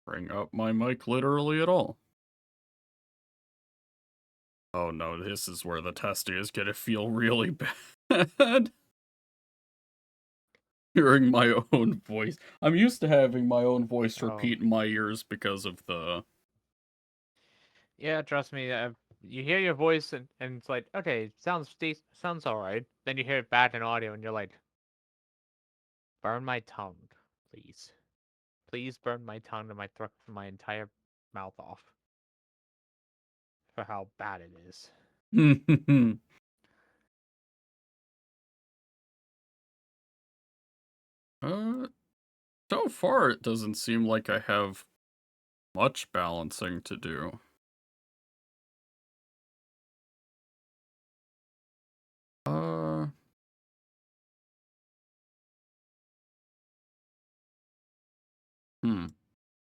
bring up my mic literally at all. Oh no, this is where the testing is gonna feel really bad. Hearing my own voice. I'm used to having my own voice Oh, repeat in my ears because of the... yeah, trust me. You hear your voice and it's like, okay, sounds all right. Then you hear it back in audio and you're like, burn my tongue, please. Please burn my tongue and my throat and my entire mouth off for how bad it is. uh, so far it doesn't seem like I have much balancing to do. Uh, hmm.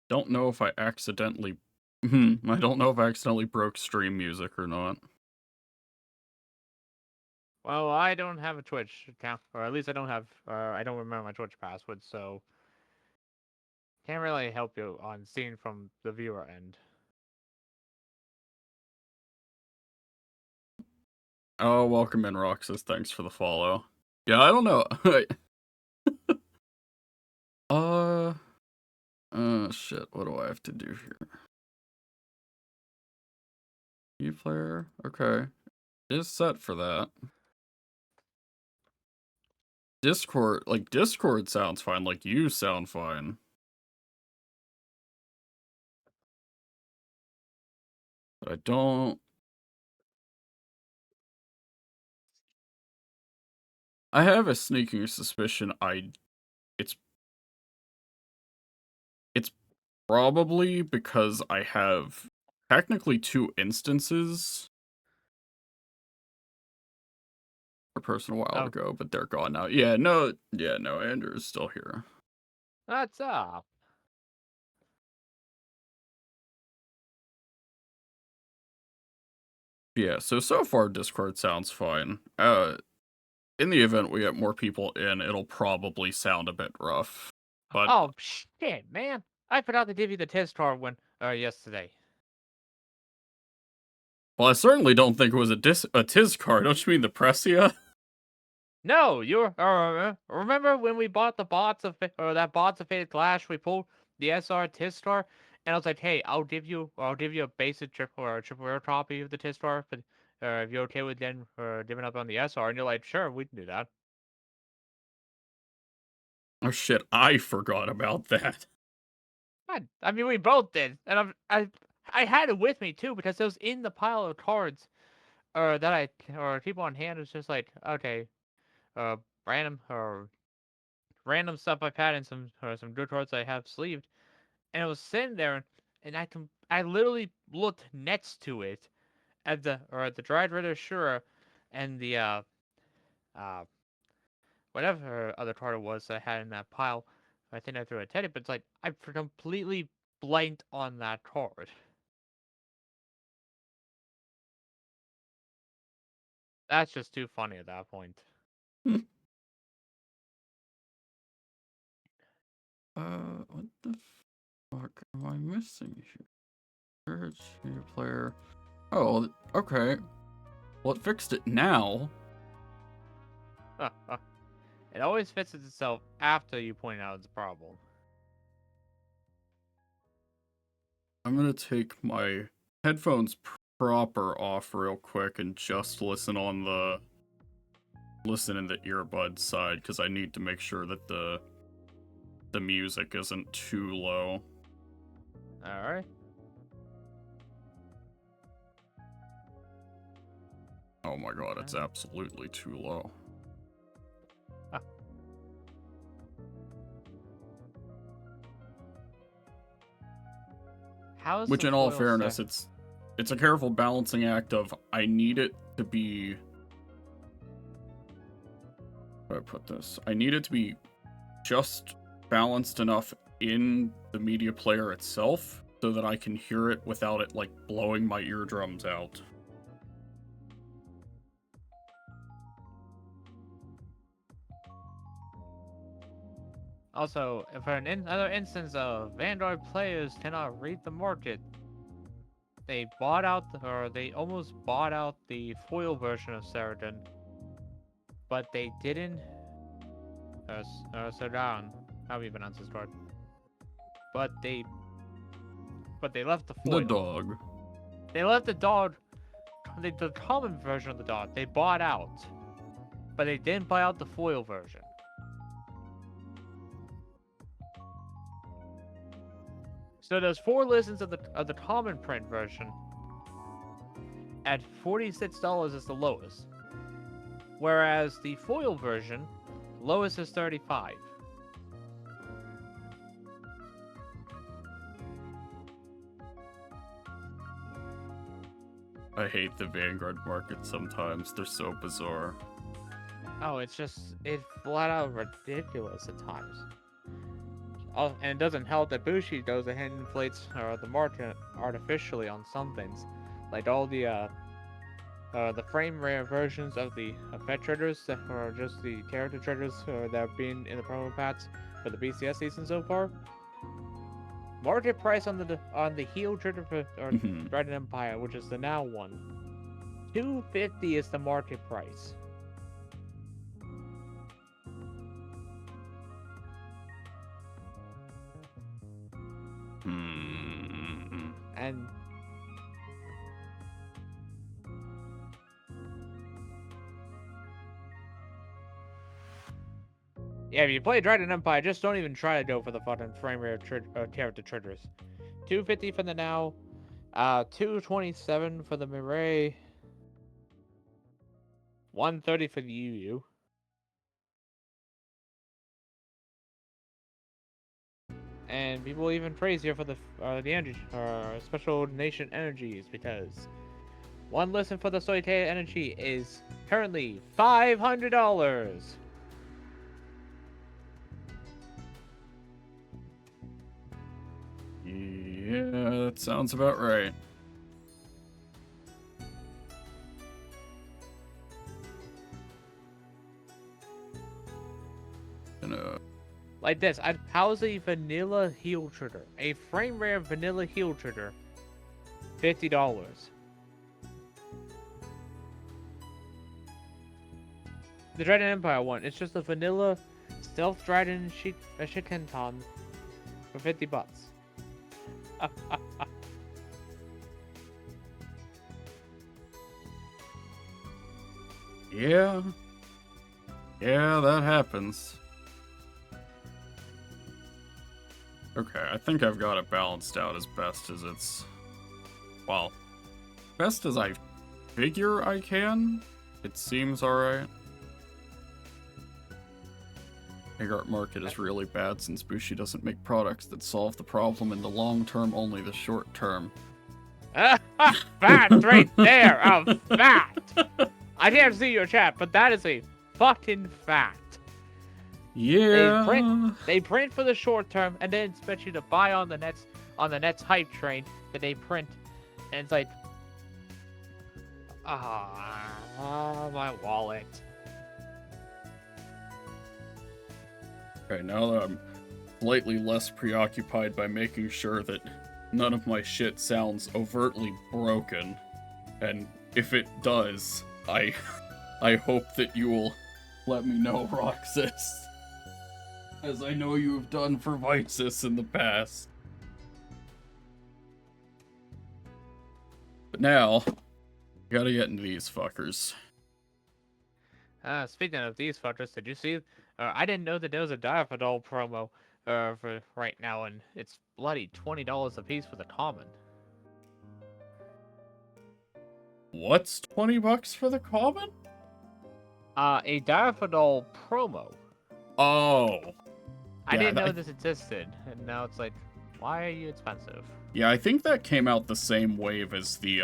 Don't know if I accidentally... I don't know if I accidentally broke stream music or not. Well, I don't have a Twitch account, or at least I don't have, I don't remember my Twitch password, so can't really help you on seeing from the viewer end. Oh, welcome in, Roxas. Thanks for the follow. Yeah, I don't know. uh, shit. What do I have to do here? E-player? Okay. Is set for that. Discord sounds fine. Like, you sound fine. But I don't... I have a sneaking suspicion It's... It's probably because I have technically 2 instances a person a while Oh, ago, but they're gone now. Yeah, no, Andrew's still here. that's up. Yeah, so far Discord sounds fine. In the event we get more people in, it'll probably sound a bit rough. But, Oh shit, man! I forgot to give you the test card when yesterday. well, I certainly don't think it was a Tiz card. Don't you mean the Pressia? No, you're. Remember when we bought the bots of that bots of Faded Clash? We pulled the SR Tistar, and I was like, "Hey, I'll give you a basic triple or a triple rare copy of the Tistar, but if you're okay with then giving up on the SR." And you're like, "Sure, we can do that." Oh shit, I forgot about that. I mean, we both did, and I had it with me too because it was in the pile of cards, that or people on hand. It's just like, okay, uh, random or random stuff I've had and some good cards I have sleeved, and it was sitting there, and I literally looked next to it at the dried red Ashura and the uh whatever other card it was that I had in that pile. I think I threw a Teddy, but it's like I completely blanked on that card. That's just too funny at that point. What the fuck am I missing here? Search media player. Oh, okay. Well, it fixed it now. It always fixes itself after you point out it's a problem. I'm gonna take my headphones proper off real quick and just listen in the earbud side because I need to make sure that the music isn't too low. All right. Oh my god, it's absolutely too low. Ah. How's Which, the in all foil fairness, set? it's a careful balancing act of I need it to be... How do I put this? I need it to be just balanced enough in the media player itself so that I can hear it without it, like, blowing my eardrums out. Also, for another instance of Vanguard players cannot read the market, they bought out, or they almost bought out the foil version of Ceradan, but they didn't. Ceradan, how do you pronounce this word? But they left the foil. The dog. They left the dog, the common version of the dog. They bought out, but they didn't buy out the foil version. So there's 4 listens of the common print version. At $46 is the lowest, whereas the foil version, lowest is $35. I hate the Vanguard market sometimes. They're so bizarre. Oh, it's flat out ridiculous at times. Oh, and it doesn't help that Bushi goes ahead and inflates the market artificially on some things, like all the frame rare versions of the pet triggers that are just the character triggers that have been in the promo packs for the BCS season so far. Market price on the heel trigger for Dragon Empire, which is the now one, $250 is the market price. And yeah, if you play Dragon Empire, just don't even try to go for the fucking frame rate character triggers. $250 for the now, $227 for the Mirai, $130 for the UU. And people even praise here for the energy, special nation energies, because one listen for the Solitaire energy is currently $500. Yeah, that sounds about right. Like this, I'd house a vanilla heel trigger, a frame rare vanilla heel trigger, $50. The Dragon Empire one, it's just a vanilla stealth dragon Shikenton for $50. Yeah, that happens. Okay, I think I've got it balanced out as best as it's... Well, best as I figure I can. It seems alright. Egart market is really bad since Bushi doesn't make products that solve the problem in the long term, only the short term. Fact right there! A fact! I can't see your chat, but that is a fucking fact. Yeah. They print for the short term and then expect you to buy on the Nets hype train that they print, and it's like, my wallet. Okay, now that I'm slightly less preoccupied by making sure that none of my shit sounds overtly broken, and if it does, I hope that you will let me know, Roxas. As I know you have done for Vices in the past. But now, gotta get into these fuckers. Speaking of these fuckers, did you see? I didn't know that there was a Daffodil promo for right now, and it's bloody $20 a piece for the common. What's $20 for the common? A Daffodil promo. Oh. I didn't know this existed, and now it's like, why are you expensive? Yeah, I think that came out the same wave as the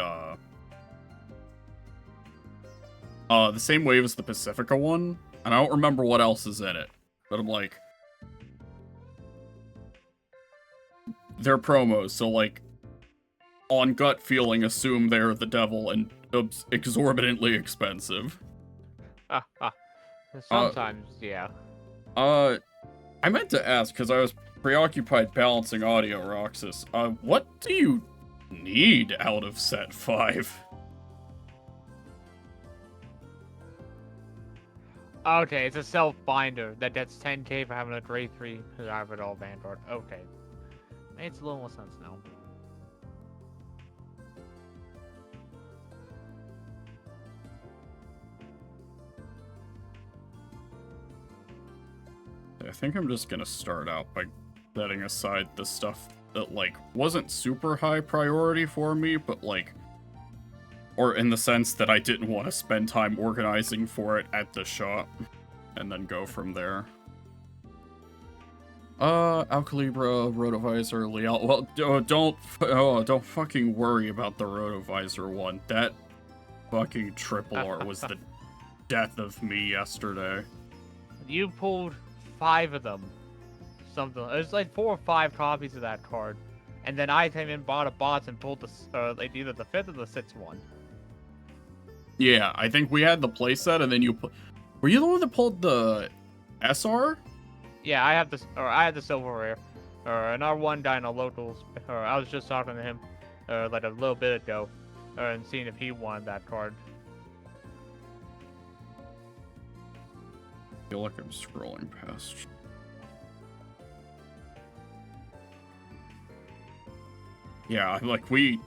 same wave as the Pacifica one, and I don't remember what else is in it, but I'm like, they're promos, so like, on gut feeling, assume they're the devil and exorbitantly expensive. Sometimes, yeah. I meant to ask, because I was preoccupied balancing audio, Roxas. What do you need out of set 5? Okay, it's a self-binder that gets 10k for having a grade 3 Harvard Vanguard. Okay. Makes a little more sense now. I think I'm just gonna start out by setting aside the stuff that, like, wasn't super high priority for me, but, like, or in the sense that I didn't want to spend time organizing for it at the shop, and then go from there. Alcalibra, Rotovisor, Leal. Well, don't fucking worry about the Rotovisor one. That fucking triple R was the death of me yesterday. You pulled 5 of them. Something. It was like 4 or 5 copies of that card. And then I came in, bought a box, and pulled the like either the 5th or the 6th one. Yeah, I think we had the playset, and then you were you the one that pulled the SR? Yeah, I have this, or I had the silver rare, and our one guy in a locals. I was just talking to him, like a little bit ago, and seeing if he wanted that card. I feel like I'm scrolling past. Yeah, like we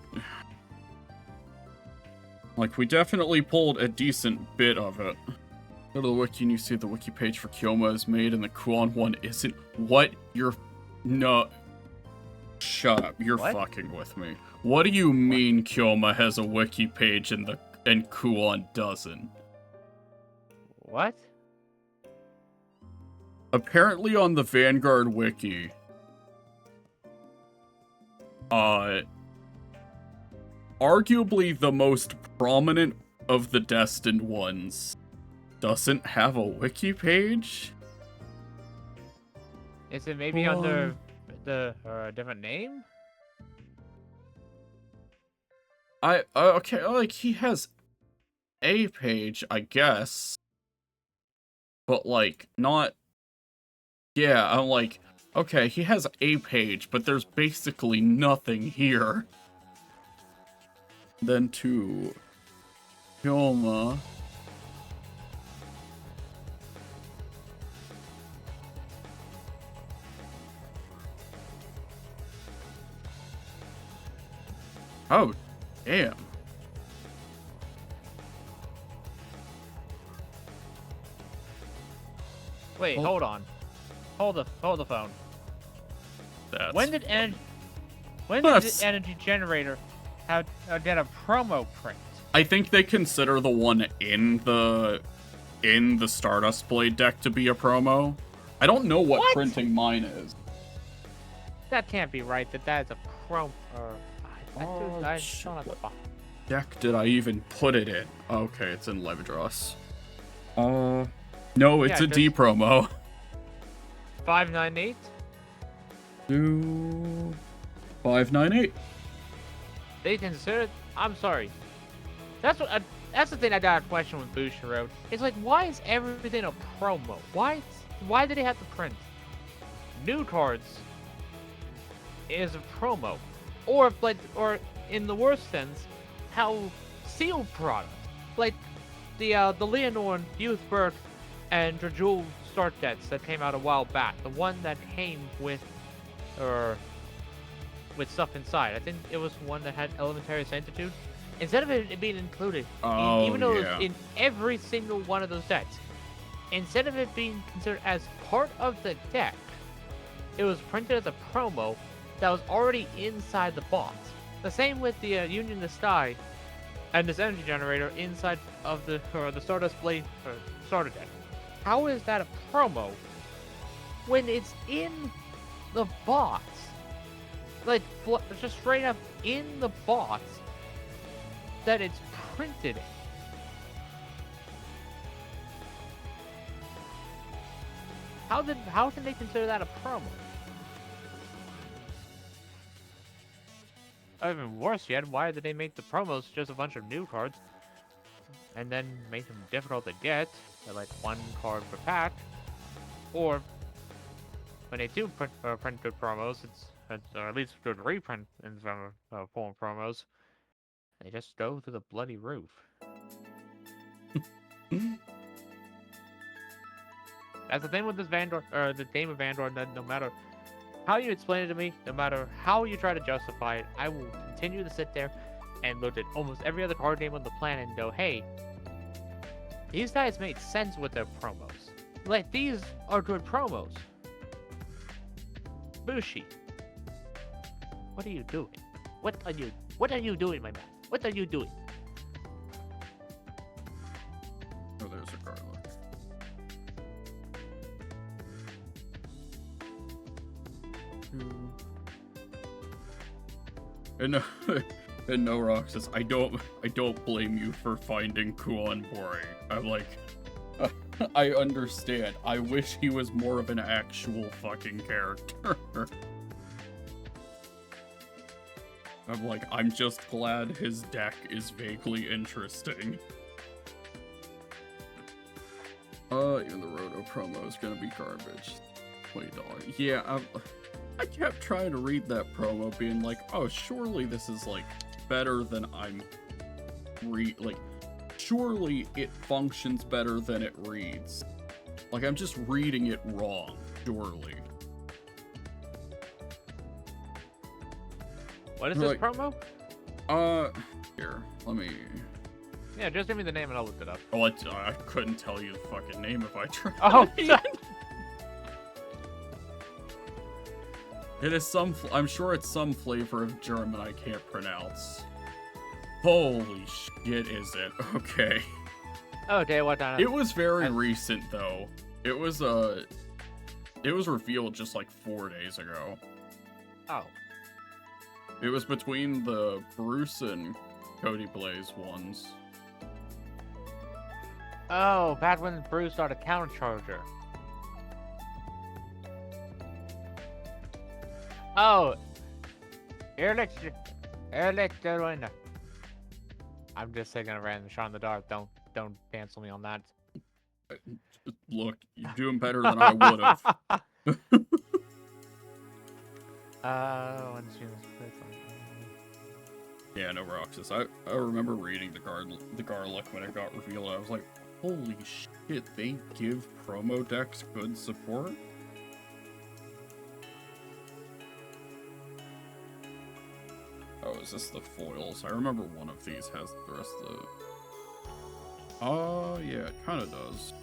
definitely pulled a decent bit of it. Go to the wiki and you see the wiki page for Kyoma is made and the Kuon one isn't. What? No. Shut up. You're What? fucking with me. What do you mean Kyoma has a wiki page and Kuon doesn't? What? Apparently on the Vanguard wiki, arguably the most prominent of the destined ones doesn't have a wiki page? Is it maybe under the different name? Okay, like he has a page, I guess, but like not. Yeah, I'm like, okay, he has a page, but there's basically nothing here. Then to Kyoma. Oh, damn. Wait, hold on. Hold the phone. When did the energy generator get a promo print? I think they consider the one in the Stardust Blade deck to be a promo. I don't know what printing mine is. That can't be right. That is a promo. What deck did I even put it in? Okay, it's in Levidros. No, it's a D promo. 598. 598. They consider. I'm sorry. That's the thing I got a question with Bushiroad. It's like, why is everything a promo? Why did they have to print new cards is a promo, or in the worst sense, how sealed product, like the Leonore, Youth Burke, and Drajul start sets that came out a while back. The one that came with stuff inside. I think it was one that had Elementary Sanctitude. Instead of it being included, even though it was in every single one of those decks, instead of it being considered as part of the deck, it was printed as a promo that was already inside the box. The same with the Union the Sky and this energy generator inside of the Stardust Blade starter deck. How is that a promo when it's in the box? Like, just straight up in the box that it's printed in. How can they consider that a promo? Even worse yet, why did they make the promos just a bunch of new cards and then make them difficult to get, like one card per pack? Or when they do print good promos, or at least good reprint in form promos, they just go to the bloody roof. That's the thing with this Vandor, or the game of Vandor, that no matter how you explain it to me, no matter how you try to justify it, I will continue to sit there and look at almost every other card game on the planet and go, hey, these guys made sense with their promos. Like, these are good promos. Bushi, what are you doing? What are you doing, my man? What are you doing? Oh, there's a garlic. And no Roxas, I don't blame you for finding Kuon boring. I'm like, I understand. I wish he was more of an actual fucking character. I'm like, I'm just glad his deck is vaguely interesting. Even the Roto promo is gonna be garbage. $20. Yeah, I kept trying to read that promo being like, oh, surely this is, like, better than I'm surely it functions better than it reads. Like, I'm just reading it wrong, surely. What is this promo? Here, let me... Yeah, just give me the name and I'll look it up. Oh, I couldn't tell you the fucking name if I tried. Oh, it is I'm sure it's some flavor of German I can't pronounce. Holy shit, is it? Okay. Okay, what time? It was very recent, though. It was revealed just like 4 days ago. Oh. It was between the Bruce and Cody Blaze ones. Oh, back when Bruce started countercharger. Oh. I'm just taking a random shot in the dark. Don't cancel me on that. Look, you're doing better than I would have. Yeah, no Roxas. I remember reading the garlic when it got revealed. I was like, holy shit, they give promo decks good support? Oh, is this the foils? I remember one of these has the rest of the... Oh, yeah, it kind of does.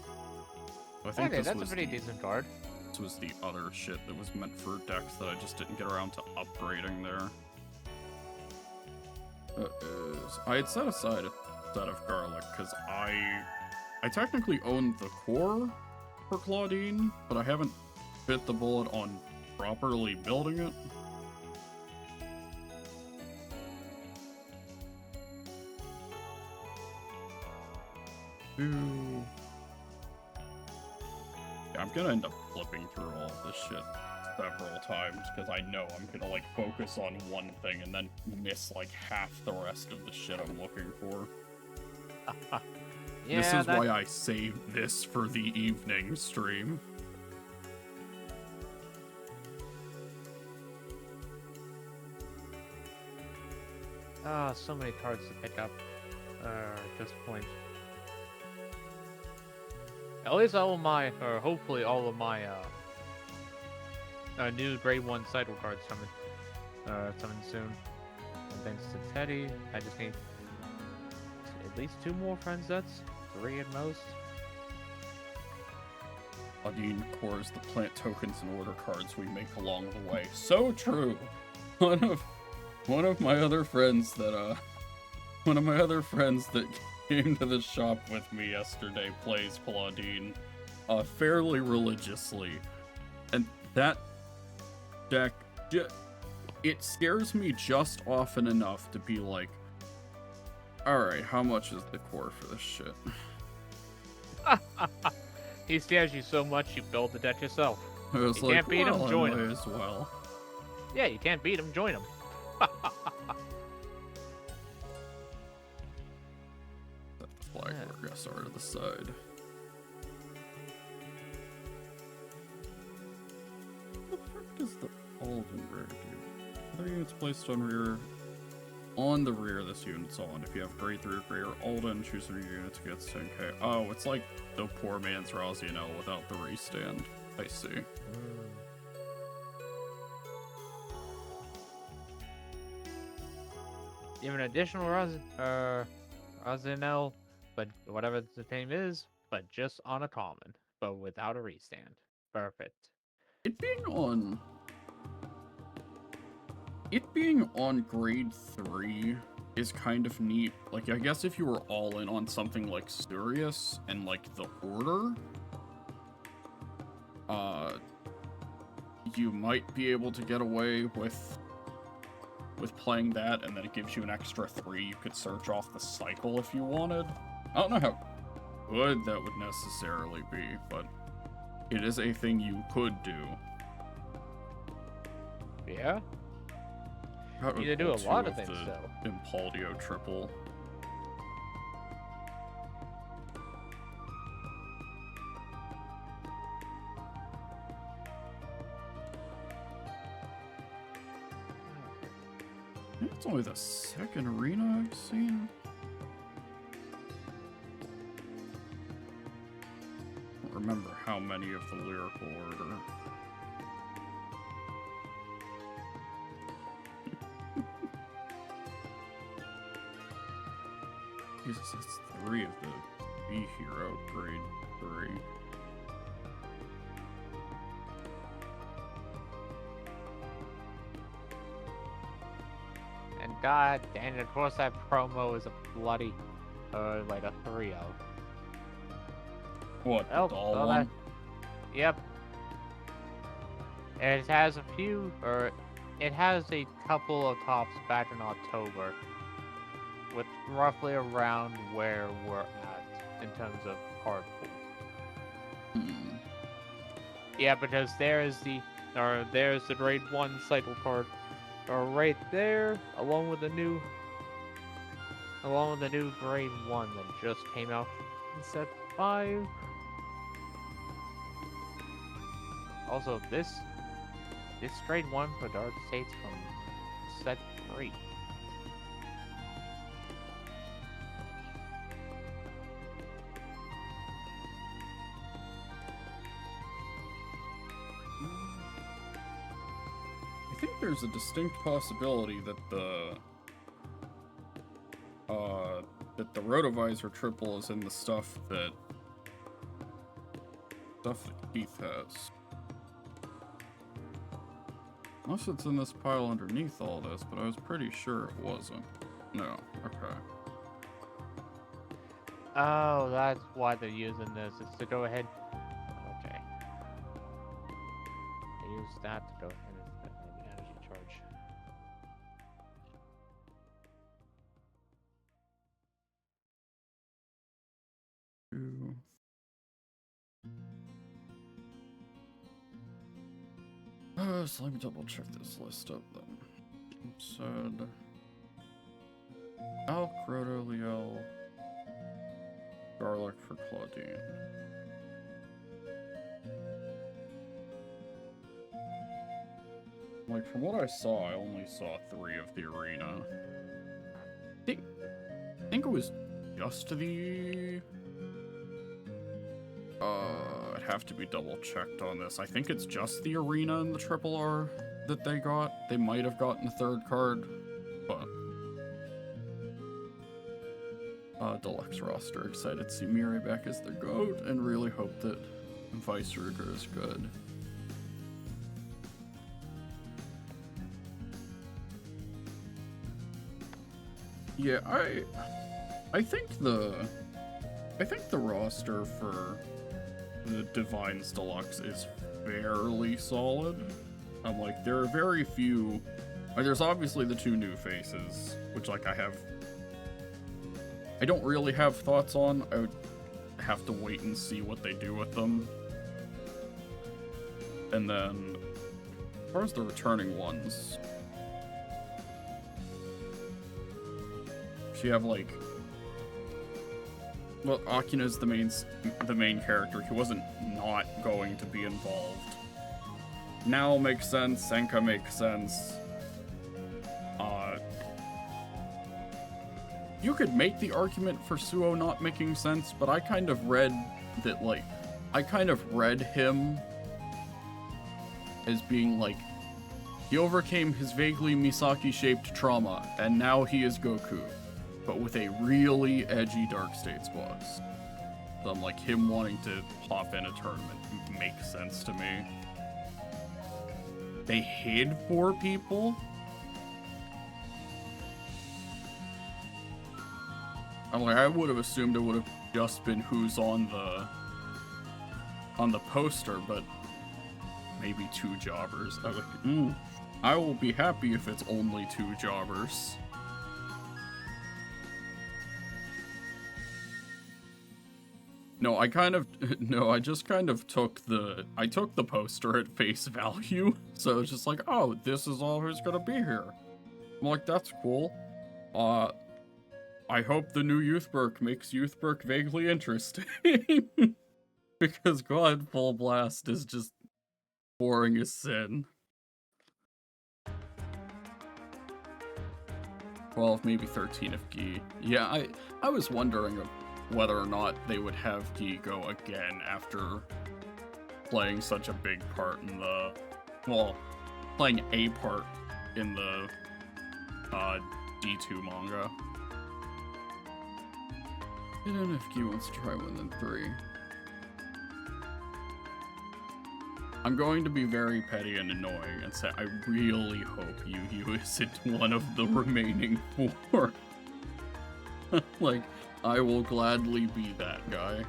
I think that's a pretty decent card. This was the other shit that was meant for decks that I just didn't get around to upgrading there. I had set aside a set of garlic, because I technically own the core for Claudine, but I haven't bit the bullet on properly building it. Yeah, I'm gonna end up flipping through all this shit several times, because I know I'm gonna, like, focus on one thing and then miss, like, half the rest of the shit I'm looking for. Yeah, this is why I saved this for the evening stream. Ah, so many cards to pick up at this point. At least all of my, or hopefully all of my, new grade 1 cycle cards coming soon. And thanks to Teddy, I just need at least 2 more friend sets, 3 at most. Claudine cores the plant tokens and order cards we make along the way. So true. One of my other friends that came to the shop with me yesterday plays Claudine fairly religiously, and that deck, it scares me just often enough to be like, alright, how much is the core for this shit? He scares you so much you build the deck yourself. I was You like, can't beat him, well, join I him. might as well. Yeah, you can't beat him, join him. Set the flag Gorgassar to the side. is the Alden rear, dude? Other units placed on the rear of this unit's on. If you have grade 3 or greater Alden, choose a unit to get 10k. Oh, it's like the poor man's Razianel without the restand. I see. Give an additional Razianel, but whatever the name is, but just on a common, but without a restand. Perfect. It being on grade 3 is kind of neat. Like, I guess if you were all in on something like Sirius and like the Order, you might be able to get away with playing that, and then it gives you an extra 3 you could search off the cycle if you wanted. I don't know how good that would necessarily be, but it is a thing you could do. Yeah. That You do a lot of things, the though. Impaldio triple. I think it's only the second arena I've seen. I don't remember how many of the lyrical order. Jesus, that's 3 of the B hero grade 3. And god, and of course that promo is a bloody, like a 3-0. What, the doll well, one? Yep. It has a few, or it has a couple of tops back in October, with roughly around where we're at in terms of card pool. Yeah, because there's the grade 1 cycle card, right there, along with the new grade 1 that just came out in set 5. Also, this grade 1 for Dark States from set 3. I think there's a distinct possibility that the Rotovisor triple is in the stuff that Keith has. Unless it's in this pile underneath all this, but I was pretty sure it wasn't. No, okay. Oh, that's why they're using this. It's to go ahead. Okay. They use that to go ahead and set the energy charge. So let me double check this list up then. It said Al, Crota, Liel, Garlic for Claudine. Like, from what I saw, I only saw 3 of the arena. I think it was just the... I'd have to be double checked on this. I think it's just the arena and the triple R that they got. They might have gotten a 3rd card, but... Deluxe roster. Excited to see Mirai back as their GOAT, and really hope that Vice Ruger is good. Yeah, I think the roster for the Divines Deluxe is fairly solid. I'm like, there are very few. Like, there's obviously the 2 new faces, which like I don't really have thoughts on. I would have to wait and see what they do with them. And then, as far as the returning ones, you have like, well, Akuna's the main character. He wasn't not going to be involved. Now makes sense, Senka makes sense. You could make the argument for Suo not making sense, but I kind of read that, like, I kind of read him as being like, he overcame his vaguely Misaki-shaped trauma, and now he is Goku, but with a really edgy Dark States boss. So I'm like, him wanting to hop in a tournament makes sense to me. They hid 4 people? I'm like, I would have assumed it would have just been who's on the poster, but maybe 2 jobbers. I was like, I will be happy if it's only 2 jobbers. No, I just kind of took the poster at face value. So it's just like, oh, this is all who's gonna be here. I'm like, that's cool. I hope the new Youthberk makes Youthberk vaguely interesting. Because God, Full Blast is just boring as sin. 12, maybe 13 if Gi. Yeah, I was wondering whether or not they would have Gi go again after playing such a big part in the... Well, playing a part in the D2 manga. I don't know if Gi wants to try one then 3. I'm going to be very petty and annoying and say I really hope Yu isn't one of the remaining 4. Like, I will gladly be that guy.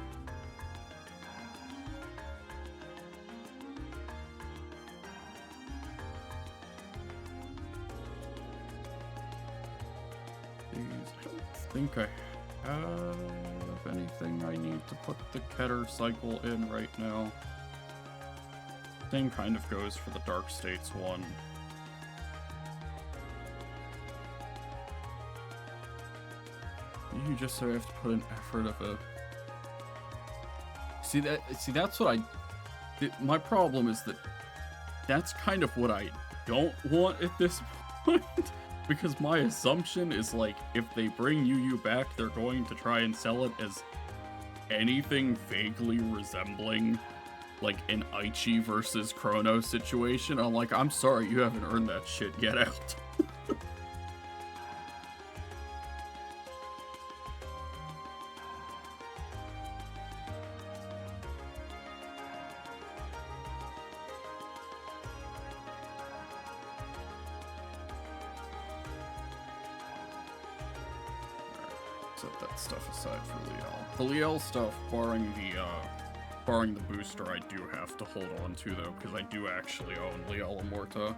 I don't think I have anything I need to put the Keter cycle in right now. Same kind of goes for the Dark States one. You just so have to put an effort of a... See, that's what my problem is that that's kind of what I don't want at this point. Because my assumption is, like, if they bring Yu back, they're going to try and sell it as anything vaguely resembling, like, an Aichi versus Chrono situation. I'm like, I'm sorry, you haven't earned that shit. Get out. Set that stuff aside for Liel. The Liel stuff, barring the booster, I do have to hold on to, though, because I do actually own Liel Immorta.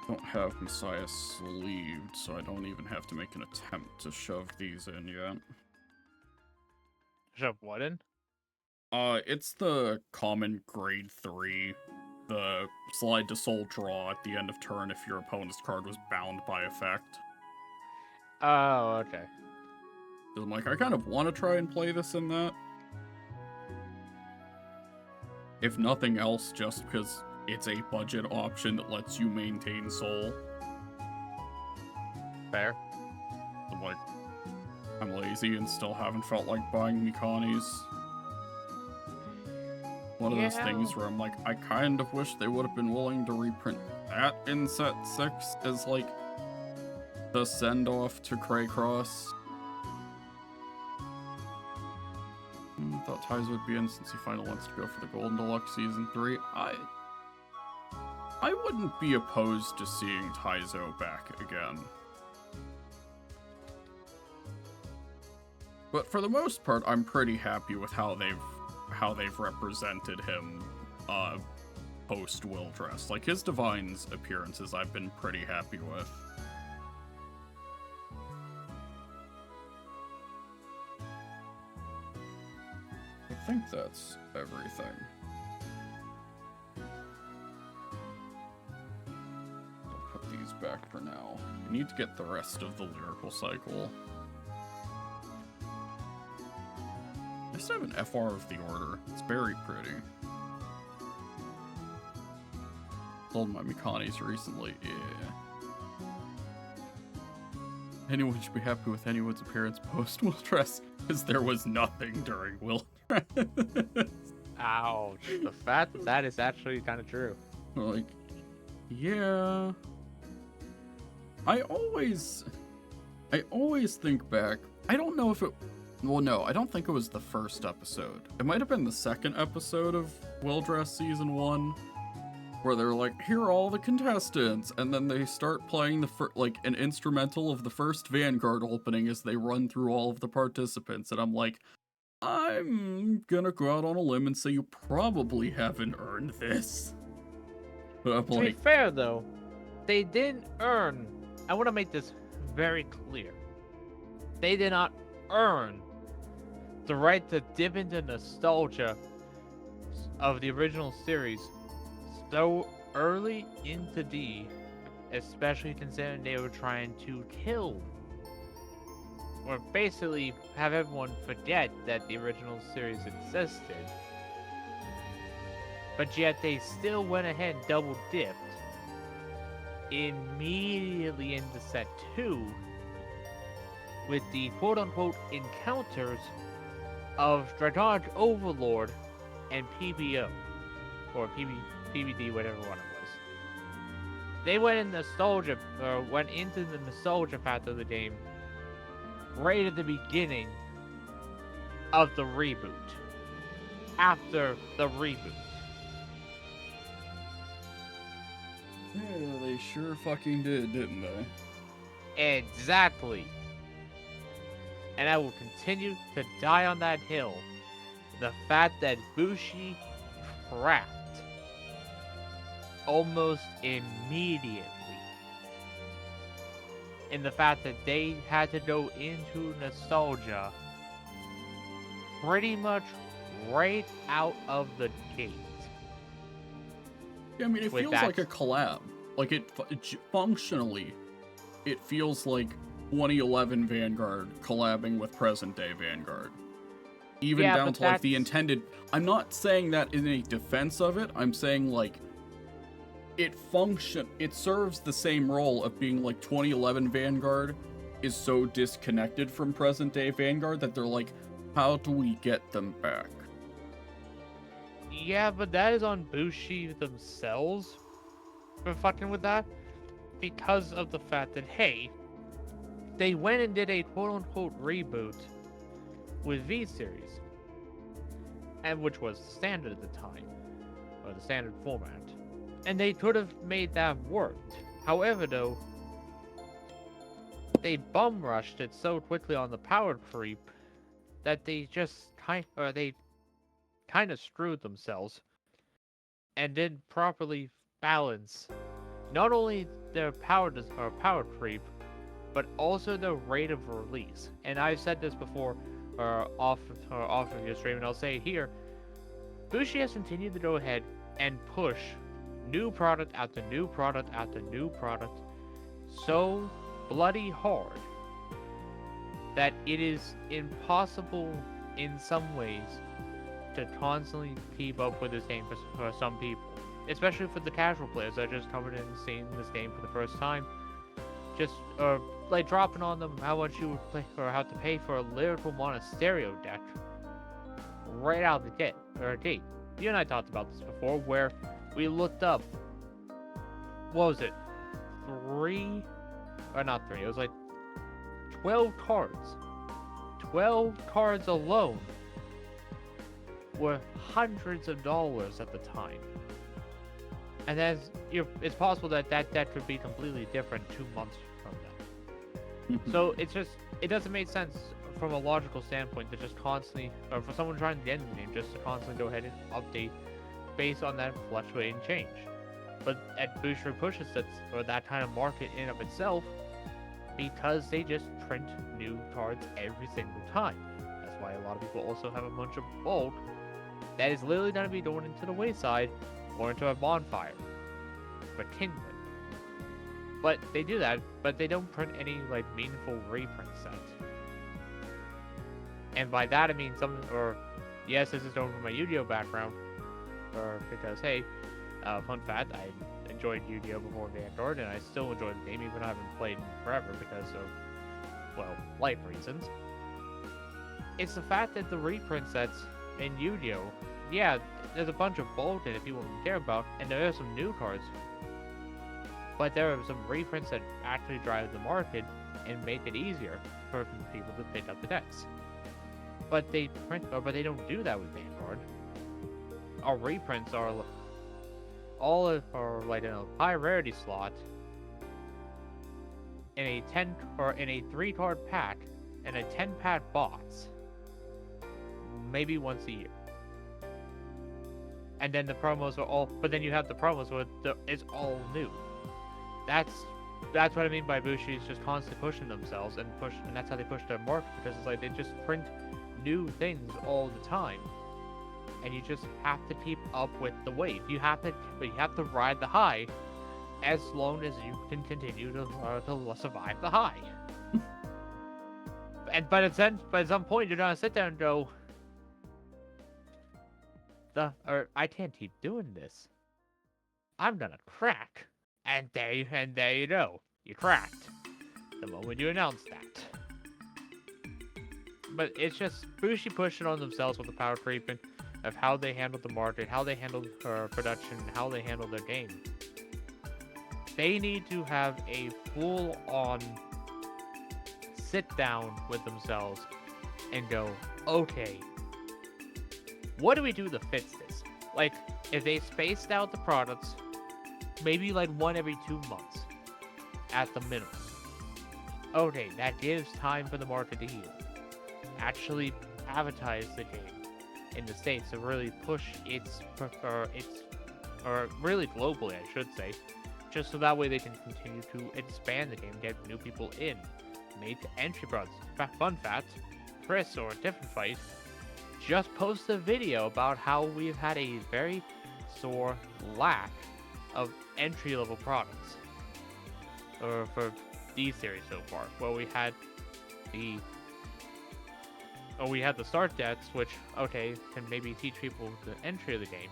Don't have Messiah sleeved, so I don't even have to make an attempt to shove these in yet. Shove what in? It's the common grade 3. The slide to soul draw at the end of turn if your opponent's card was bound by effect. Oh, okay. So I'm like, I kind of want to try and play this in that. If nothing else, just because it's a budget option that lets you maintain soul. Fair. I'm like, I'm lazy and still haven't felt like buying Mikanis. One of those things where I'm like, I kind of wish they would have been willing to reprint that in set 6 as, like, the send-off to Craycross. I thought Taizo would be in since he finally wants to go for the Golden Deluxe Season 3. I wouldn't be opposed to seeing Taizo back again. But for the most part, I'm pretty happy with how they've represented him post Will Dress. Like, his Divine's appearances I've been pretty happy with. I think that's everything. I'll put back for now. I need to get the rest of the lyrical cycle. I just have an FR of the Order. It's very pretty. Sold my Mikanis recently. Yeah. Anyone should be happy with anyone's appearance post Will Dress, because there was nothing during Will Dress. Ouch. The fact that is actually kind of true. Like, yeah. I always think back. I don't know if it. Well, no, I don't think it was the first episode. It might have been the second episode of Will Dress Season 1, where they're like, here are all the contestants, and then they start playing like an instrumental of the first Vanguard opening as they run through all of the participants, and I'm like, I'm gonna go out on a limb and say you probably haven't earned this. But I'm To be fair, though, they didn't earn. I want to make this very clear. They did not earn the right to dip into nostalgia of the original series so early into D, especially considering they were trying to kill, or basically have everyone forget that the original series existed. But yet they still went ahead and double dipped immediately into set 2 with the quote-unquote encounters of Dragonage Overlord and PBO, or PBD, whatever one it was. They went into the nostalgia path of the game right at the beginning of the reboot. After the reboot. Yeah, they sure fucking did, didn't they? Exactly. And I will continue to die on that hill. The fact that Bushi cracked almost immediately. And the fact that they had to go into nostalgia pretty much right out of the gate. Yeah, I mean, it feels like a collab. Like, functionally, it feels like 2011 Vanguard collabing with present-day Vanguard. Even down to, like, the intended... I'm not saying that in a defense of it. I'm saying, like, it serves the same role of being, like, 2011 Vanguard is so disconnected from present-day Vanguard that they're like, how do we get them back? Yeah, but that is on Bushi themselves for fucking with that. Because of the fact that, hey, they went and did a quote-unquote reboot with V-Series. And which was standard at the time. Or the standard format. And they could have made that work. However, though, they bum-rushed it so quickly on the power creep that they just kind of screwed themselves and didn't properly balance not only their power creep, but also the rate of release. And I've said this before, off of your stream, and I'll say it here. Bushi has continued to go ahead and push new product after new product after new product so bloody hard that it is impossible in some ways to constantly keep up with this game for some people, especially for the casual players that are just coming in and seeing this game for the first time, just like dropping on them how much you would play or how to pay for a lyrical monasterio deck right out the gate. You and I talked about this before, where we looked up, what was it, 3 or not 3, it was like 12 cards. 12 cards alone were hundreds of dollars at the time. And it's possible that deck could be completely different 2 months from now. So it doesn't make sense from a logical standpoint to just constantly, or for someone trying to get in the game, just to constantly go ahead and update based on that fluctuating change. But at Booster pushes that kind of market in of itself, because they just print new cards every single time. That's why a lot of people also have a bunch of bulk that is literally going to be going into the wayside or into a bonfire for kindling. But they do that, but they don't print any like meaningful reprint sets. And by that I mean something, or yes, this is known from my Yu-Gi-Oh background, or because hey, fun fact, I enjoyed Yu-Gi-Oh before Vanguard, and I still enjoy the game even though I haven't played in forever because of, well, life reasons. It's the fact that the reprint sets in Yu-Gi-Oh, yeah, there's a bunch of bulk that people don't care about, and there are some new cards, but there are some reprints that actually drive the market and make it easier for people to pick up the decks. But they don't do that with Vanguard. Our reprints are like in a high rarity slot in a 3-card pack and a 10-pad box, maybe once a year. And then the promos are all, but then you have the promos where it's all new. That's what I mean by Bushi's just constantly pushing themselves and that's how they push their market, because it's like they just print new things all the time, and you just have to keep up with the wave. You have to ride the high as long as you can continue to survive the high. But at some point you're gonna sit there and go, I can't keep doing this. I'm gonna crack. And there you go. You cracked. The moment you announced that. But it's just Bushi pushing on themselves with the power creeping of how they handle the market, how they handle production, how they handle their game. They need to have a full-on sit down with themselves and go, okay, what do we do to fix this? Like, if they spaced out the products, maybe like one every 2 months at the minimum. Okay, that gives time for the market to heal. Actually advertise the game in the States to really push or really globally, I should say, just so that way they can continue to expand the game, get new people in, make entry products. Fun fact, Chris, or a different fight, just posted a video about how we've had a very sore lack of entry-level products for D series so far. Well, we had the start decks, which okay can maybe teach people the entry of the game,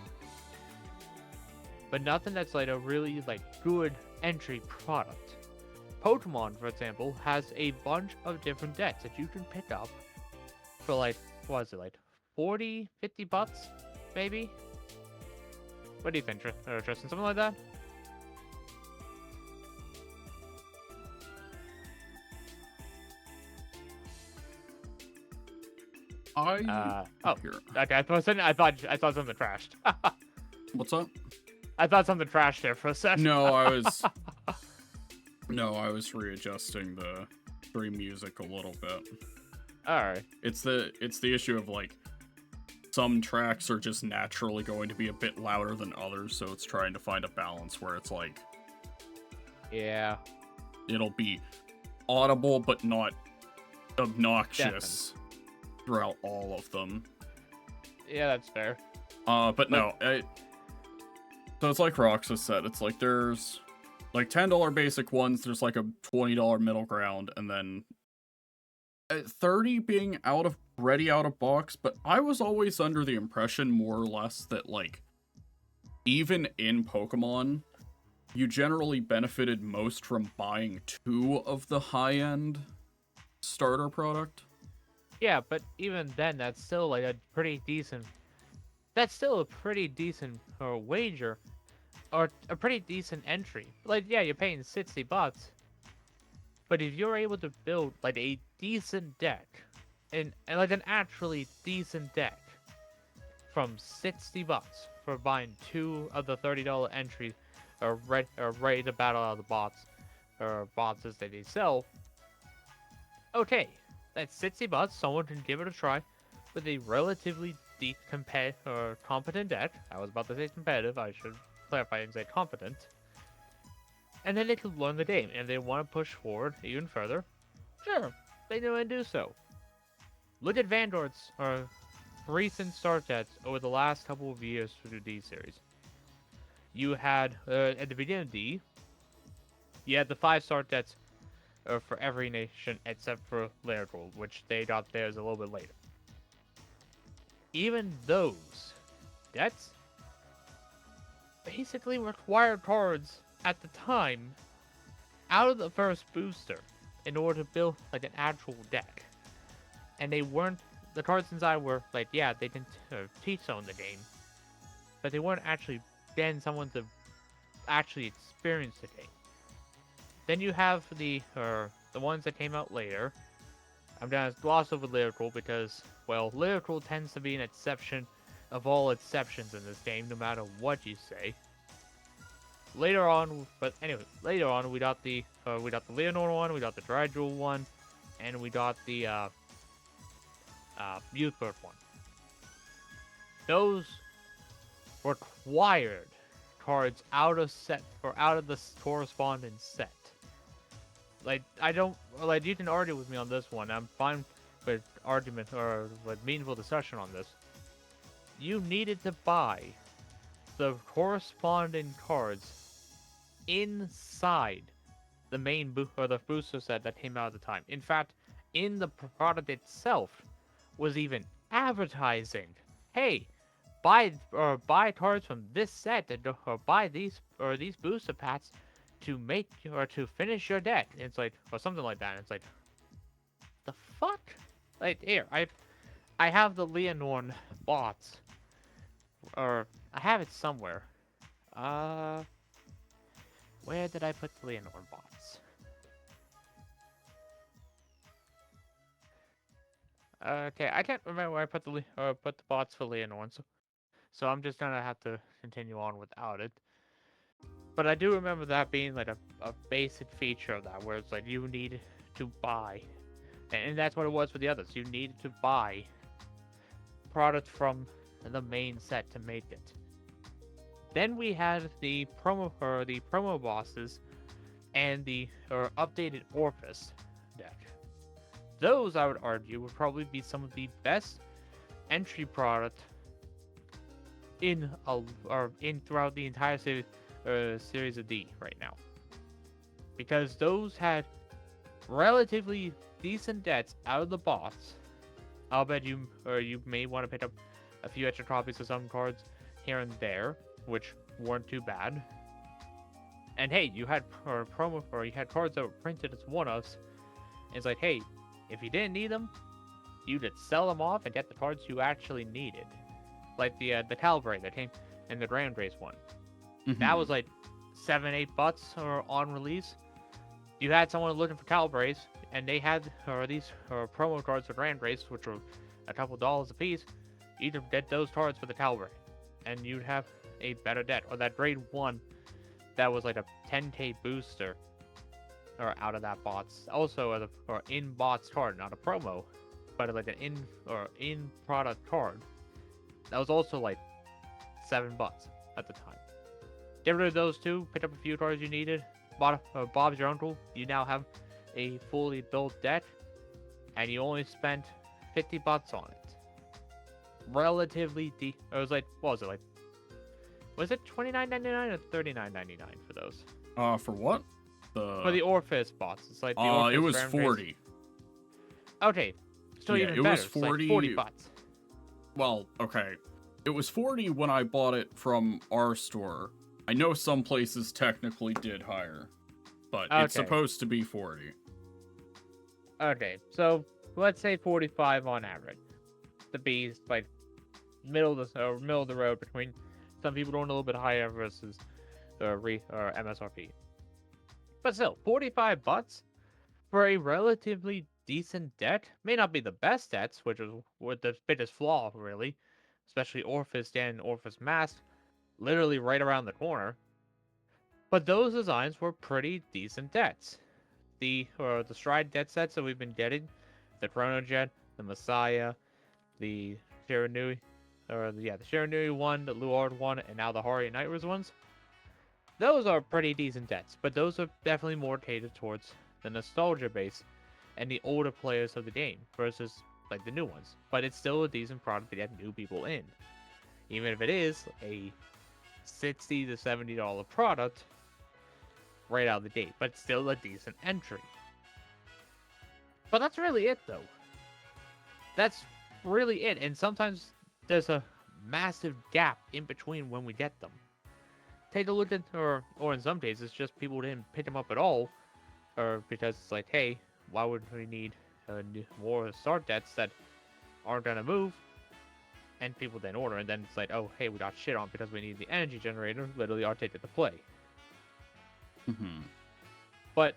but nothing that's like a really like good entry product. Pokemon, for example, has a bunch of different decks that you can pick up for like, what is it, like 40, 50 bucks, maybe? What do you think, Tristan? Something like that? Okay. I thought something trashed. What's up? I thought something trashed there for a second. No, I was readjusting the stream music a little bit. Alright. It's the issue of like some tracks are just naturally going to be a bit louder than others, so it's trying to find a balance where it's like, yeah, it'll be audible but not obnoxious throughout all of them. Yeah, that's fair. But no, so it's like Roxa said, it's like there's like $10 basic ones, there's like a $20 middle ground, and then at 30 being ready out of box. But I was always under the impression, more or less, that like even in Pokemon, you generally benefited most from buying 2 of the high-end starter product. Yeah, but even then, that's still like a pretty decent. That's still a pretty decent wager, or a pretty decent entry. Like, yeah, you're paying 60 bucks, but if you're able to build like a decent deck, and like an actually decent deck, from 60 bucks for buying 2 of the $30 entries, or ready to battle out of the bots, or boxes that they sell. Okay, that's 60 bucks. Someone can give it a try with a relatively deep competent deck. I was about to say competitive. I should clarify and say competent. And then they can learn the game, and they want to push forward even further. Sure, they know and do so. Look at Vanguard's recent start sets over the last couple of years for the D series. You had at the beginning of D, You had the 5-star debts for every nation except for Lyrical, which they got theirs a little bit later. Even those debts basically required cards at the time out of the first booster in order to build like an actual deck. And they weren't, the cards inside were like, yeah, they didn't teach someone the game, but they weren't actually getting someone to actually experience the game. Then you have the ones that came out later. I'm gonna gloss over Lyrical because, well, Lyrical tends to be an exception of all exceptions in this game, no matter what you say. Later on, but anyway, later on we got the Leonore one, we got the Dry-Jewel one, and we got the Youthbird one. Those required cards out of set or out of the corresponding set. Like, I don't, like, you can argue with me on this one. I'm fine with argument or with meaningful discussion on this. You needed to buy the corresponding cards inside the main the booster set that came out at the time. In fact, in the product itself was even advertising, hey, buy cards from this set or buy these booster packs to make or to finish your deck. It's like, or something like that. It's like, the fuck? Like, here, I have the Leonore bots, or I have it somewhere. Where did I put the Leonore bots? Okay, I can't remember where I put the bots for Leonore, so I'm just gonna have to continue on without it. But I do remember that being like a basic feature of that, where it's like you need to buy, and that's what it was for the others. You needed to buy product from the main set to make it. Then we had the promo bosses and the updated Orphis deck. Those, I would argue, would probably be some of the best entry product in throughout the entire series of D right now, because those had relatively decent decks out of the box. I'll bet you may want to pick up a few extra copies of some cards here and there, which weren't too bad. And hey, you had you had cards that were printed as one-offs. It's like, hey, if you didn't need them, you could sell them off and get the cards you actually needed. Like the Calibre that came in the Grand Race one. Mm-hmm. That was like $7-8 or on release. You had someone looking for Calibres, and they had these promo cards for Grand Race, which were a couple dollars a piece. You could get those cards for the Calibre, and you'd have a better deck. Or that Grade 1 that was like a 10k booster, or out of that bots. Also, or in bots card, not a promo, but like an in product card. That was also like $7 at the time. Get rid of those two, pick up a few cards you needed. Bob's your uncle. You now have a fully built deck, and you only spent $50 on it. Relatively deep. It was like, what was it like? Was it $29.99 or $39.99 for those? For what? For the Orphis bots. It's like the Orphis it was $40. Okay, so yeah, even it better. Was 40. It's like $40. Well, okay. It was $40 when I bought it from our store. I know some places technically did higher, but it's supposed to be $40. Okay, so let's say $45 on average. The B is like middle of the road between some people going a little bit higher versus MSRP. But still, $45 for a relatively decent deck. May not be the best decks, which is the biggest flaw, really. Especially Orphis and Orphis Mask, literally right around the corner. But those designs were pretty decent decks. The Stride deck sets that we've been getting, the Chronojet, the Messiah, the Shiranui, the Shiranui one, the Luard one, and now the Hari Nightwiz ones. Those are pretty decent decks, but those are definitely more catered towards the nostalgia base and the older players of the game versus like the new ones. But it's still a decent product to get new people in, even if it is a $60 to $70 product. right out of the gate, but still a decent entry. But that's really it, though. That's really it. And sometimes there's a massive gap in between when we get them. Take a look at, or in some cases, just people didn't pick them up at all, or because it's like, hey, why would we need more start debts that aren't gonna move? And people then order, and then it's like, oh, hey, we got shit on because we need the energy generator. Literally, our ticket to play. Mm-hmm. But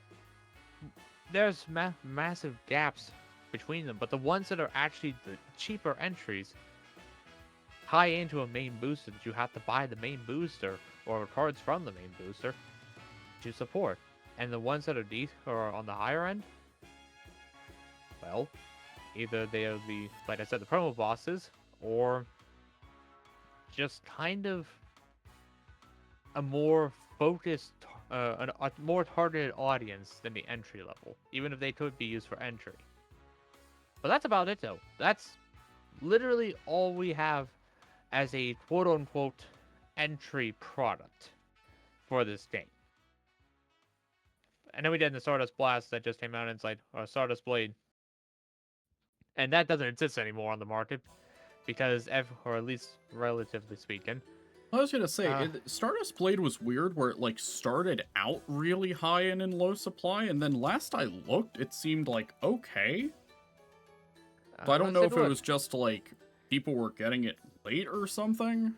there's massive gaps between them. But the ones that are actually the cheaper entries tie into a main booster that you have to buy the main booster or cards from the main booster to support. And the ones that are or on the higher end, well, either they're the, like I said, the promo bosses, or just kind of a more focused, a more targeted audience than the entry level, even if they could be used for entry. But that's about it, though. That's literally all we have as a quote-unquote entry product for this game. And then we did the Stardust Blast that just came out inside, or Stardust Blade. And that doesn't exist anymore on the market, because, or at least relatively speaking. I was gonna say, Stardust Blade was weird, where it like started out really high and in low supply, and then last I looked, it seemed like okay. So I don't know if it was just like people were getting it late or something.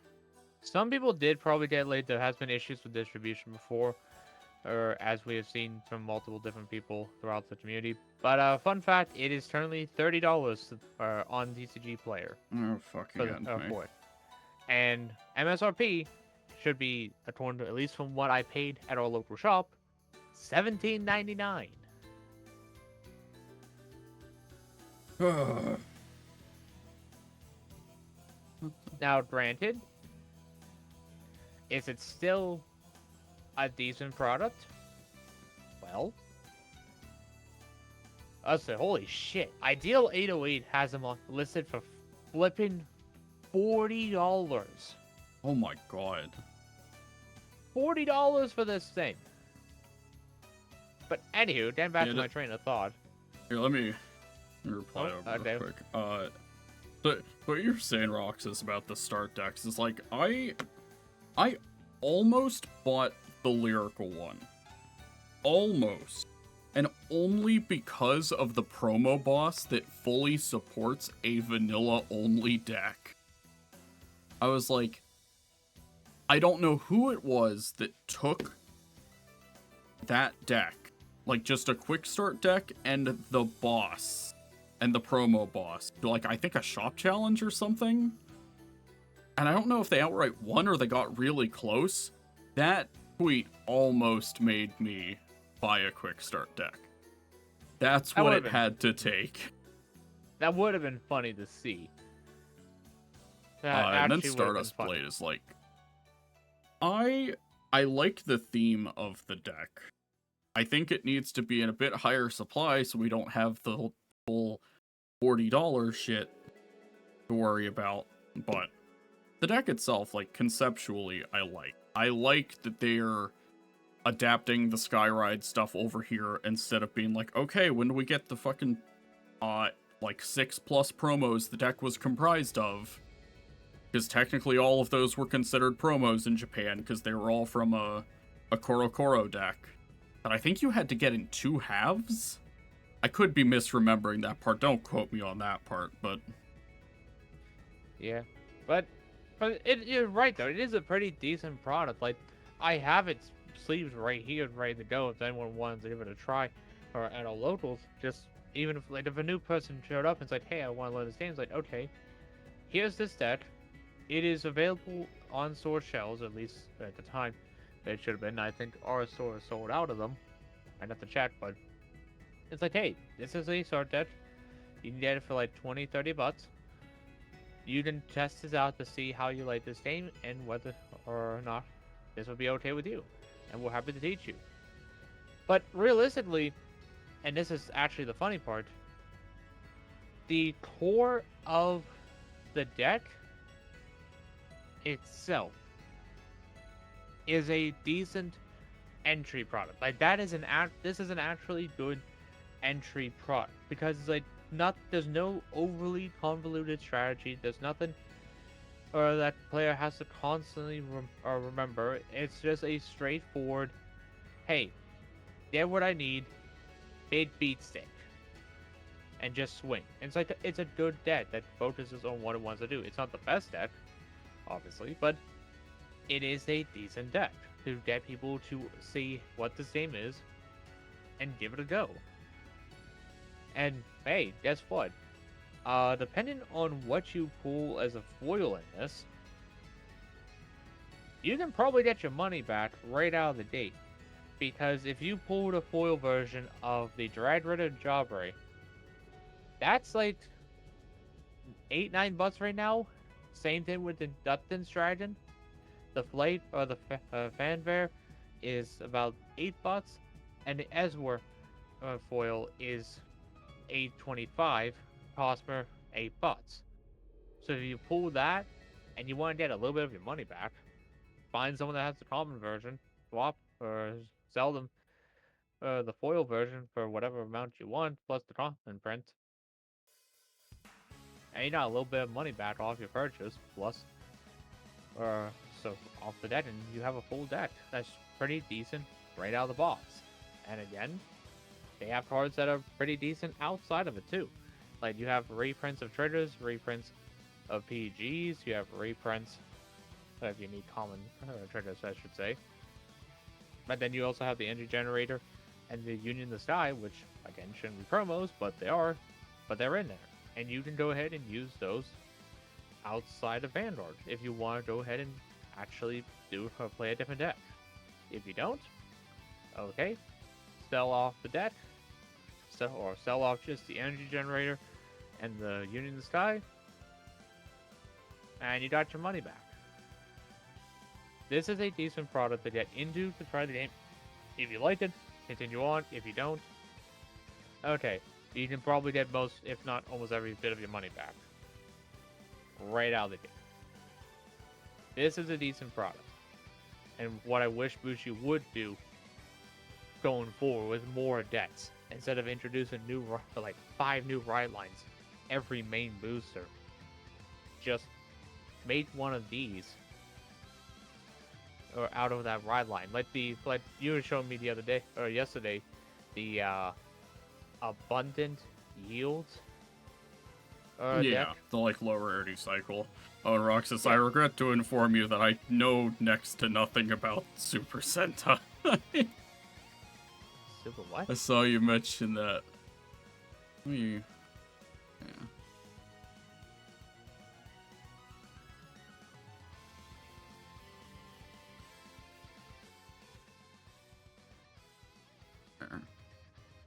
Some people did probably get late. There has been issues with distribution before, or as we have seen from multiple different people throughout the community. But fun fact, it is currently $30 on TCG Player. Oh, fucking for it. And MSRP should be, according to, at least from what I paid at our local shop, $17.99. Now, granted, is it still a decent product? Well, I said, holy shit. Ideal 808 has them listed for flipping $40. Oh my god. $40 for this thing. But anywho, getting back to my train of thought. Here, let me reply over real quick. So what you're saying, Roxas, about the start decks is like I almost bought the lyrical one. Almost. And only because of the promo boss that fully supports a vanilla only deck. I was like, I don't know who it was that took that deck, like just a quick start deck and the boss and the promo boss, like I think a shop challenge or something. And I don't know if they outright won or they got really close. That tweet almost made me buy a quick start deck. That's what it had to take. That would have been funny to see. And then Stardust Blade is like, I like the theme of the deck. I think it needs to be in a bit higher supply so we don't have the whole $40 shit to worry about. But the deck itself, like conceptually, I like that they're adapting the Skyride stuff over here instead of being like, okay, when do we get the fucking like 6+ promos the deck was comprised of? Because technically all of those were considered promos in Japan because they were all from a Koro Koro deck. But I think you had to get in 2 halves? I could be misremembering that part. Don't quote me on that part, but... Yeah. But you're right, though. It is a pretty decent product. Like, I have its sleeves right here ready to go if anyone wants to give it a try. Or at our locals, just even if, like, if a new person showed up and said, hey, I want to learn this game, it's like, okay, here's this deck. It is available on store shelves, at least at the time. It should have been. I think our store is sold out of them. I'd have to check, but it's like, hey, this is a start deck. You can get it for like 20-30 bucks. You can test this out to see how you like this game and whether or not this will be okay with you. And we're happy to teach you. But realistically, and this is actually the funny part, the core of the deck itself is a decent entry product. Like this is an actually good entry product because it's like there's no overly convoluted strategy. There's nothing or that player has to constantly remember. It's just a straightforward, hey, get what I need, big beat stick, and just swing. And it's like it's a good deck that focuses on what it wants to do. It's not the best deck, obviously, but it is a decent deck to get people to see what this game is and give it a go. And hey, guess what? Depending on what you pull as a foil in this, you can probably get your money back right out of the gate. Because if you pull the foil version of the Drag Ritter Jawbreak, that's like $8-9 right now. Same thing with the Dutton's Dragon. The Flight or the Fanfare is about $8, and the Ezwar foil is $8.25. Cosmer $8. So if you pull that and you want to get a little bit of your money back, find someone that has the common version, swap or sell them the foil version for whatever amount you want, plus the common print, and you got a little bit of money back off your purchase, plus so off the deck, and you have a full deck that's pretty decent right out of the box. And again, they have cards that are pretty decent outside of it too. Like you have reprints of triggers, reprints of PGs, you have reprints if you need common triggers, I should say. But then you also have the Energy Generator and the Union the Sky, which again shouldn't be promos, but they're in there. And you can go ahead and use those outside of Vanguard if you want to go ahead and actually play a different deck. If you don't, okay, sell off the deck, or sell off just the Energy Generator and the Union of the Sky, and you got your money back. This is a decent product to get into to try the game. If you like it, continue on. If you don't, okay, you can probably get most, if not almost every bit of your money back right out of the gate. This is a decent product. And what I wish Bushi would do going forward with more decks, instead of introducing like 5 new ride lines every main booster, just make one of these or out of that ride line. Like you were showing me the other day or yesterday, the abundant yields. Yeah, deck. the like low rarity cycle. Oh, and Roxas, I regret to inform you that I know next to nothing about Super Sentai. Super what? I saw you mention that. Yeah.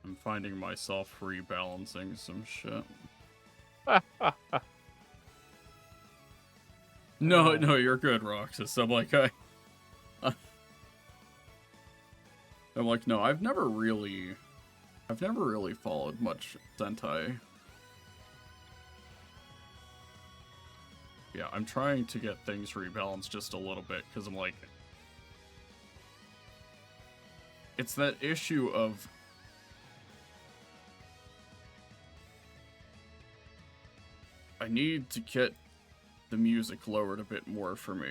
I'm finding myself rebalancing some shit. No, you're good, Roxas. I'm like, no, I've never really followed much Sentai. Yeah, I'm trying to get things rebalanced just a little bit, because I'm like, it's that issue of I need to get the music lowered a bit more for me.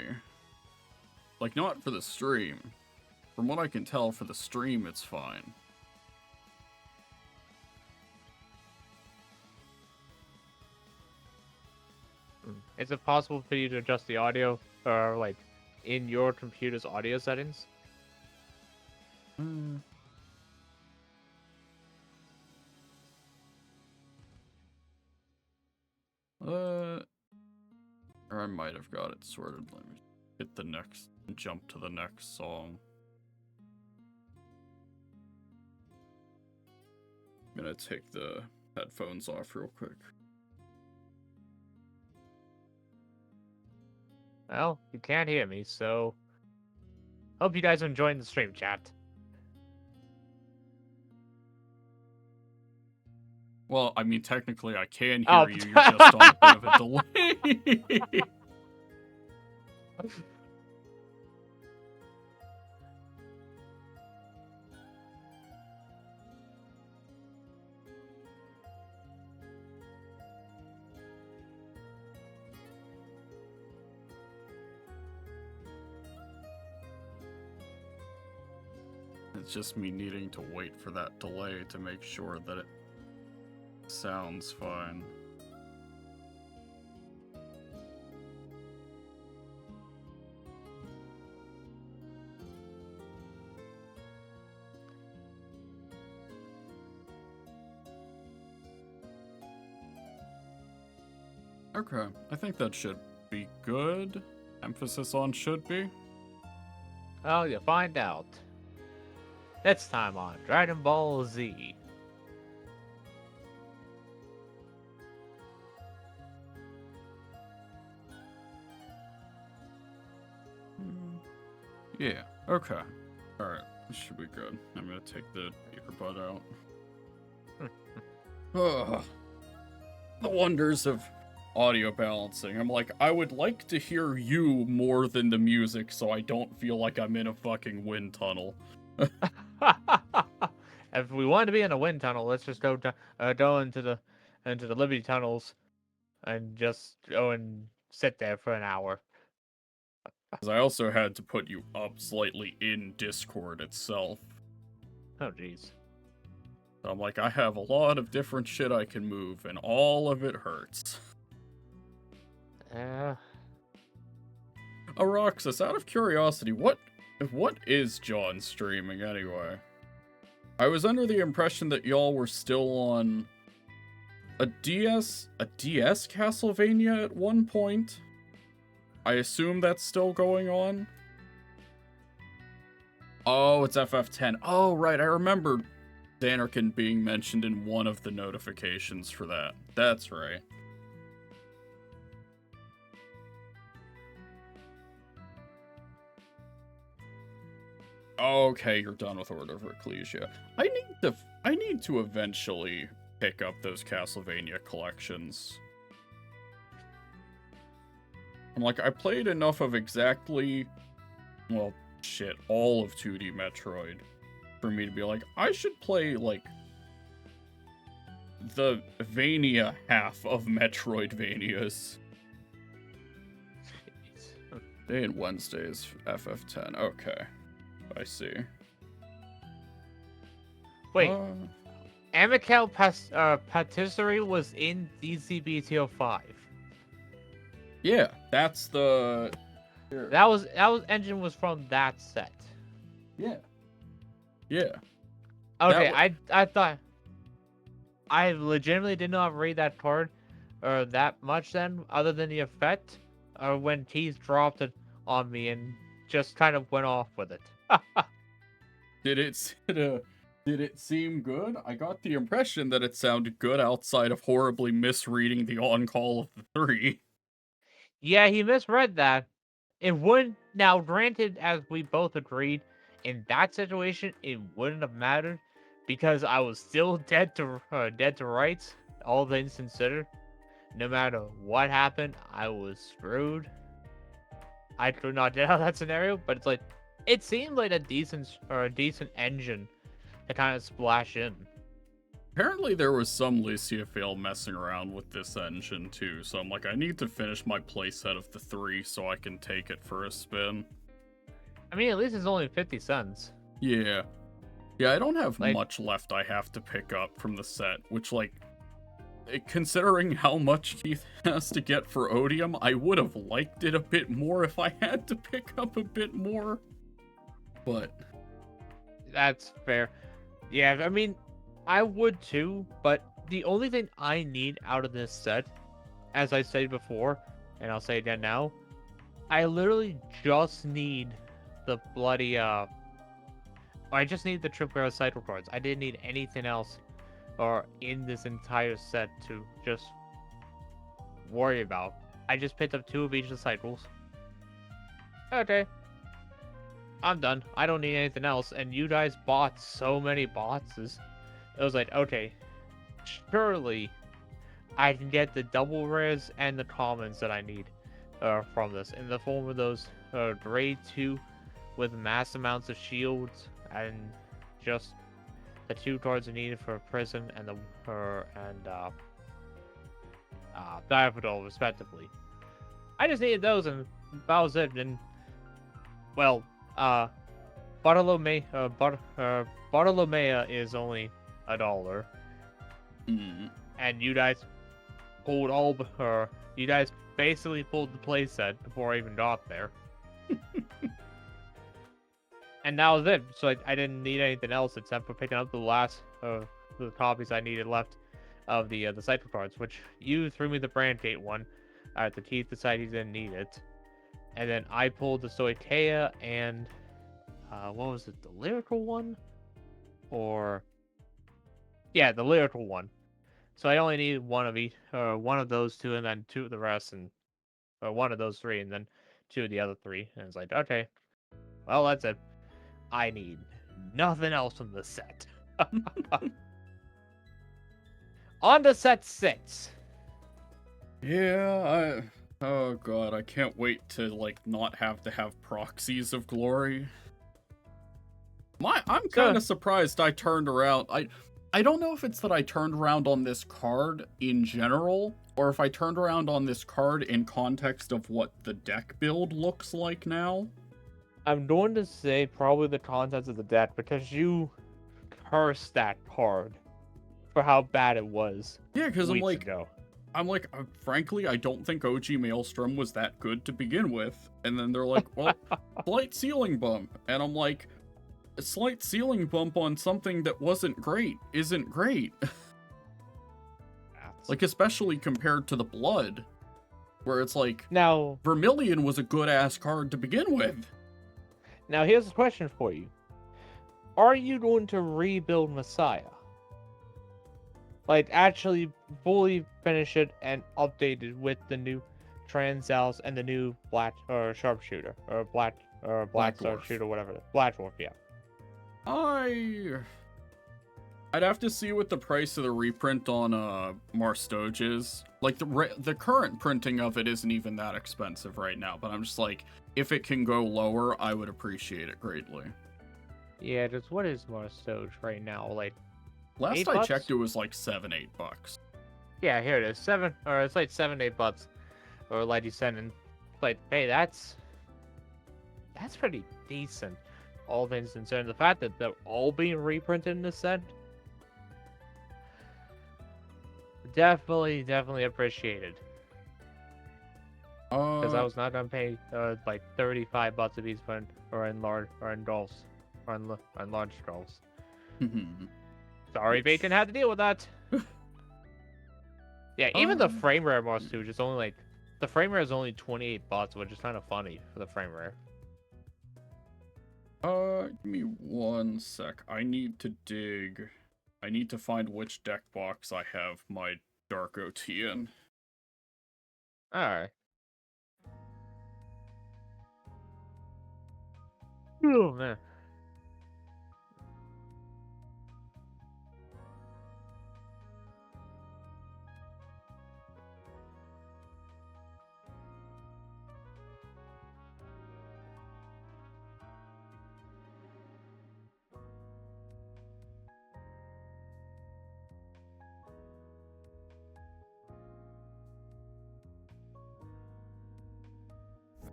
Like, not for the stream. From what I can tell, for the stream, it's fine. Is it possible for you to adjust the audio, or like in your computer's audio settings? Or I might have got it sorted. Let me hit the next, jump to the next song. I'm gonna take the headphones off real quick. Well, you can't hear me, so hope you guys are enjoying the stream, chat. Well, I mean, technically I can hear you, you're just on a bit of a delay. It's just me needing to wait for that delay to make sure that it sounds fine. Okay, I think that should be good. Emphasis on should be. Well, you'll find out. Next time on Dragon Ball Z. Yeah, okay. Alright, this should be good. I'm gonna take the earbud out. Ugh. The wonders of audio balancing. I'm like, I would like to hear you more than the music so I don't feel like I'm in a fucking wind tunnel. If we want to be in a wind tunnel, let's just go into the Liberty tunnels and just go and sit there for an hour. Because I also had to put you up slightly in Discord itself. Oh, jeez. So I'm like, I have a lot of different shit I can move, and all of it hurts. Roxas, out of curiosity, what is John streaming anyway? I was under the impression that y'all were still on a DS Castlevania at one point. I assume that's still going on. Oh, it's FF10. Oh, right, I remember Xanarkin being mentioned in one of the notifications for that. That's right. Okay, you're done with Order of Ecclesia. I need to eventually pick up those Castlevania collections. I'm like, I played enough of exactly, well, shit, all of 2D Metroid for me to be like, I should play, like, the Vania half of Metroidvanias. Day and Wednesdays, FF10. Okay. I see. Wait. Amical Patisserie was in DCBT05. Yeah, that's the... That was engine was from that set. Yeah. Yeah. Okay, I thought... I legitimately did not read that card or that much then, other than the effect, or when Tease dropped it on me and just kind of went off with it. Did it seem good? I got the impression that it sounded good outside of horribly misreading the on-call of the 3. Yeah, he misread that. It wouldn't... Now, granted, as we both agreed, in that situation, it wouldn't have mattered, because I was still dead to rights, all things considered. No matter what happened, I was screwed. I could not get out of that scenario, but it's like, it seemed like a decent engine to kind of splash in. Apparently there was some Luciafale messing around with this engine too, so I'm like, I need to finish my playset of the 3 so I can take it for a spin. I mean, at least it's only 50 cents. Yeah. Yeah, I don't have much left I have to pick up from the set, which, like, considering how much Keith has to get for Odium, I would have liked it a bit more if I had to pick up a bit more. But... That's fair. Yeah, I mean, I would too, but the only thing I need out of this set, as I said before, and I'll say again now, I literally just need the bloody, I just need the Triple Arrow Cycle cards. I didn't need anything else or in this entire set to just worry about. I just picked up 2 of each of the cycles. Okay. I'm done. I don't need anything else. And you guys bought so many boxes. It was like, okay, surely I can get the double rares and the commons that I need from this in the form of those grade 2 with mass amounts of shields and just the 2 cards are needed for prison and the Diaphodol respectively. I just needed those and that was it. And well, Bartolomea is only $1, and you guys pulled you guys basically pulled the playset before I even got there. And that was it. So I didn't need anything else except for picking up the last of the copies I needed left of the cipher cards, which you threw me the Brandgate one. The Keith decided he didn't need it, and then I pulled the Soitea and what was it, the lyrical one, or yeah, the lyrical one. So I only needed one of each, or one of those two, and then two of the rest, and or one of those three, and then two of the other three. And it's like, okay, well that's it. I need nothing else from the set. On to set 6. Yeah, oh god, I can't wait to, like, not have to have proxies of glory. I'm kind of surprised I turned around. I don't know if it's that I turned around on this card in general, or if I turned around on this card in context of what the deck build looks like now. I'm going to say probably the contents of the deck, because you cursed that card for how bad it was. Yeah, because ago. Frankly, I don't think OG Maelstrom was that good to begin with. And then they're like, well, slight ceiling bump. And I'm like, a slight ceiling bump on something that wasn't great isn't great. Like, especially compared to the Blood, where it's like, now Vermilion was a good-ass card to begin with. Now, here's a question for you. Are you going to rebuild Messiah? Like, actually fully finish it and update it with the new Transals and the new Sharpshooter, or Black Sharpshooter, whatever. Black Dwarf, yeah. I'd have to see what the price of the reprint on Marstoge is. Like, the current printing of it isn't even that expensive right now, but I'm just like, if it can go lower, I would appreciate it greatly. Yeah, just what is Marstoge right now? Like, last I checked, it was like $7-8. Yeah, here it is. It's like $7-8. Or like you said, and like, hey, that's pretty decent. All things considered, the fact that they're all being reprinted in this set, definitely appreciated. Because I was not gonna pay like $35 a piece or in large golfs, or in large golfs. Sorry, Bacon had to deal with that. Yeah, even the frame rare Marstoge is only like, the frame rare is only $28, which is kind of funny for the frame rare. Give me one sec. I need to find which deck box I have my Dark OT in. Alright. Oh, man.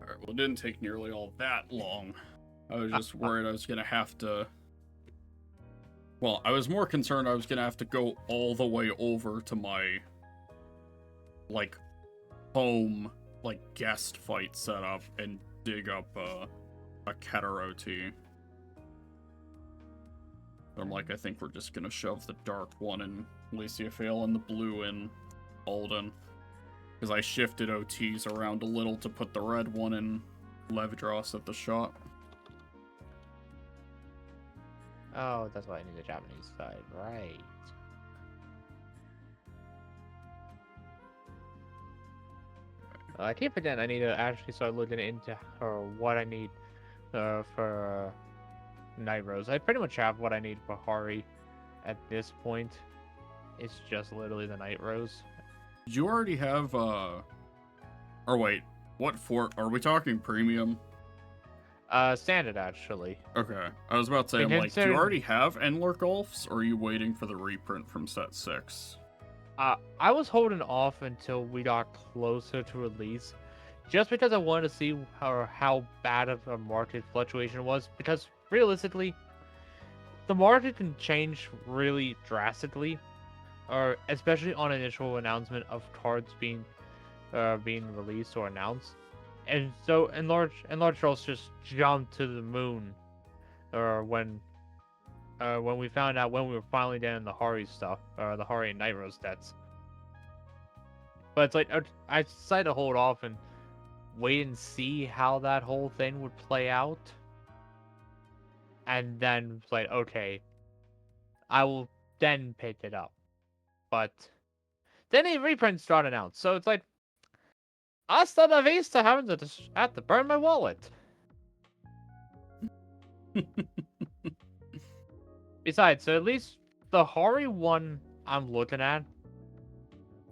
Alright, well, it didn't take nearly all that long. I was just worried I was gonna have to... Well, I was more concerned I was gonna have to go all the way over to my, like, home, like, guest fight setup and dig up a Keter OT. I'm like, I think we're just gonna shove the dark one in Laciophale and the blue in Alden. Because I shifted OTs around a little to put the red one in Levidros at the shop. Oh, that's why I need the Japanese side, right. I can't pretend I need to actually start looking into what I need for Night Rose. I pretty much have what I need for Hari at this point. It's just literally the Night Rose. Did you already have, or wait, what fort? Are we talking premium? Standard, actually. Okay. I was about to say, I'm like, do you already have Endler Golfs, or are you waiting for the reprint from set 6? I was holding off until we got closer to release, just because I wanted to see how bad of a market fluctuation was, because realistically, the market can change really drastically, or especially on initial announcement of cards being released or announced. And so, large trolls just jumped to the moon, or when we found out when we were finally getting the Hari stuff, the Hari and Night Rose sets. But it's like I decided to hold off and wait and see how that whole thing would play out, and then it's like, okay, I will then pick it up. But then a reprint got announced, so it's like, hasta la vista, having to have to burn my wallet. Besides, so at least the Hari one I'm looking at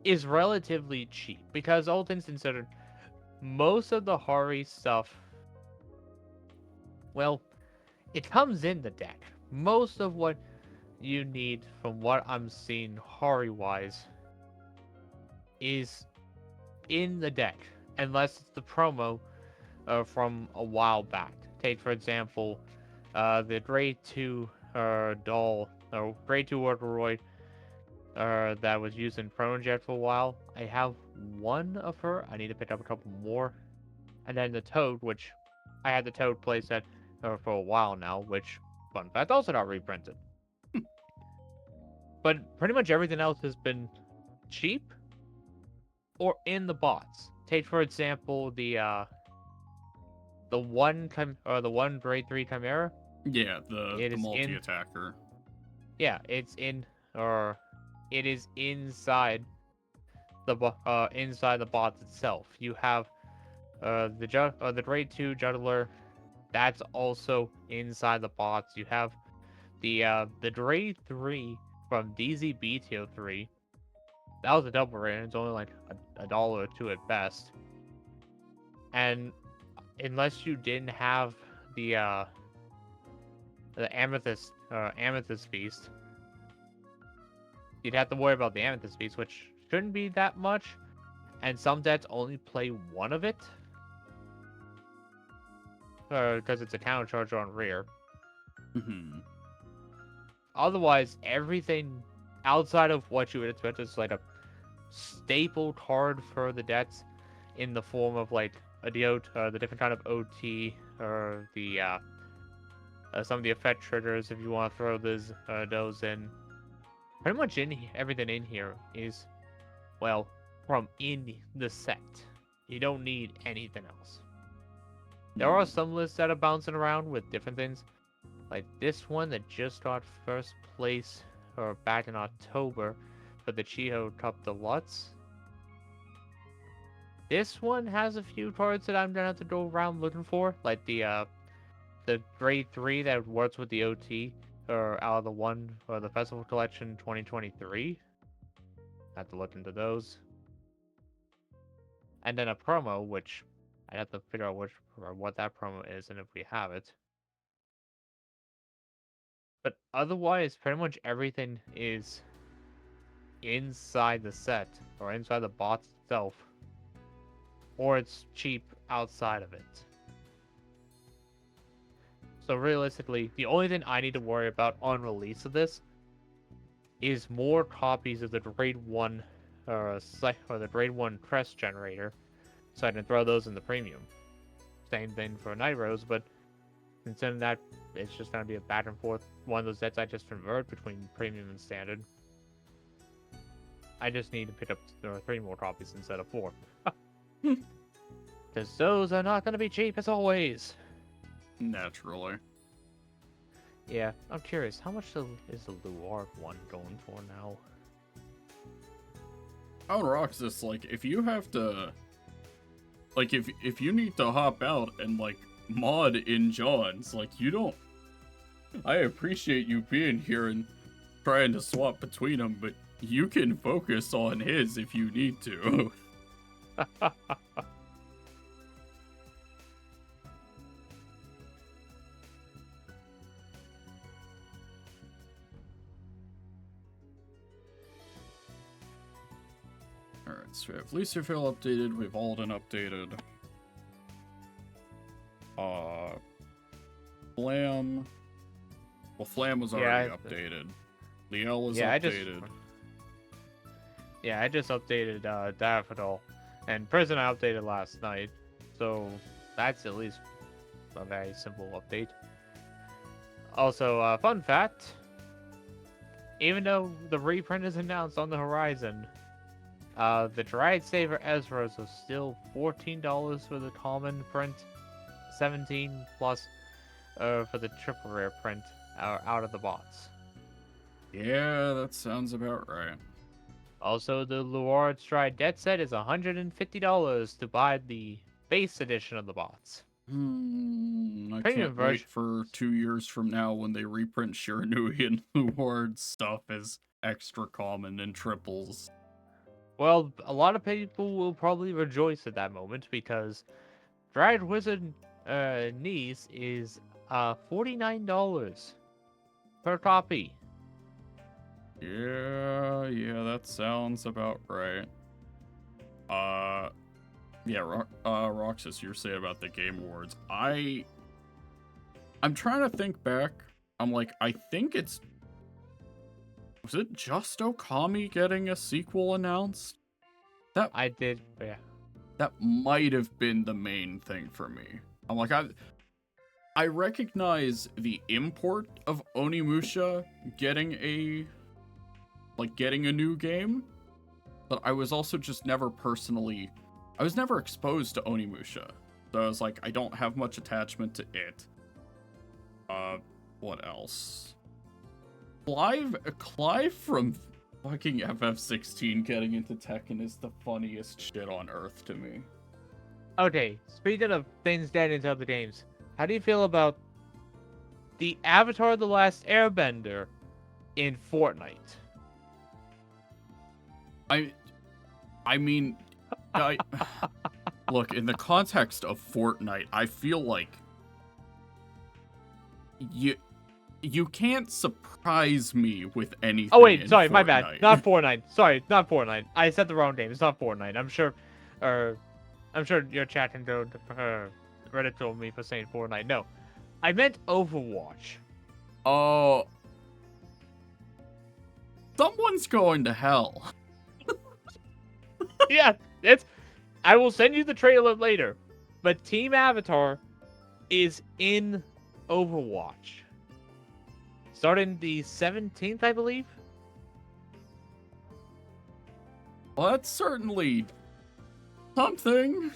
is relatively cheap, because all things considered, most of the Hari stuff, well, it comes in the deck. Most of what you need, from what I'm seeing Hari-wise, is in the deck, unless it's the promo from a while back. Take, for example, the Grade 2 doll, or Grade 2 Ortoroid that was used in Chronojet for a while. I have one of her. I need to pick up a couple more. And then the Toad, which I had the Toad playset for a while now, which, fun fact, also got reprinted. But pretty much everything else has been cheap or in the bots. Take, for example, the one Grade 3 Chimera. Yeah, the It is multi-attacker. Yeah, it's in, or it is inside the bots itself. You have the Grade 2 Juggler, that's also inside the bots. You have the Grade 3 from DZBTO3. That was a double rare. It's only like a dollar or two at best. And unless you didn't have the Amethyst Feast, you'd have to worry about the Amethyst Feast, which shouldn't be that much. And some decks only play one of it, because it's a counter charge on rear. Mm-hmm. Otherwise, everything outside of what you would expect is like a staple card for the decks, in the form of like the different kind of OT, or the some of the effect triggers, if you want to throw those in. Pretty much everything in here is, well, from in the set. You don't need anything else. There are some lists that are bouncing around with different things, like this one that just got first place, or back in October, for the Chiho Cup Deluxe. This one has a few cards that I'm gonna have to go around looking for, like the Grade 3 that works with the OT, or out of the one, or the Festival Collection 2023. I have to look into those. And then a promo, which I have to figure out what that promo is, and if we have it. But otherwise, pretty much everything is inside the set, or inside the box itself, or it's cheap outside of it. So realistically, the only thing I need to worry about on release of this is more copies of the Grade 1 or the Grade 1 Crest Generator, so I can throw those in the premium. Same thing for Night Rose, but instead of that, it's just going to be a back and forth one of those sets I just convert between premium and standard. I just need to pick up 3 more copies instead of 4. Because those are not going to be cheap as always. Naturally. Yeah, I'm curious, how much is the Luar one going for now? On Roxas, like, if you have to, like, if you need to hop out and, like, mod in John's, like, you don't, I appreciate you being here and trying to swap between them, but you can focus on his if you need to. Alright, so we have Lucifer updated, we've Alden updated. Flam. Well, Flam was already updated. The L is updated. I just updated Daffodil, and Prison I updated last night, so that's at least a very simple update. Also, fun fact, even though the reprint is announced on the horizon, the Dryad Saver Ezra's are still $14 for the common print, 17 plus for the triple rare print out of the box. Yeah, that sounds about right. Also, the Luard Stride Debt set is $150 to buy the base edition of the bots. I Premium can't version. wait for 2 years from now when they reprint Shiranui and Luard stuff as extra common and triples. Well, a lot of people will probably rejoice at that moment because Dryad Wizard Knees is $49 per copy. Yeah, that sounds about right. Yeah, Roxas, you're saying about the Game Awards. I'm trying to think back. I'm like, I think was it just Okami getting a sequel announced? I did, yeah. That might have been the main thing for me. I'm like, I recognize the import of Onimusha getting a new game, but I was also just never I was never exposed to Onimusha. So I was like, I don't have much attachment to it. What else? Clive from fucking FF16 getting into Tekken is the funniest shit on earth to me. Okay, speaking of things dead into other games, how do you feel about the Avatar: The Last Airbender in Fortnite? I mean, look, in the context of Fortnite, I feel like you can't surprise me with anything. Oh wait, sorry, Fortnite. my bad. Not Fortnite. Sorry, not Fortnite. I said the wrong name. It's not Fortnite. I'm sure your chat can go to Reddit told me for saying Fortnite. No, I meant Overwatch. Oh, someone's going to hell. Yeah, I will send you the trailer later, but Team Avatar is in Overwatch. Starting the 17th, I believe. Well, that's certainly something.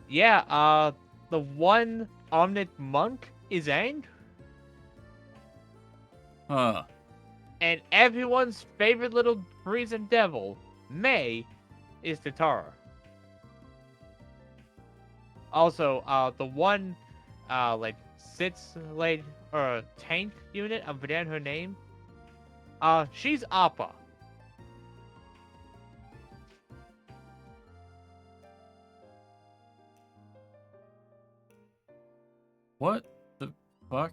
Yeah, the one Omnic Monk is Aang. Huh. And everyone's favorite little Parisian devil, May, is Tatara. Also, the one, tank unit, I'm forgetting her name. She's Appa. What the fuck?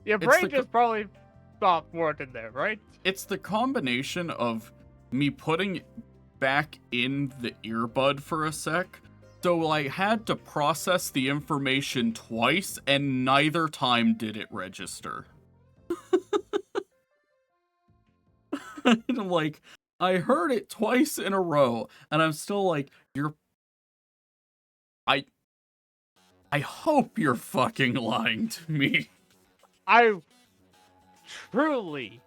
Your brain just probably stopped working there, right? It's the combination of me putting back in the earbud for a sec, so I had to process the information twice, and neither time did it register. I'm like, I heard it twice in a row, and I'm still like, I hope you're fucking lying to me. I truly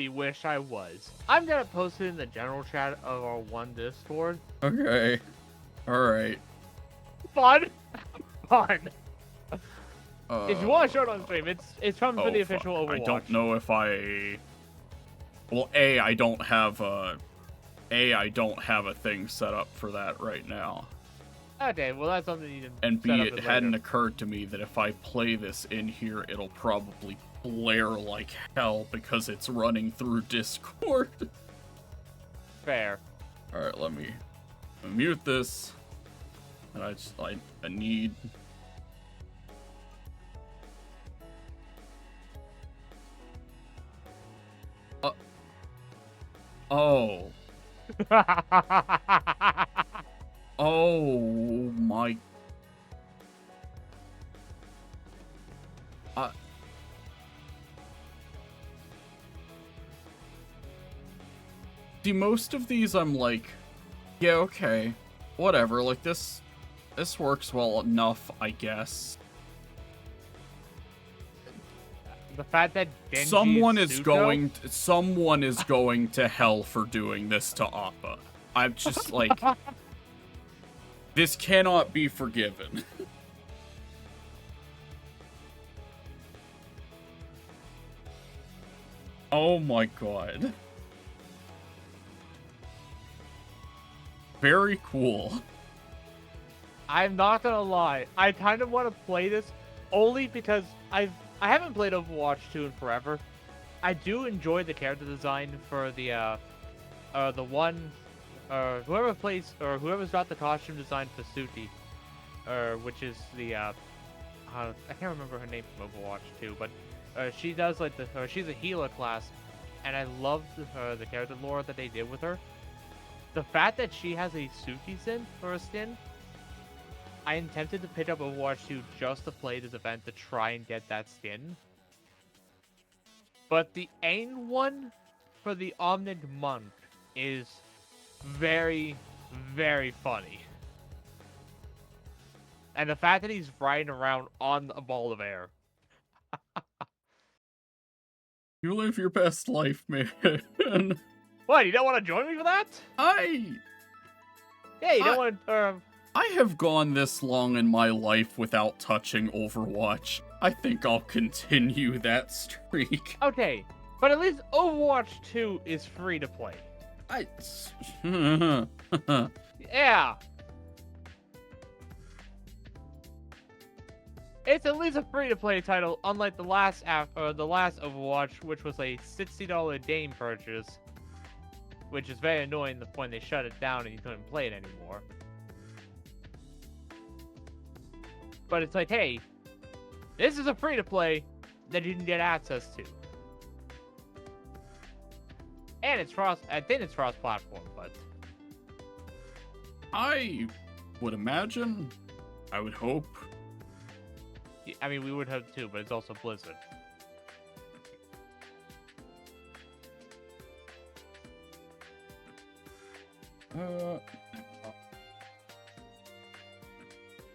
wish I was. I'm gonna post it in the general chat of our one Discord. Okay. Alright. Fun. If you want to show it on stream, it's from for the official Overwatch. I don't know if well, I don't have a thing set up for that right now. Okay, well that's something you can. And B, it hadn't occurred to me that if I play this in here, it'll probably blare like hell because it's running through Discord. Fair. Alright, let me mute this. And I need... Oh. Oh my. Uh, See, most of these I'm like, yeah, okay, whatever. Like this works well enough, I guess. The fact that Denji Someone is is Suko? going to hell for doing this to Appa. I'm just like, this cannot be forgiven. Oh my god. Very cool. I'm not gonna lie. I kind of want to play this only because I haven't played Overwatch 2 in forever. I do enjoy the character design for the one whoever's got the costume design for Suti, which is the I can't remember her name from Overwatch 2, but she does like she's a healer class, and I love the character lore that they did with her. The fact that she has a Suki skin for a skin, I am tempted to pick up Overwatch 2 just to play this event to try and get that skin. But the Aang one for the Omnic Monk is very, very funny. And the fact that he's riding around on a ball of air. You live your best life, man. What, you don't want to join me for that? Yeah, you don't want to... I have gone this long in my life without touching Overwatch. I think I'll continue that streak. Okay, but at least Overwatch 2 is free to play. Yeah. It's at least a free-to-play title, unlike the last Overwatch, which was a $60 game purchase, which is very annoying to the point they shut it down and you couldn't play it anymore. But it's like, hey, this is a free-to-play that you can get access to. And it's I think it's cross-platform, but... I would imagine, I would hope. I mean, we would have too, but it's also Blizzard.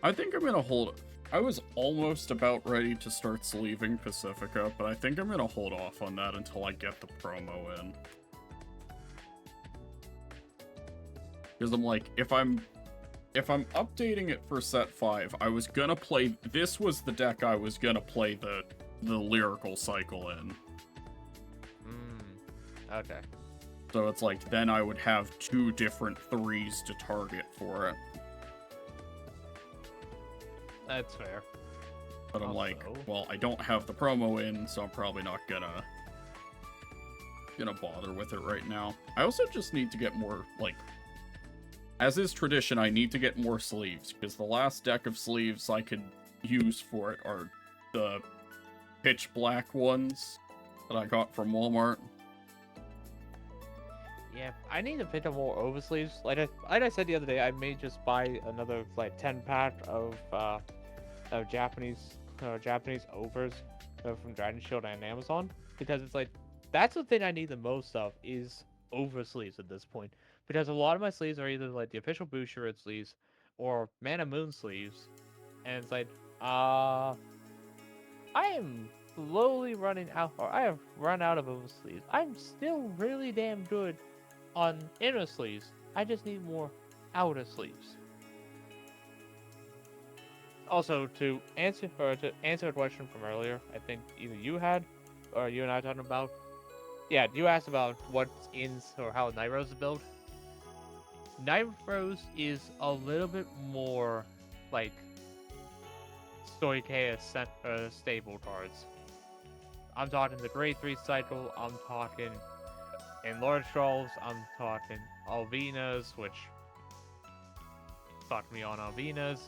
I think I'm gonna hold... I was almost about ready to start sleeving Pacifica, but I think I'm gonna hold off on that until I get the promo in. Because I'm like, if I'm updating it for set 5, I was gonna play... This was the deck I was gonna play the lyrical cycle in. Okay. So it's like, then I would have 2 different 3s to target for it. That's fair. But I'm like, well, I don't have the promo in, so I'm probably not gonna bother with it right now. I also just need to get more, like... As is tradition, I need to get more sleeves, because the last deck of sleeves I could use for it are the pitch black ones that I got from Walmart. Yeah, I need to pick up more oversleeves. Like I said the other day, I may just buy another like 10-pack of Japanese overs from Dragon Shield and Amazon, because it's like that's the thing I need the most of is over sleeves at this point. Because a lot of my sleeves are either like the official Bushiroad sleeves or Mana Moon sleeves. And it's like, I am slowly running out, or I have run out of over sleeves. I'm still really damn good on inner sleeves. I just need more outer sleeves. Also, to answer a question from earlier, I think either you had, or you and I talking about. Yeah, you asked about what's in, or how Night Rose is built. Night Rose is a little bit more, like, Stoicheia stable cards. I'm talking the grade 3 cycle, I'm talking in Lord Trolls, I'm talking Alvinas, which fucked me on Alvinas.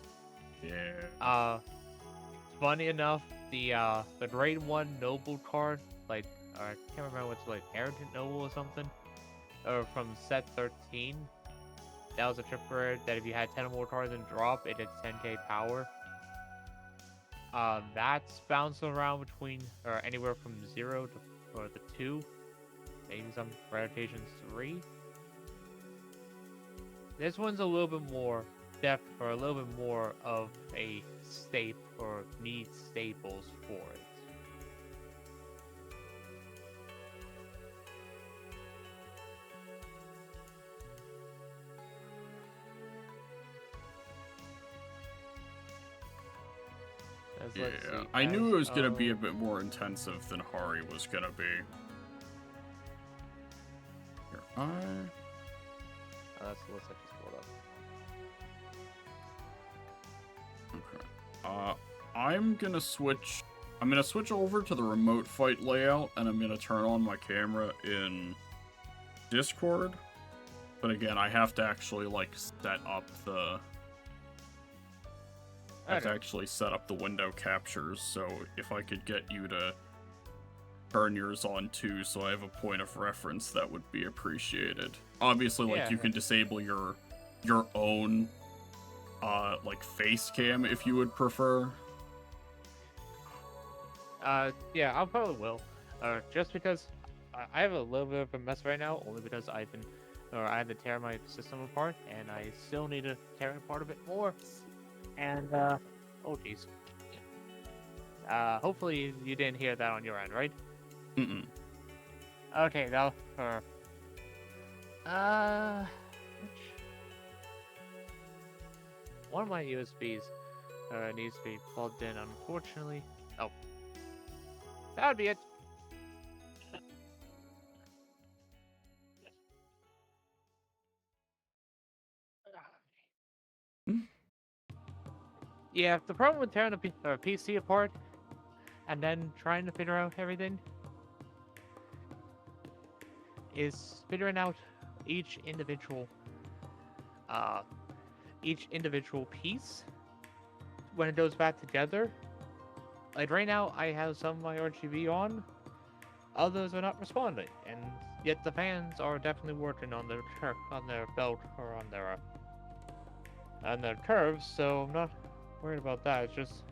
Yeah. Funny enough, the grade 1 noble card, like, I can't remember what's like, Arrogant Noble or something, from set 13. That was a triple rare that if you had 10 or more cards in drop, it had 10k power. That's bouncing around between or anywhere from 0 to or the 2, maybe some rare occasions 3. This one's a little bit more depth or a little bit more of a staple or needs staples for it. Yeah, I knew it was gonna be a bit more intensive than Hari was gonna be. Here, oh, that's the list I just pulled up. Okay. I'm gonna switch over to the remote fight layout, and I'm gonna turn on my camera in Discord. But again, I have to actually like set up the. I have to actually set up the window captures, so if I could get you to turn yours on too, so I have a point of reference, that would be appreciated. Obviously, like, you can disable your own, like, face cam if you would prefer. Yeah, I probably will. Just because I have a little bit of a mess right now, only because I had to tear my system apart, and I still need to tear it apart a bit more. And, oh jeez. Hopefully you didn't hear that on your end, right? Mm-mm. Okay, now, one of my USBs, needs to be plugged in, unfortunately. Oh. That would be it. Yeah, the problem with tearing a PC apart and then trying to figure out everything is figuring out each individual piece when it goes back together. Like right now, I have some of my RGB on, others are not responding, and yet the fans are definitely working on their belt or on their curves. So I'm not worried about that. It's just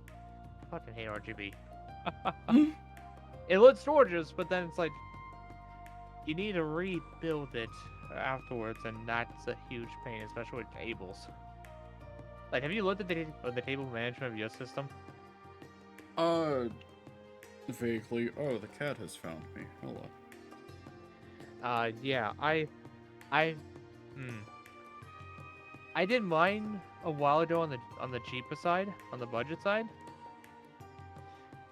I fucking hate RGB. It looks gorgeous, but then it's like you need to rebuild it afterwards, and that's a huge pain, especially with cables. Like, have you looked at the cable management of your system? Vaguely. Oh, the cat has found me. Hello. Yeah, I did mine a while ago on the cheaper side, on the budget side.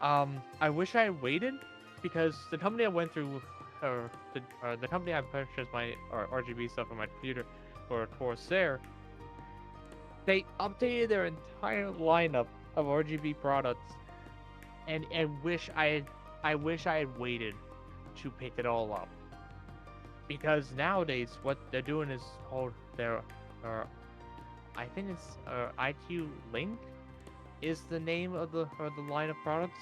I wish I had waited, because the company I went through, or the company I purchased my RGB stuff on my computer, or Corsair, they updated their entire lineup of RGB products, and I wish I had waited to pick it all up. Because nowadays, what they're doing is called their, I think it's IQ Link is the name of the line of products.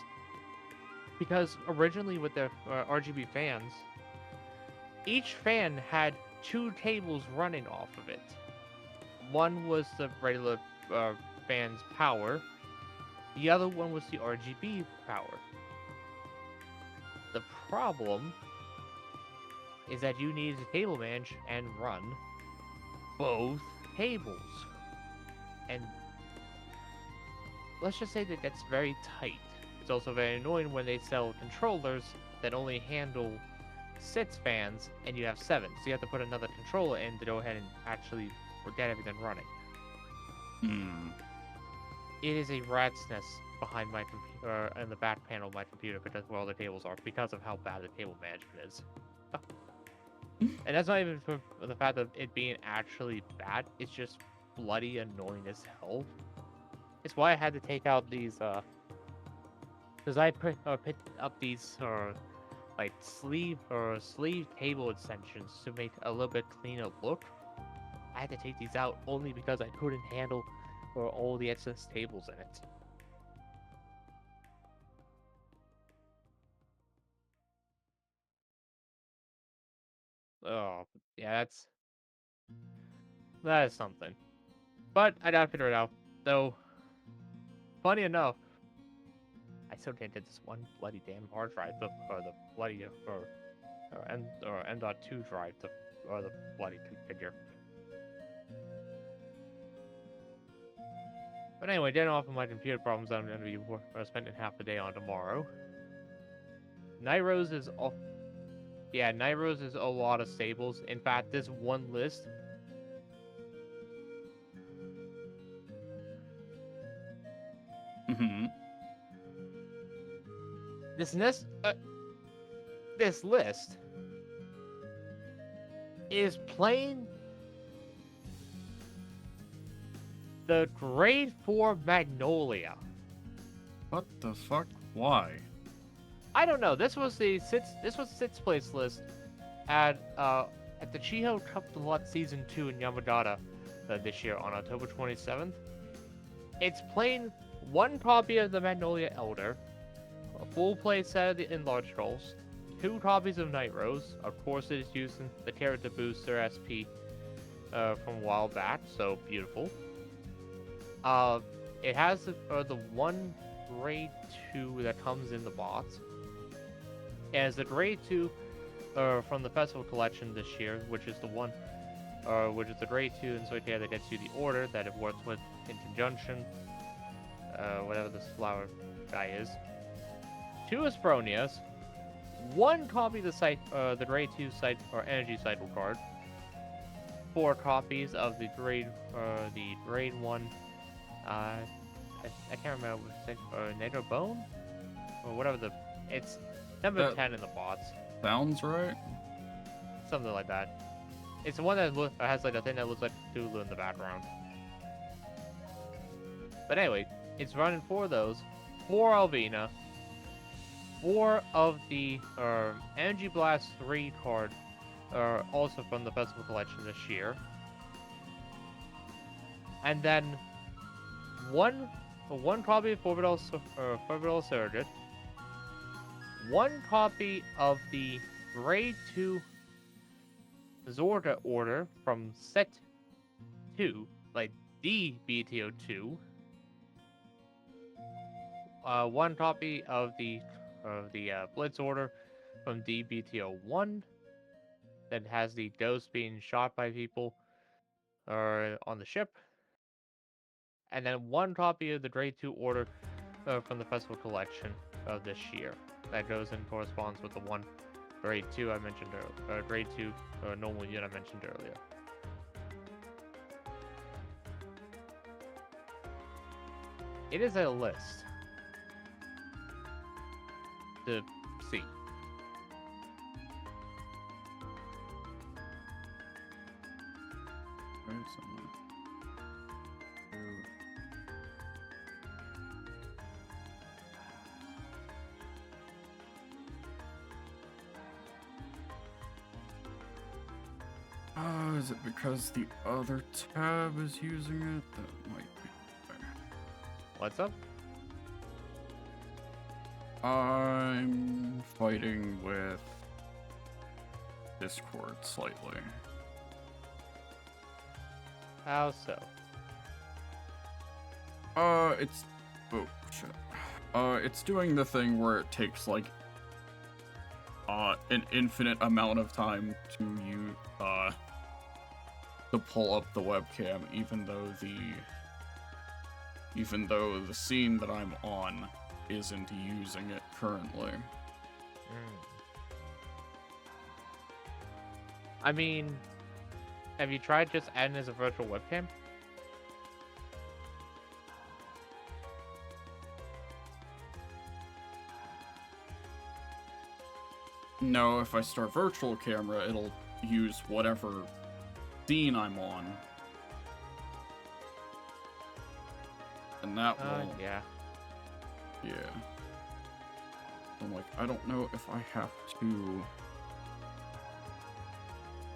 Because originally with their RGB fans, each fan had 2 cables running off of it. One was the regular fan's power. The other one was the RGB power. The problem is that you need to cable manage and run both cables. And let's just say that that's very tight. It's also very annoying when they sell controllers that only handle 6 fans and you have 7. So you have to put another controller in to go ahead and actually get everything running. It is a rat's nest behind my computer, in the back panel of my computer, because where all the cables are, because of how bad the cable management is. And that's not even for the fact of it being actually bad, it's just bloody annoying as hell. It's why I had to take out these, because I picked up these, like sleeve cable extensions to make a little bit cleaner look. I had to take these out only because I couldn't handle all the excess cables in it. Oh, yeah, that is something. But I gotta figure it out. Though, funny enough, I still can't get this one bloody damn hard drive or the bloody or M.2 drive or the bloody configure. But anyway, getting off of my computer problems, I'm gonna be spending half the day on tomorrow. Nairos is all. Yeah, Nairos is a lot of stables. In fact, this one list. Mm-hmm. This list is plain the grade 4 Magnolia. What the fuck? Why? I don't know. This was sixth place list at the Chiho Cup Lot Season 2 in Yamagata this year on October 27th. It's plain one copy of the Magnolia Elder, a full play set of the Enlarged Trolls, 2 copies of Night Rose. Of course, it is using the character booster SP from a while back, so beautiful. It has the one grade 2 that comes in the box. It has the grade 2 from the Festival Collection this year, which is the one, which is the grade 2 in Soitea that gets you the order that it works with in conjunction, whatever this flower guy is. 2 Aspronias, 1 copy of the grade 2 site or energy cycle card, 4 copies of the grade 1. I can't remember what it or Negro Bone or whatever it's number 10 in the bots. Sounds right. Something like that. It's the one that has like a thing that looks like Cthulhu in the background. But anyway, it's running 4 of those, 4 Alvina, 4 of the Energy Blast 3 card, also from the Festival Collection this year, and then one copy of Orbital Surrogate, 1 copy of the Grade 2 Zorga order from Set 2, like DBTO2, 1 copy of the Blitz order from DBTO1 that has the ghost being shot by people on the ship, and then 1 copy of the Grade 2 order from the Festival Collection of this year. That goes and corresponds with the 1 Grade 2 I mentioned earlier, Grade 2 normal unit I mentioned earlier. It is a list to see. Is it because the other tab is using it? That might be there. What's up? I'm fighting with Discord slightly. How so? It's... oh, shit. It's doing the thing where it takes, like, an infinite amount of time to pull up the webcam, even though the scene that I'm on isn't using it currently. I mean, have you tried just adding as a virtual webcam? No, if I start virtual camera, it'll use whatever scene I'm on. And that will... yeah. Yeah. I'm like, I don't know if I have to...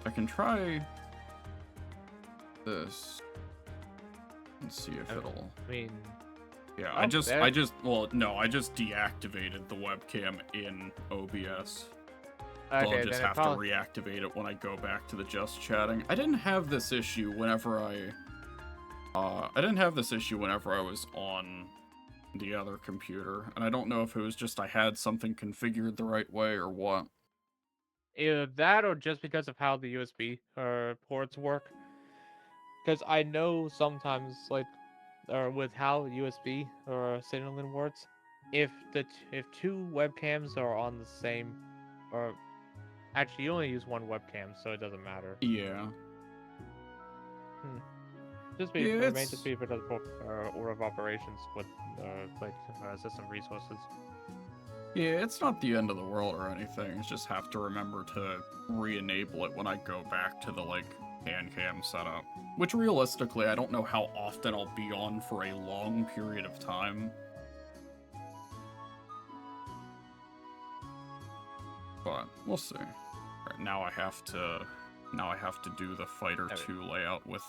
I can try this and see if it'll... I mean... Yeah, oh, I just deactivated the webcam in OBS. So I'll Okay, just then it have to probably. reactivate it when I go back to the just chatting. I didn't have this issue whenever I was on the other computer, and I don't know if it was just I had something configured the right way or what. Either that or just because of how the USB ports work. Because I know sometimes, like, or with how USB or signaling works, if two webcams are on the same, or actually you only use one webcam, so it doesn't matter. Yeah. Hmm. Yeah, May just be because of order of operations with system resources. Yeah, it's not the end of the world or anything. I just have to remember to re-enable it when I go back to the, like, hand cam setup. Which, realistically, I don't know how often I'll be on for a long period of time. But, we'll see. Right, now I have to do the Fighter 2 layout with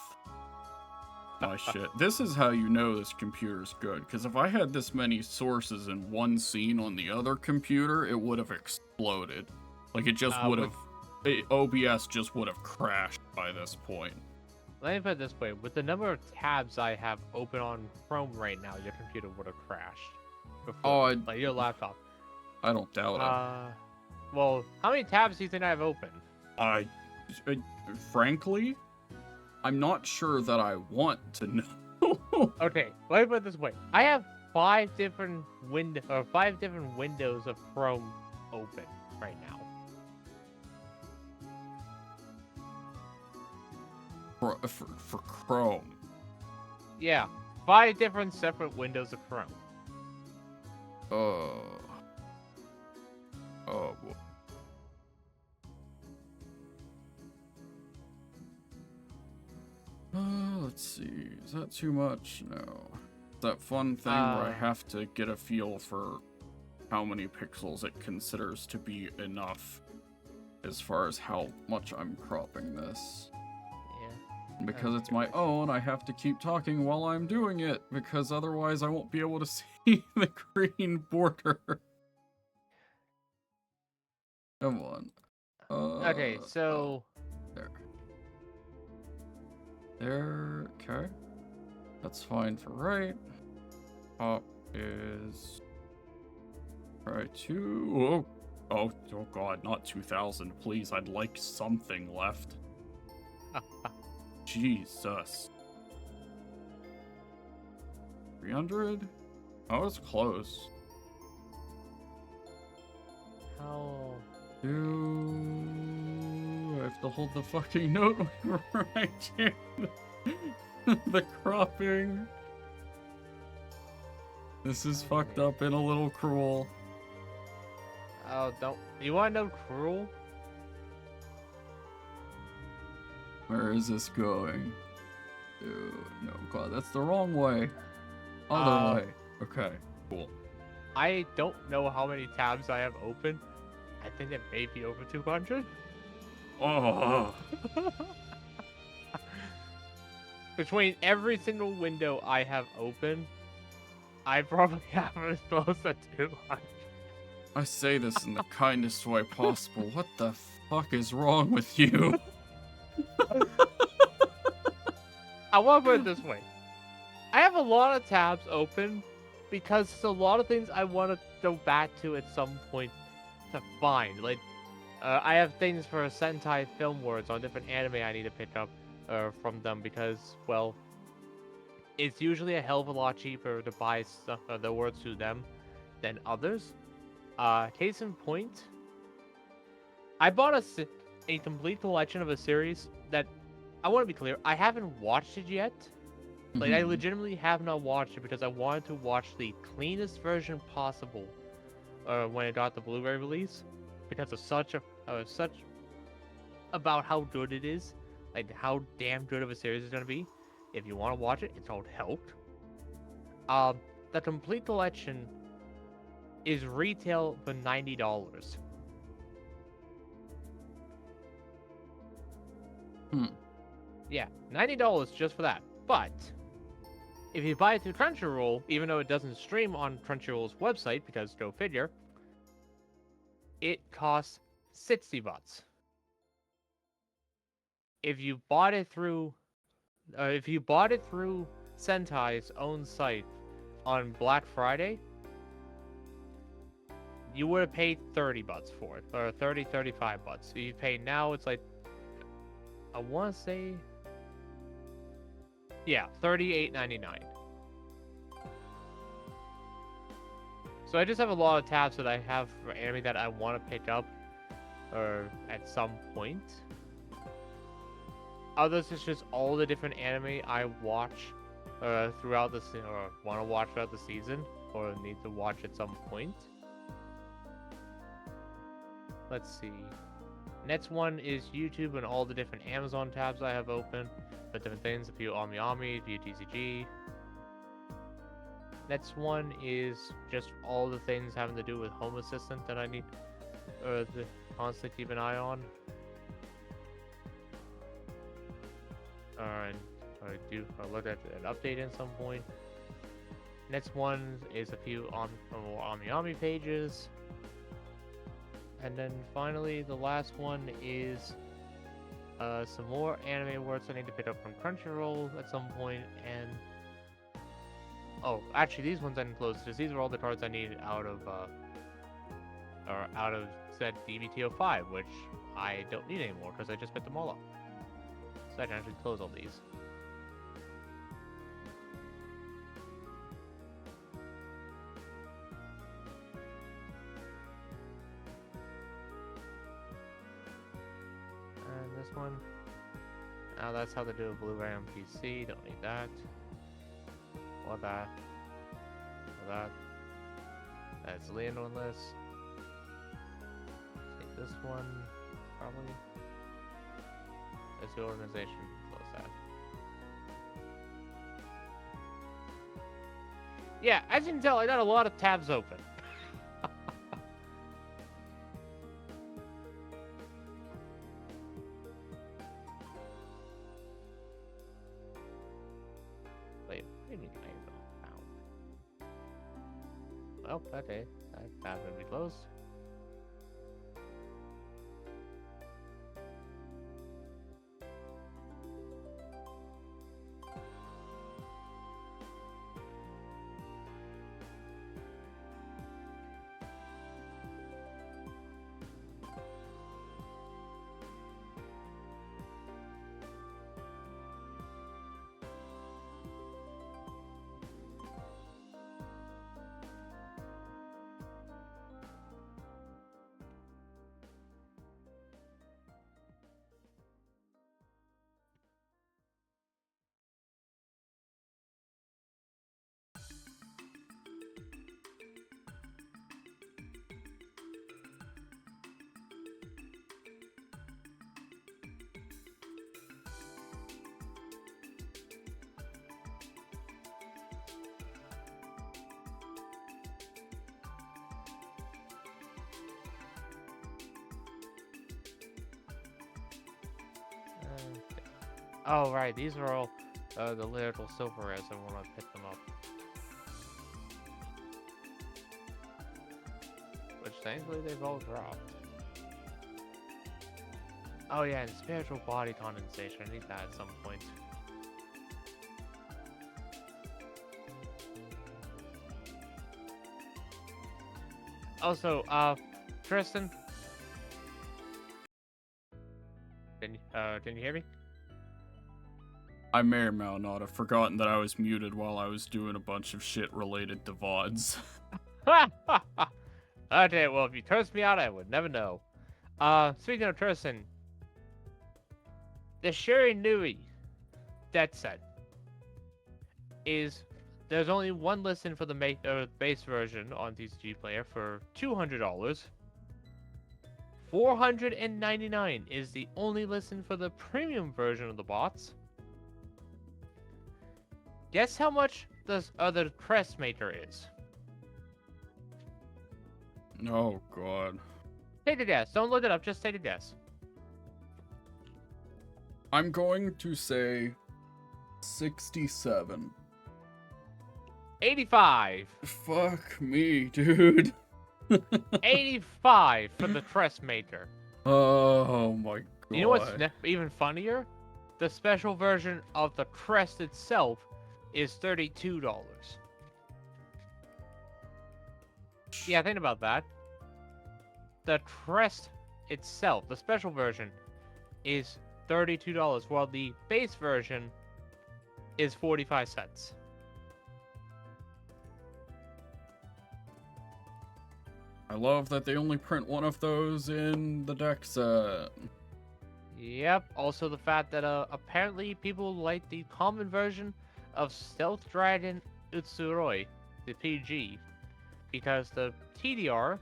my shit. This is how you know this computer's good, because if I had this many sources in one scene on the other computer, it would have exploded. Like, it just would have... OBS just would have crashed by this point. Let me put it this way. With the number of tabs I have open on Chrome right now, your computer would have crashed. Before, like your laptop. I don't doubt it. Well, how many tabs do you think I have open? Frankly, I'm not sure that I want to know. Okay, let me put it this way. I have 5 different windows of Chrome open right now. For Chrome. Yeah, 5 different separate windows of Chrome. Oh, boy. Let's see. Is that too much? No. That fun thing where I have to get a feel for how many pixels it considers to be enough as far as how much I'm cropping this. Yeah. Because it's my own, I have to keep talking while I'm doing it, because otherwise I won't be able to see the green border. Come on. Okay, so... There. There, okay. That's fine for right. Top is... Right, 2... Oh god, not 2,000, please. I'd like something left. Jesus. 300? Oh, it's close. How... I have to hold the fucking note right here. The cropping. This is fucked up and a little cruel. Oh, don't... You wanna know cruel? Where is this going? Ew, no, god, that's the wrong way. Other way. Okay, cool. I don't know how many tabs I have open. I think it may be over 200. Oh. Between every single window I have open, I probably have as close to 200. I say this in the kindest way possible. What the fuck is wrong with you? I want to put it this way. I have a lot of tabs open because there's a lot of things I want to go back to at some point to find. Like, I have things for Sentai film words on different anime I need to pick up from them because, well, it's usually a hell of a lot cheaper to buy stuff, the words to them than others. Case in point, I bought a complete collection of a series that, I want to be clear, I haven't watched it yet. Like, I legitimately have not watched it because I wanted to watch the cleanest version possible when it got the Blu-ray release, because of such about how good it is, like how damn good of a series it's gonna be. If you want to watch it, it's called Helped. The complete collection is retail for $90. Yeah, $90 just for that. But if you buy it through Crunchyroll, even though it doesn't stream on Crunchyroll's website, because go figure, it costs 60 bucks. If you bought it through Sentai's own site on Black Friday, you would have paid 30 bucks for it, or 35 bucks. So you pay now, it's like, I want to say, yeah, $38.99. So I just have a lot of tabs that I have for anime that I want to pick up, or at some point. Others is just all the different anime I watch throughout the or want to watch throughout the season, or need to watch at some point. Let's see. Next one is YouTube and all the different Amazon tabs I have open, but different things, a few AmiAmi, a few TCG. Next one is just all the things having to do with Home Assistant that I need to constantly keep an eye on. And I look at an update at some point. Next one is a few more AmiAmi pages. And then finally, the last one is some more anime works I need to pick up from Crunchyroll at some point, and oh, actually, these ones I didn't close because these are all the cards I need out of said DBTO5, which I don't need anymore because I just picked them all up. So I can actually close all these. And this one. Now that's how to do a Blu-ray on PC. Don't need that. Or that. Or that. That's Leon on this. Take this one. Probably. That's the organization. Close that. Yeah, as you can tell, I got a lot of tabs open. Wait, what do you mean I found? Well, okay. That tab will be closed. Oh, right, these are all the lyrical silverwares I want to pick them up. Which, thankfully, they've all dropped. Oh yeah, and spiritual body condensation, I need that at some point. Also, Tristan? Can you hear me? I may or may not have forgotten that I was muted while I was doing a bunch of shit related to VODs. Okay, well, if you cursed me out, I would never know. Speaking of Tristan, the Shuri Nui Dead Set is, there's only one listen for the base version on TCG Player for $200. $499 is the only listen for the premium version of the bots. Guess how much the other crest maker is? Oh god. Take a guess. Don't look it up. Just take a guess. I'm going to say 67. 85. Fuck me, dude. 85 for the crest maker. Oh my You know what's god. even funnier? The special version of the crest itself is $32. Yeah, think about that. The crest itself, the special version, is $32, while the base version is 45 cents. I love that they only print one of those in the deck set. Yep. Also, the fact that apparently people like the common version of Stealth Dragon Utsuroi, the PG, because the TDR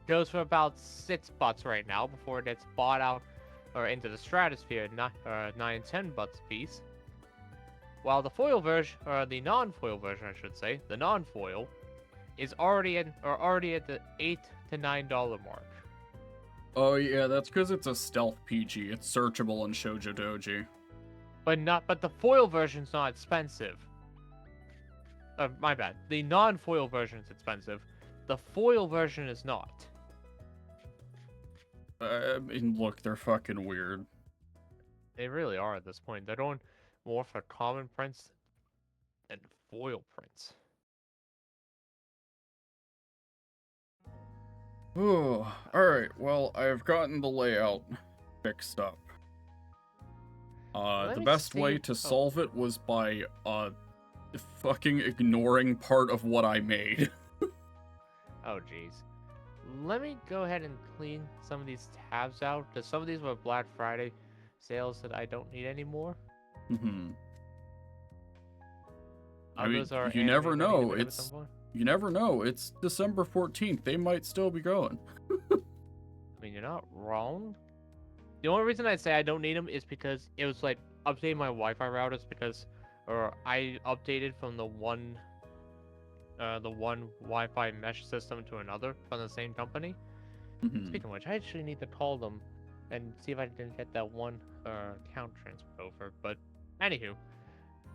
goes for about $6 right now before it gets bought out or into the stratosphere at 9-10 bucks a piece. While the foil version, or the non-foil version, I should say, the non-foil, is already at the $8 to $9 mark. Oh yeah, that's because it's a stealth PG. It's searchable in Shoujo Doji. But the foil version's not expensive. My bad. The non-foil version is expensive. The foil version is not. I mean, look, they're fucking weird. They really are at this point. They're going more for common prints than foil prints. Ooh, alright, well, I've gotten the layout fixed up. Let The me best see. way to solve it was by, fucking ignoring part of what I made. Oh, jeez. Let me go ahead and clean some of these tabs out, because some of these were Black Friday sales that I don't need anymore. I mean, Others are you never animes I need to know, pick up at some point. you never know, it's December 14th, they might still be going. I mean, you're not wrong. The only reason I say I don't need them is because it was like updating my Wi-Fi routers because, or I updated from the one Wi-Fi mesh system to another from the same company. Speaking of which, I actually need to call them and see if I can get that one account transferred over. But anywho,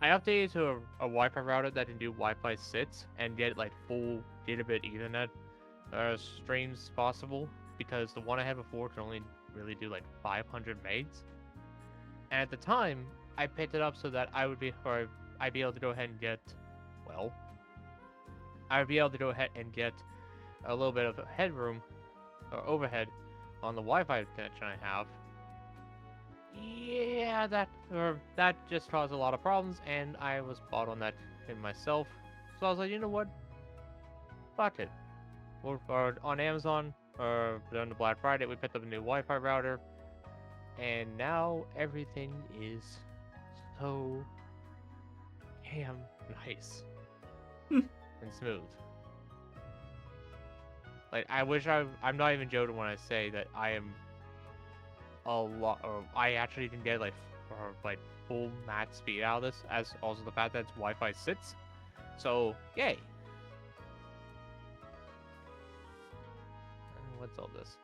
I updated to a Wi-Fi router that can do Wi-Fi 6 and get like full gigabit Ethernet streams possible, because the one I had before could only really do like 500 megs. And at the time, I picked it up so that I'd be able to go ahead and get, well, I'd be able to go ahead and get a little bit of headroom or overhead on the Wi-Fi connection I have. Yeah, that just caused a lot of problems, and I was bought on that in myself. So I was like, you know what? Fuck it. Or on Amazon or on the Black Friday, we picked up a new Wi-Fi router, and now everything is so damn nice and smooth. Like, I wish I'm not even joking when I say that I am a lot, or I actually can get like full max speed out of this, as also the fact that it's Wi-Fi 6. So yay. What's all this?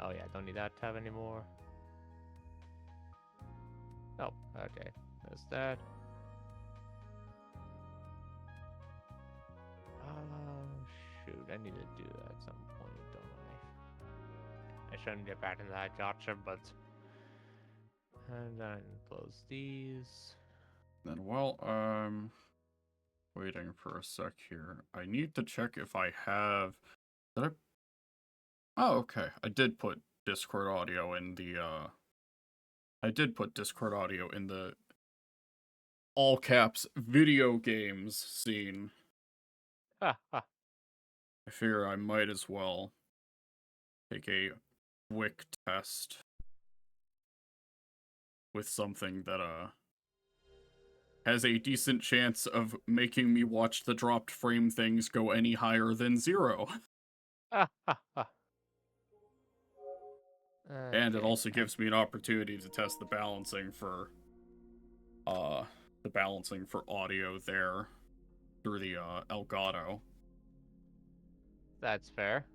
Oh yeah, don't need that tab anymore. Oh, okay. There's that. Shoot, I need to do that at some point, don't I? I shouldn't get back into that gotcha, but... And then close these. Then, well, waiting for a sec here. I need to check if I have... Did I... Oh, okay. I did put Discord audio in the, I did put Discord audio in the all caps video games scene. Ha ha. I figure I might as well take a quick test with something that, has a decent chance of making me watch the dropped frame things go any higher than 0. Ha ha ha. And it Okay. also gives me an opportunity to test the balancing for audio there through the Elgato. That's fair.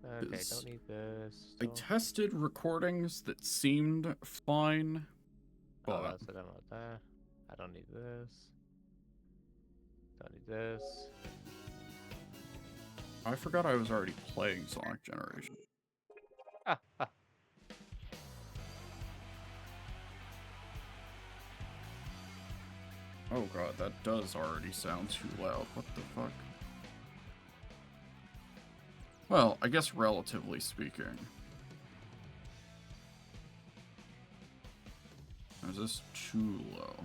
Okay, don't need this. I tested recordings that seemed fine, Oh, but that's what I'm about that. I don't need this. Don't need this. I forgot I was already playing Sonic Generation. Oh god, that does already sound too loud. What the fuck? Well, I guess relatively speaking. Is this too low?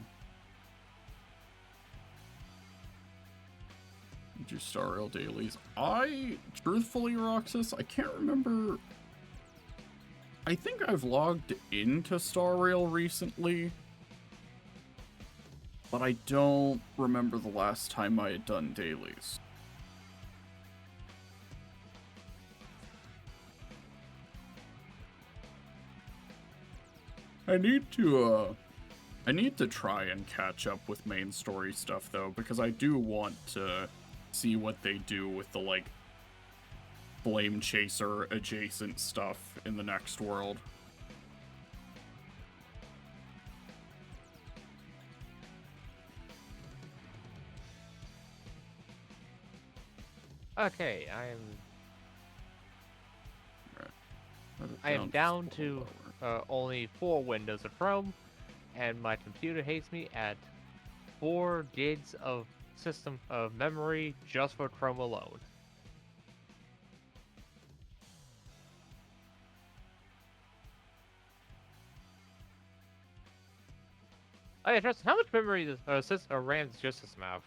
Do Star Rail dailies. Truthfully, Roxas, I can't remember. I think I've logged into Star Rail recently, but I don't remember the last time I had done dailies. I need to try and catch up with main story stuff though, because I do want to see what they do with the like Flame Chaser adjacent stuff in the next world. Okay, I am down to only 4 windows of Chrome, and my computer hates me at 4 gigs of system of memory just for Chrome alone. Oh yeah, Justin, how much memory does RAM does your system have?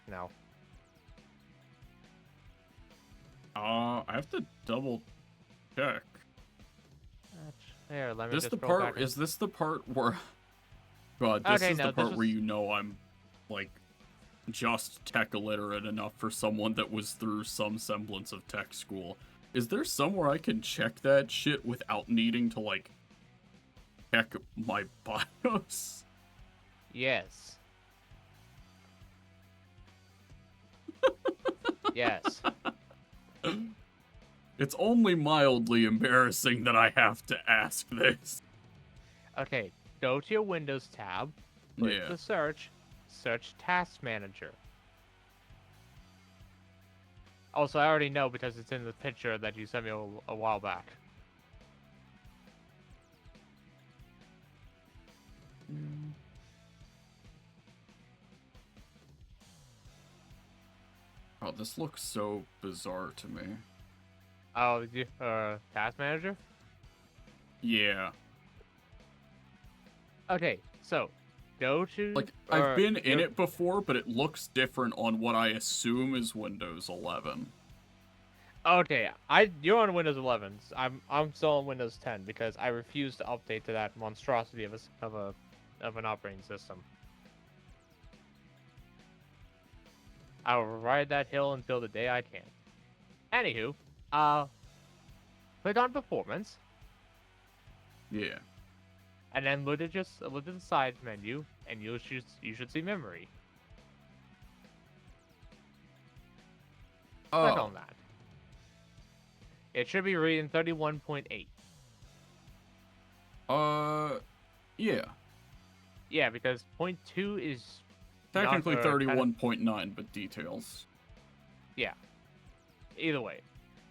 No. I have to double check. Here, let me This just the go part? back. Is this the part where? God, this is no, the part where you know I'm like just tech illiterate enough for someone that was through some semblance of tech school. Is there somewhere I can check that shit without needing to like check my BIOS? Yes. Yes. It's only mildly embarrassing that I have to ask this. Okay, go to your Windows tab, click Yeah. the search Task Manager. Also, I already know because it's in the picture that you sent me a while back. Oh, this looks so bizarre to me. Oh, Task Manager? Yeah. Okay, so go to Like, I've been in it before, but it looks different on what I assume is Windows 11. Okay, you're on Windows 11. I'm still on Windows 10 because I refuse to update to that monstrosity of an operating system. I will ride that hill until the day I can. Anywho, click on Performance. Yeah. And then look at the side menu, and you should see Memory. Click on that. It should be reading 31.8. Yeah. Yeah, because 0.2 is technically 31.9, but details. Yeah. Either way,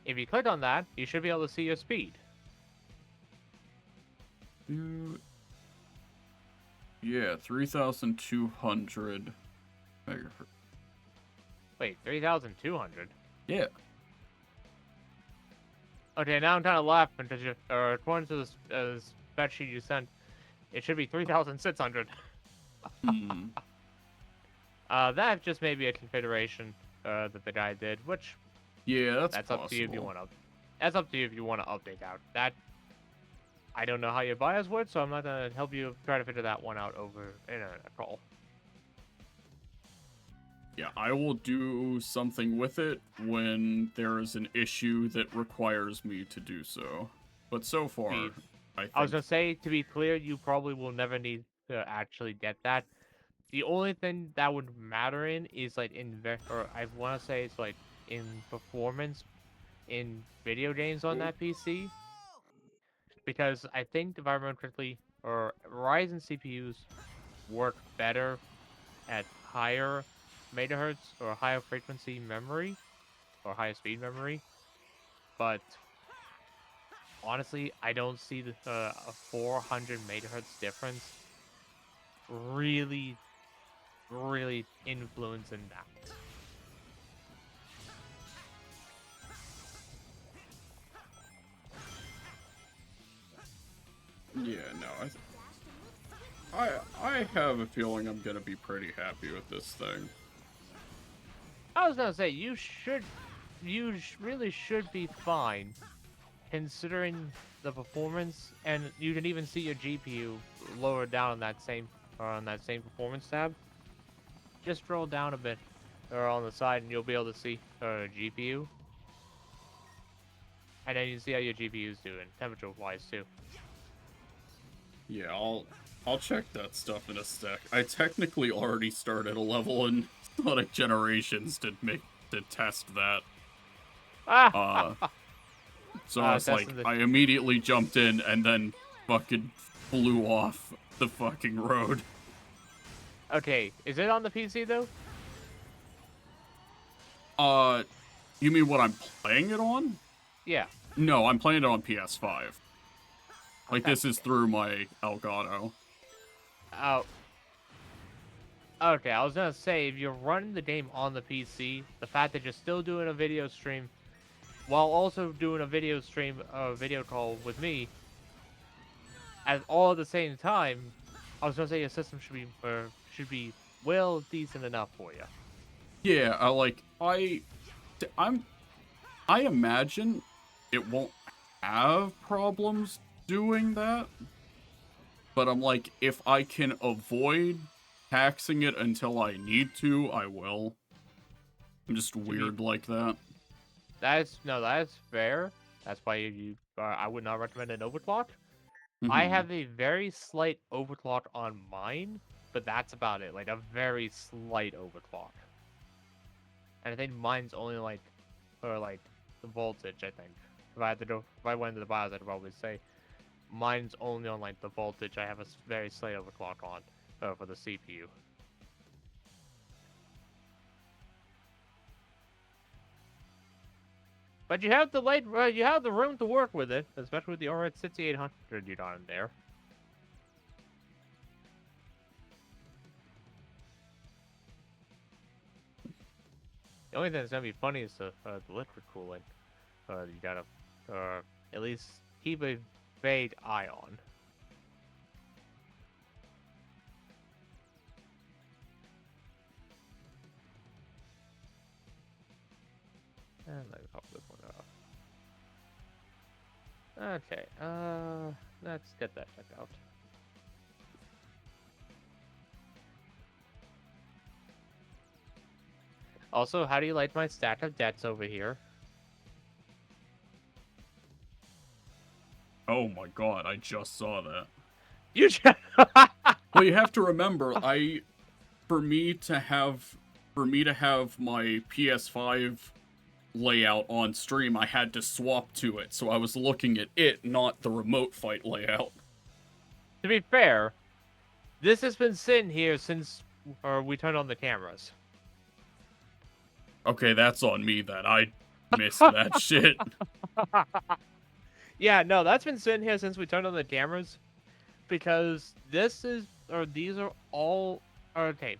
if you click on that, you should be able to see your speed. Yeah, 3,200 megahertz. Wait, 3,200? Yeah. Okay, now I'm kind of laughing because according to the spreadsheet you sent, it should be 3,600. Hmm. That just may be a configuration that the guy did, which yeah, that's possible. up to you if you want to. That's up to you if you want to update that. I don't know how your BIOS works, so I'm not gonna help you try to figure that one out over in a call. Yeah, I will do something with it when there is an issue that requires me to do so. But so far, I was gonna say, to be clear, you probably will never need to actually get that. The only thing that would matter is like or I want to say it's like in performance in video games on that PC, because I think if I remember correctly, or Ryzen CPUs work better at higher megahertz or higher frequency memory or higher speed memory, but honestly, I don't see a 400 megahertz difference really, really influencing that. Yeah, no, I have a feeling I'm gonna be pretty happy with this thing. I was gonna say really should be fine considering the performance, and you can even see your GPU lower down on that same performance tab. Just scroll down a bit, or on the side, and you'll be able to see GPU, and then you see how your GPU is doing, temperature-wise too. Yeah, I'll check that stuff in a sec. I technically already started a level in Sonic Generations to test that. Ah, So I was like, testing the. I immediately jumped in and then fucking flew off the fucking road. Okay, is it on the PC though? Uh, you mean what I'm playing it on? Yeah. No, I'm playing it on PS5. Like, Okay. this is through my Elgato. Oh. Okay, I was gonna say, if you're running the game on the PC, the fact that you're still doing a video stream while also doing a video call with me, at all at the same time, I was gonna say your system should be well decent enough for you. Yeah, I'm, I imagine it won't have problems doing that. But I'm like, if I can avoid taxing it until I need to, I will. I'm just To be weird like that. that's fair. That's why I would not recommend an overclock. I Hmm. have a very slight overclock on mine, but that's about it. Like a very slight overclock. And I think mine's only like, for like the voltage. I think if I went into the BIOS, I'd probably say mine's only on like the voltage. I have a very slight overclock on for the CPU. But you have the room to work with it, especially with the RX 6800 you got in there. The only thing that's gonna be funny is the liquid cooling. You gotta, at least keep a vague eye on. And let me pop this one off. Okay, let's get that checked out. Also, how do you like my stack of debts over here? Oh my god, I just saw that. You just... Well, you have to remember, for me to have my PS5 layout on stream, I had to swap to it, so I was looking at it, not the remote fight layout. To be fair, this has been sitting here since we turned on the cameras. Okay, that's on me then. I missed that shit. Yeah, no, that's been sitting here since we turned on the cameras. Because these are all... Okay.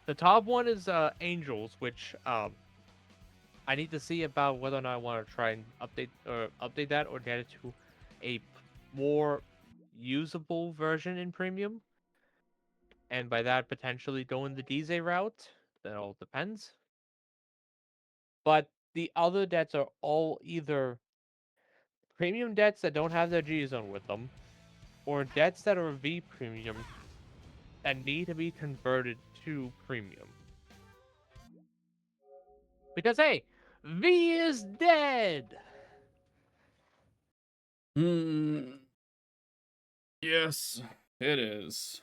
The top one is Angels, which I need to see about whether or not I want to try and update that or get it to a more usable version in premium. And by that, potentially go in the DZ route. That all depends. But the other debts are all either premium debts that don't have their G zone with them, or debts that are V premium that need to be converted to premium. Because hey, V is dead. Hmm. Yes, it is.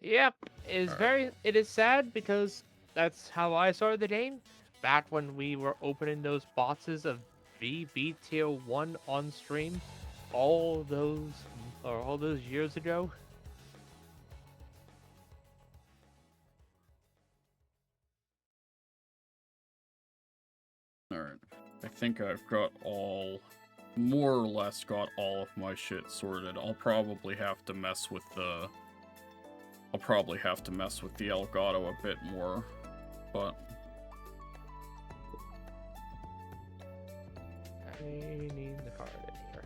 Yep, Alright. it is sad because that's how I started the game. Back when we were opening those boxes of VB Tier 1 on stream all those years ago. Alright. I think I've got all more or less got all of my shit sorted. I'll probably have to mess with the Elgato a bit more, but I need the card in here.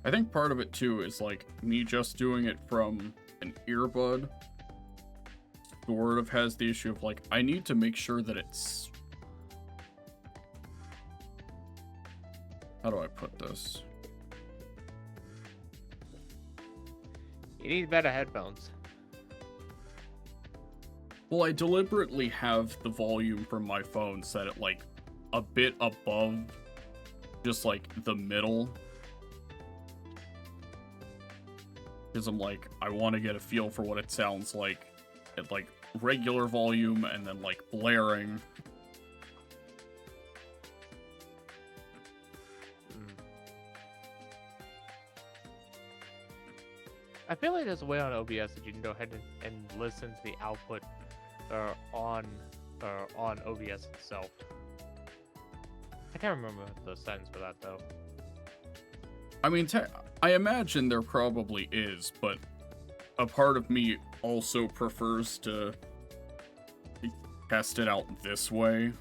I think part of it too is like me just doing it from an earbud sort of has the issue of like I need to make sure that it's, how do I put this? You need better headphones. Well, I deliberately have the volume from my phone set at like a bit above just like the middle. Because I'm like, I want to get a feel for what it sounds like at like regular volume and then like blaring. I feel like there's a way on OBS that you can go ahead and listen to the output on OBS itself. I can't remember the settings for that though. I mean, I imagine there probably is, but a part of me also prefers to test it out this way,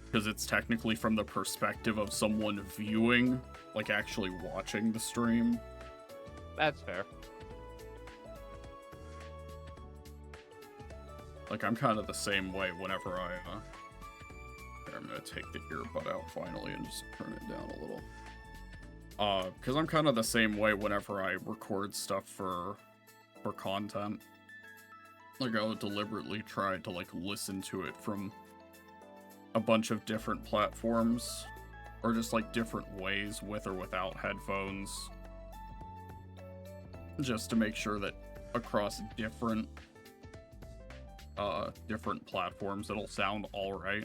because it's technically from the perspective of someone viewing, like actually watching the stream. That's fair. Like, I'm kind of the same way whenever I'm gonna take the earbud out finally and just turn it down a little. Because I'm kind of the same way whenever I record stuff for content. Like, I'll deliberately try to, like, listen to it from a bunch of different platforms, or just, like, different ways with or without headphones. Just to make sure that across different platforms it'll sound alright.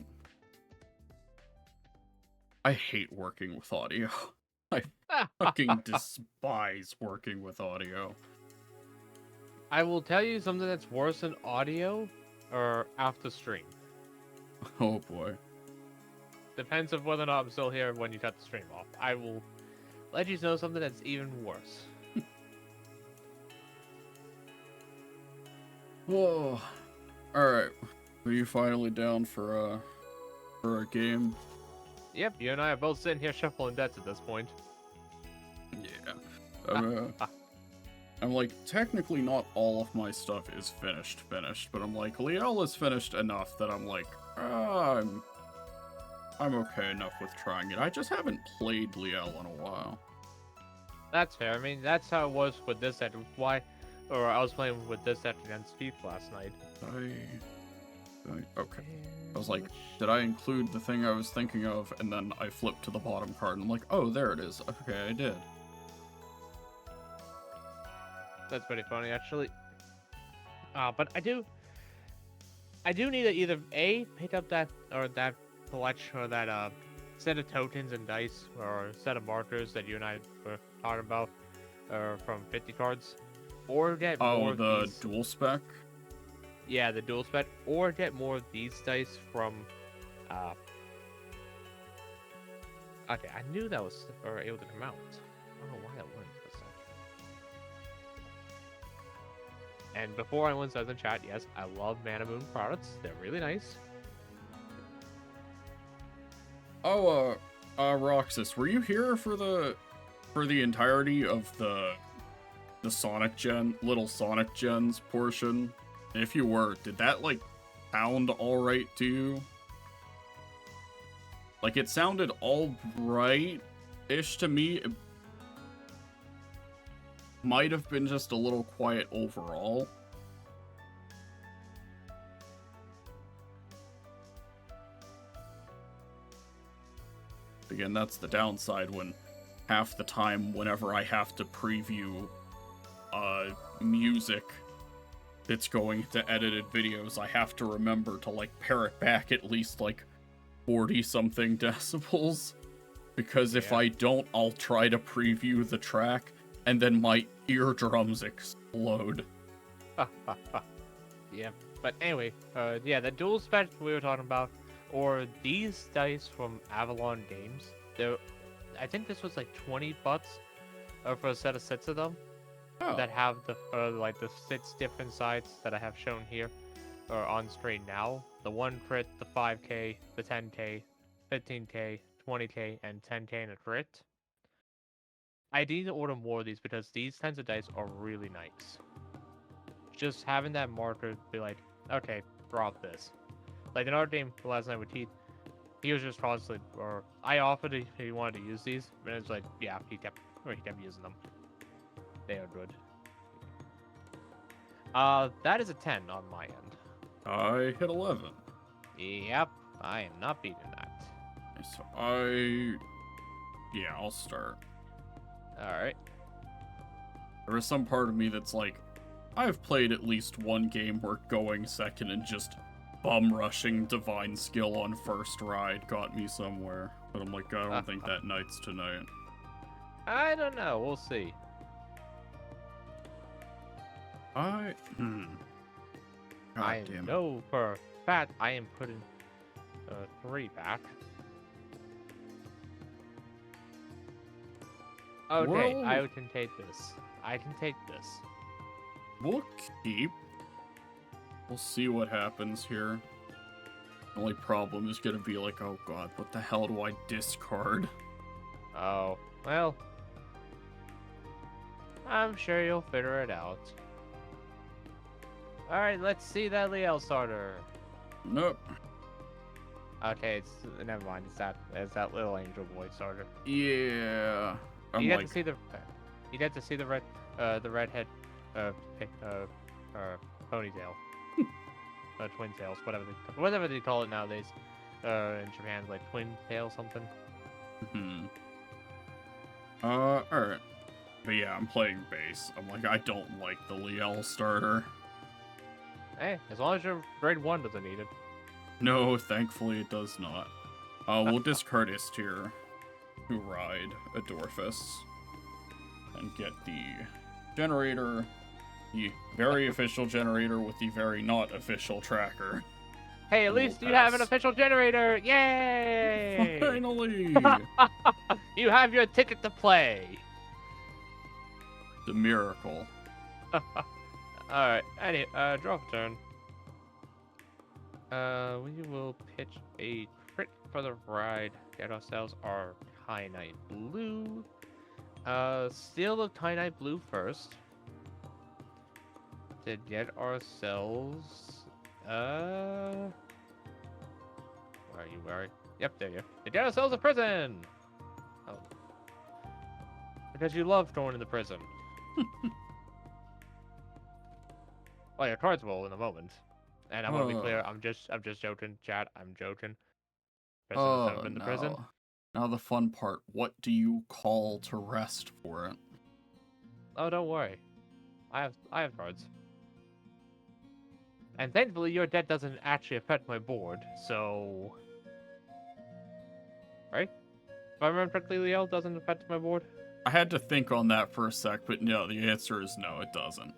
I hate working with audio. I fucking despise working with audio. I will tell you something that's worse than audio or after stream. Oh boy. Depends on whether or not I'm still here when you cut the stream off. I will let you know something that's even worse. Whoa. Alright. Are you finally down for a game? Yep, you and I are both sitting here shuffling decks at this point. Yeah. I'm like, technically not all of my stuff is finished, but I'm like, Liel is finished enough that I'm like, I'm okay enough with trying it. I just haven't played Liel in a while. That's fair. I mean, that's how it was with this set. I was playing with this set against Thief last night. Okay. I was like, did I include the thing I was thinking of? And then I flipped to the bottom card and I'm like, oh, there it is. Okay, I did. That's pretty funny, actually. But I do need to either A, pick up that collection or that set of tokens and dice or set of markers that you and I were talking about from 50 cards, or get more of the these. dual spec? Yeah, the dual spec, or get more of these dice from okay, I knew that was able to come out. I don't know why that wouldn't for a second. And before anyone says in chat, yes, I love Mana Moon products. They're really nice. Oh, Roxas, were you here for the entirety of the little Sonic Gens portion? If you were, did that, like, sound alright to you? Like, it sounded alright-ish to me. It might have been just a little quiet overall. Again, that's the downside when half the time whenever I have to preview music that's going to edited videos, I have to remember to, like, pare it back at least, like, 40-something decibels. Because if I don't, I'll try to preview the track, and then my eardrums explode. Yeah, but anyway, yeah, the dual spec we were talking about, or these dice from Avalon Games, I think this was like 20 bucks for a set of 6 of them Oh, that have the like the 6 different sides that I have shown here or on screen now. The 1 crit, the 5k, the 10k, 15k, 20k, and 10k in a crit. I need to order more of these because these kinds of dice are really nice. Just having that marker be like, okay, drop this. Like in our game last night with Teeth, he was just constantly, or I offered if he wanted to use these, but it's like, yeah, he kept using them. They are good. That is a 10 on my end. I hit 11. Yep, I am not beating that. So yeah, I'll start. Alright. There is some part of me that's like, I've played at least one game where going second and just bum rushing divine skill on first ride got me somewhere. But I'm like, I don't think that night's tonight. I don't know, we'll see. God I damn it. know for a fact I am putting 3 back. Okay, Whoa. I can take this. I can take this. We'll keep. We'll see what happens here. The only problem is gonna be like, oh god, what the hell do I discard? Oh, well. I'm sure you'll figure it out. Alright, let's see that Liel starter. Nope. Okay, it's never mind. It's that little angel boy starter. Yeah. I'm You get like, to see the redhead ponytail. Twin tails, whatever they call it nowadays. In Japan, like twin tail something. alright. But yeah, I'm playing base. I'm like, I don't like the Liel starter. Hey, as long as your grade 1 doesn't need it. No, thankfully it does not. We'll discard Istir to ride a Dorfus and get the generator, the very official generator with the very not official tracker. Hey, at least you have an official generator! Yay! Finally! You have your ticket to play! The miracle. Alright, anyway, draw for turn. We will pitch a crit for the ride. Get ourselves our Kyanite Blue. Steal the Kyanite Blue first. To get ourselves, where are you? Where are you? Yep, there you go. To get ourselves a prison! Oh. Because you love going to the prison. Well, your cards will in a moment. And I want to be clear, I'm just joking, chat. I'm joking. Prison has never been the prison. Now the fun part. What do you call to rest for it? Oh, don't worry. I have cards. And thankfully, your debt doesn't actually affect my board, so... Right? If I remember correctly, Leo, doesn't affect my board? I had to think on that for a sec, but no, the answer is no, it doesn't.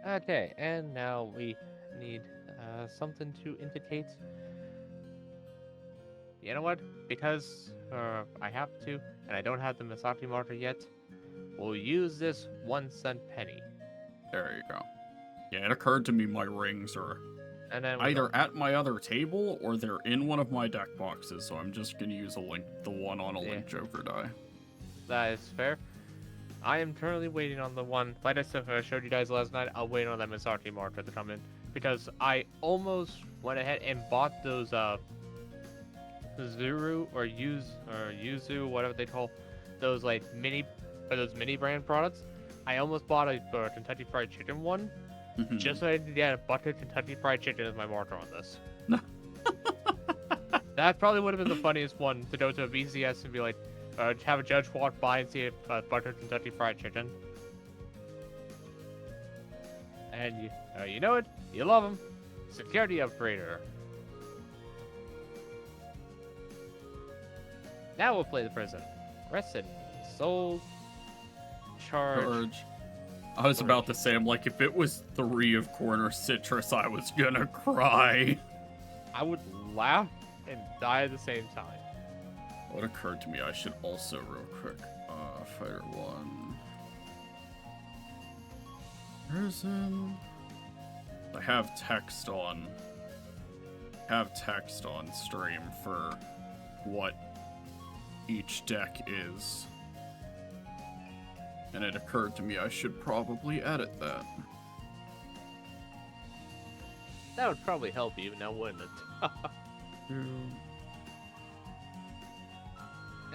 Okay, and now we need something to indicate. You know what? Because I have to, and I don't have the Misaki marker yet, we'll use this 1-cent penny. There you go. Yeah, it occurred to me my rings are And then either at my other table or they're in one of my deck boxes, so I'm just gonna use the one on a Link Joker die. That is fair. I am currently waiting on the one, like I showed you guys last night, I'll wait on that Misaki marker to come in. Because I almost went ahead and bought those, Zuru or Yuzu, whatever they call those, like, mini brand products. I almost bought a Kentucky Fried Chicken one, just so I could get a bucket of Kentucky Fried Chicken as my marker on this. That probably would have been the funniest one, to go to a BCS and be like, have a judge walk by and see a bucket of Kentucky Fried Chicken. And you know it, you love them. Security upgrader. Now we'll play the prison. Rested. Soul. Charge. I was about to say, I'm like, if it was 3 of Corner Citrus, I was gonna cry. I would laugh and die at the same time. What occurred to me, I should also real quick. Fighter 1. Prison. I have text on stream for what each deck is. And it occurred to me I should probably edit that. That would probably help you, now wouldn't it?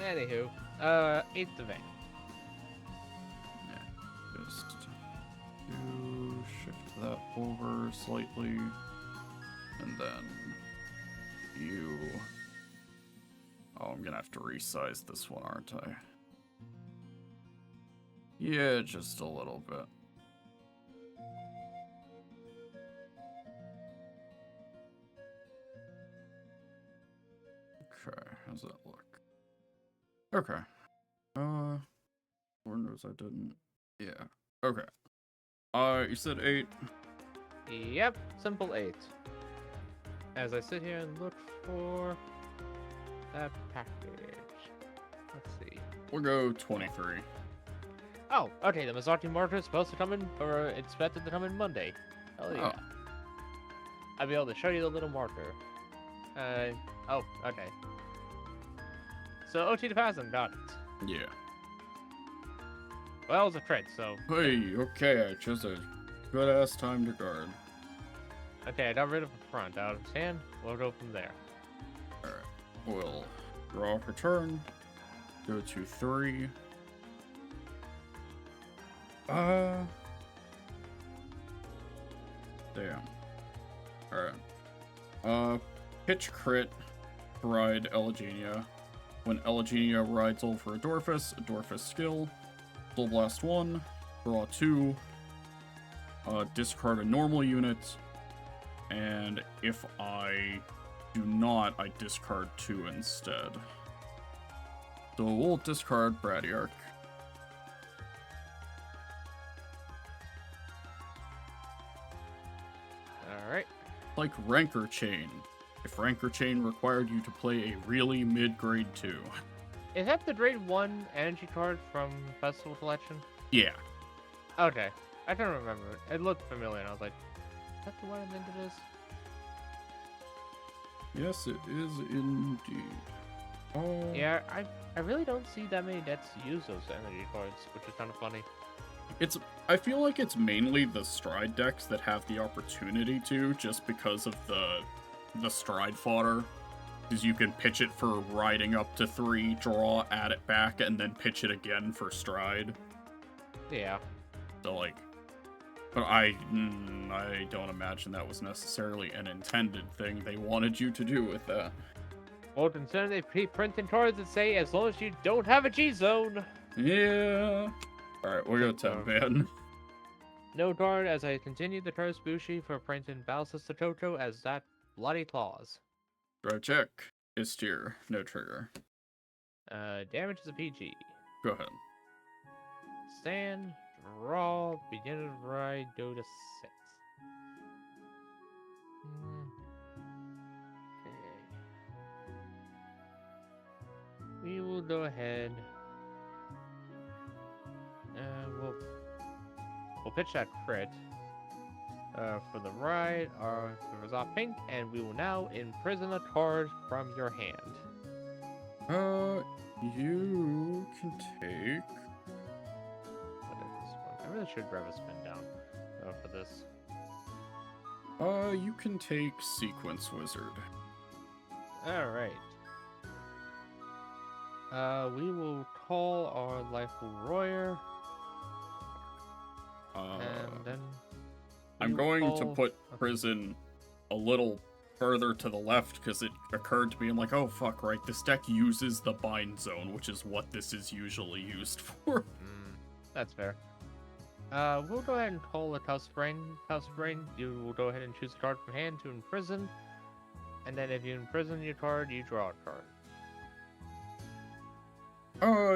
Anywho, 8th event. Yeah, just shift that over slightly, and then you. Oh, I'm gonna have to resize this one, aren't I? Yeah, just a little bit. Okay, how's that look? Okay. Lord knows I didn't. Yeah. Okay. You said 8. Yep, simple 8. As I sit here and look for that package. Let's see. We'll go 23. Oh, okay, the Mazzarti marker is supposed to come in, or expected to come in Monday. Hell yeah. Oh. I'll be able to show you the little marker. Oh, okay. So OT to Phasm, got it. Yeah. Well, it was a crit, so... Hey, okay, I chose a good-ass time to guard. Okay, I got rid of the front. Out of his hand, we'll go from there. Alright, we'll draw a turn, go to 3. Damn. Alright. Pitch crit, ride Elegenia. When Elegenia rides over a Dorfus skill, Soul Blast 1, draw 2, discard a normal unit, and if I do not, I discard 2 instead. So we'll discard Bradyarch. Alright. Like Rancor Chain. If Rancor Chain required you to play a really mid-grade 2. Is that the grade 1 energy card from Festival Collection? Yeah. Okay. I don't remember. It looked familiar, and I was like, is that the one I think it is? Yes, it is indeed. Oh. Yeah, I really don't see that many decks use those energy cards, which is kind of funny. I feel like it's mainly the Stride decks that have the opportunity to, just because of the Stride fodder. Because you can pitch it for riding up to 3, draw, add it back, and then pitch it again for Stride. Yeah. So, like... But I don't imagine that was necessarily an intended thing they wanted you to do with that. Well, consider they keep printing cards that say, as long as you don't have a G-Zone. Yeah. Alright, we'll go 10, man. No card as I continue the Curse Bushi for printing Balsas Toto as that Bloody Claws. Draw check. It's tier. No trigger. Damage is a PG. Go ahead. Stand, draw, begin to ride, go to 6. Okay. We will go ahead. We'll pitch that crit for the ride, the result pink, and we will now imprison a card from your hand. You can take... What is this one? I really should grab a spin down for this. You can take Sequence Wizard. Alright. We will call our Lifeful Royer. And then I'm going to put Prison a little further to the left because it occurred to me, I'm like, oh fuck, right, this deck uses the Bind Zone, which is what this is usually used for. That's fair. We'll go ahead and call a Tusk Brain. Tusk Brain, you will go ahead and choose a card from hand to imprison. And then if you imprison your card, you draw a card.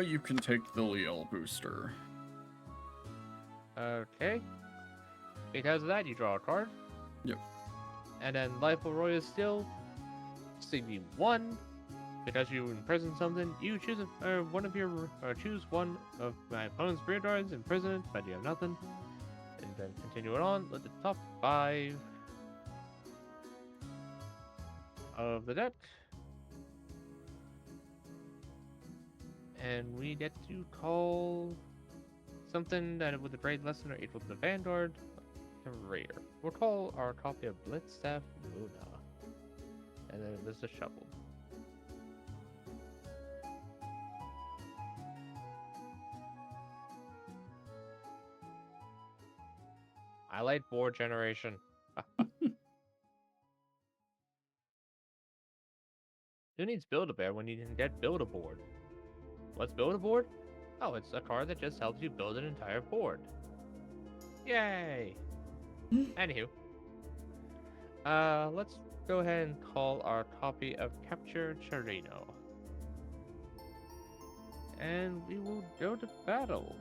You can take the Liel Booster. Okay. Because of that, you draw a card. Yep. And then Lifeful Roy is still CV1. because you imprison something, you choose choose one of my opponent's rear guards, imprison it, but you have nothing. And then continue it on with the top 5 of the deck. And we get to call something that with a grade less than or equal to the Vanguard to rare. We'll call our copy of Blitzstaff Luna. And then there's the shuffle. I like board generation. Who needs Build-A-Bear when you can get Build-A-Board? What's Build-A-Board? Oh, it's a card that just helps you build an entire board. Yay! Anywho. Let's go ahead and call our copy of Capture Chirino. And we will go to battle.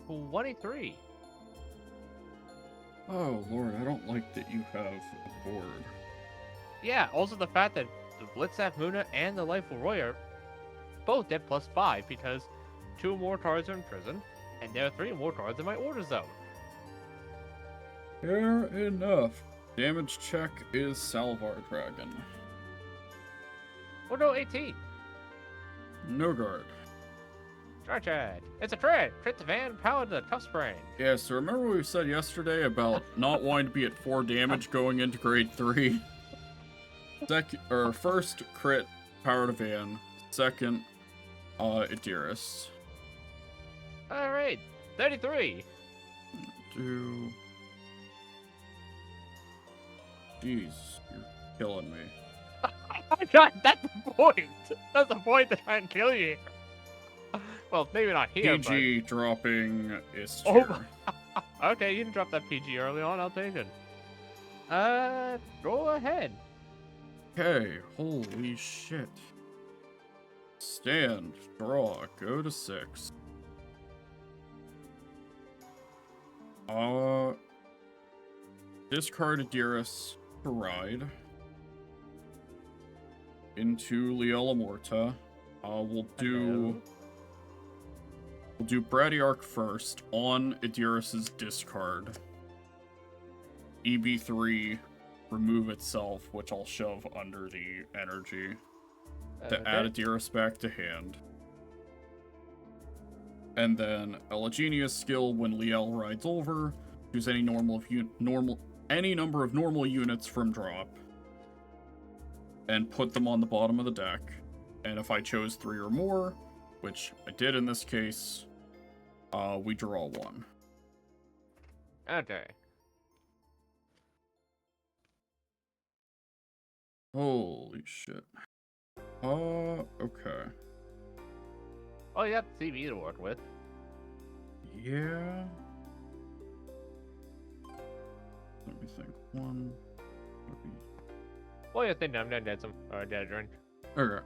$23. Oh, Lord, I don't like that you have a board. Yeah, also the fact that the Blitzstaff Luna and the Lightful Royer both get +5 because 2 more cards are in prison, and there are 3 more cards in my order zone. Fair enough. Damage check is Salvar Dragon. We'll go 18. No guard. Charged. It's a crit. Crit to Van, power to the Tough Spring. Yeah, so remember what we said yesterday about not wanting to be at 4 damage going into grade 3? First, crit, power to Van. Second, Adiris. Alright, 33. Jeez, you're killing me. That's the point. That's the point to try and kill you. Well, maybe not here, PG dropping is Oh, okay, you can drop that PG early on. I'll take it. Go ahead. Okay, holy shit. Stand, draw, go to 6. Discard Adiris to ride. Into Liela Morta. We'll do Bradyarch first on Adiris's discard. EB3 remove itself, which I'll shove under the energy to add Adiris back to hand. And then Elegenia's skill when Liel rides over, choose any any number of normal units from drop and put them on the bottom of the deck. And if I chose 3 or more, which I did in this case, we draw 1. Okay. Holy shit. Okay. Oh, you got CB to work with. Yeah. Let me think. 1. Well, you think I'm gonna get some dead drink. Okay.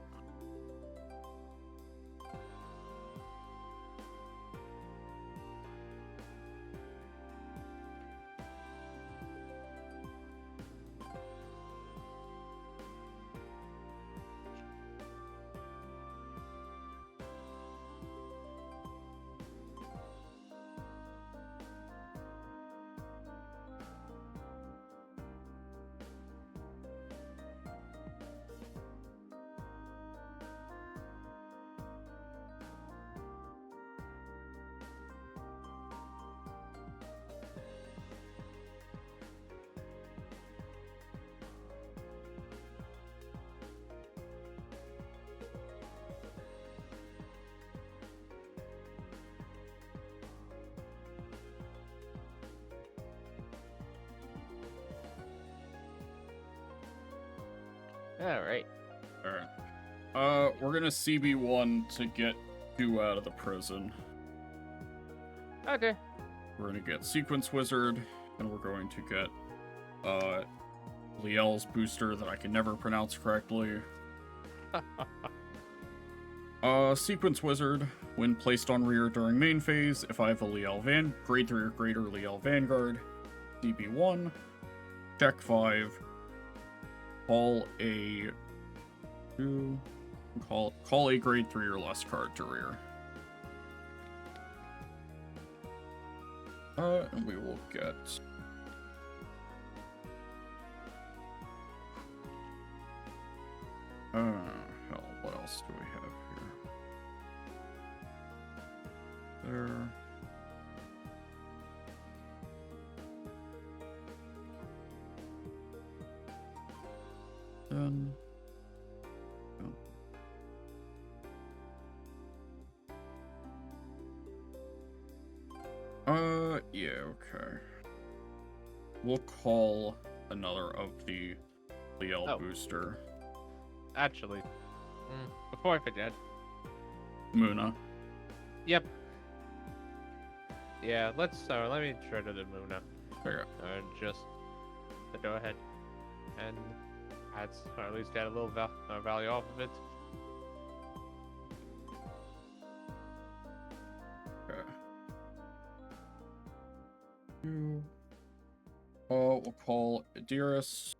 Alright. Alright. We're gonna CB1 to get 2 out of the prison. Okay. We're gonna get Sequence Wizard, and we're going to get, Liel's booster that I can never pronounce correctly. Sequence Wizard, when placed on rear during main phase, if I have a grade 3 or greater Liel Vanguard, CB1. check 5, call a 2, call a grade 3 or less card to rear. And we will get hell, what else do we have here? There. Done. Yeah, okay. We'll call another of the Liel booster. Actually, before I forget. Muna. Yep. Yeah, let me try to do Muna. Okay. Just to go ahead and add, or at least get a little value off of it. Okay. We'll call Adiris.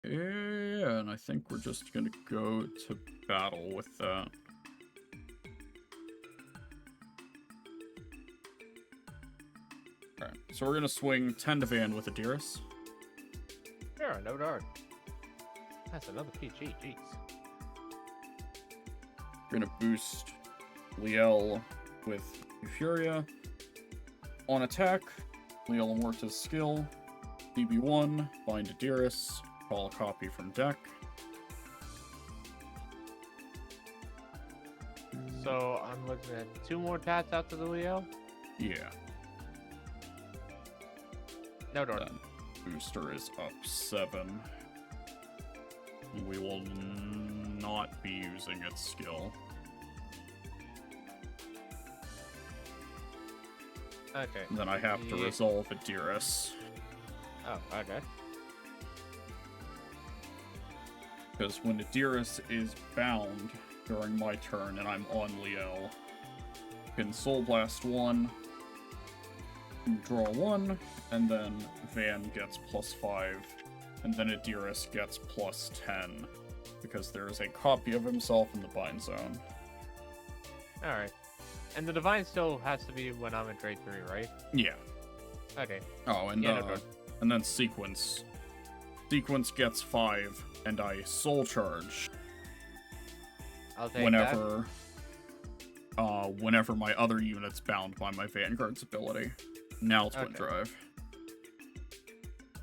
Yeah, and I think we're just gonna go to battle with that. Alright, so we're gonna swing 10 to Van with Adiris. Sure, no doubt. That's another PG, jeez. We're gonna boost Liel with Euphoria. On attack, Liel Amorta's skill. DB1, bind Adiris, call a copy from deck. So I'm looking at 2 more tats after the Leo? Yeah. No doubt. Then booster is up 7. We will not be using its skill. Okay. And then I have to resolve Adiris. Oh, okay. Because when Adiris is bound during my turn and I'm on Liel, can Soul Blast 1, draw 1, and then Van gets +5, and then Adiris gets +10, because there is a copy of himself in the bind zone. Alright. And the Divine still has to be when I'm in grade 3, right? Yeah. Okay. Oh, and and then Sequence. Sequence gets 5, and I Soul Charge. I'll take whenever my other unit's bound by my Vanguard's ability. Now Twin Drive.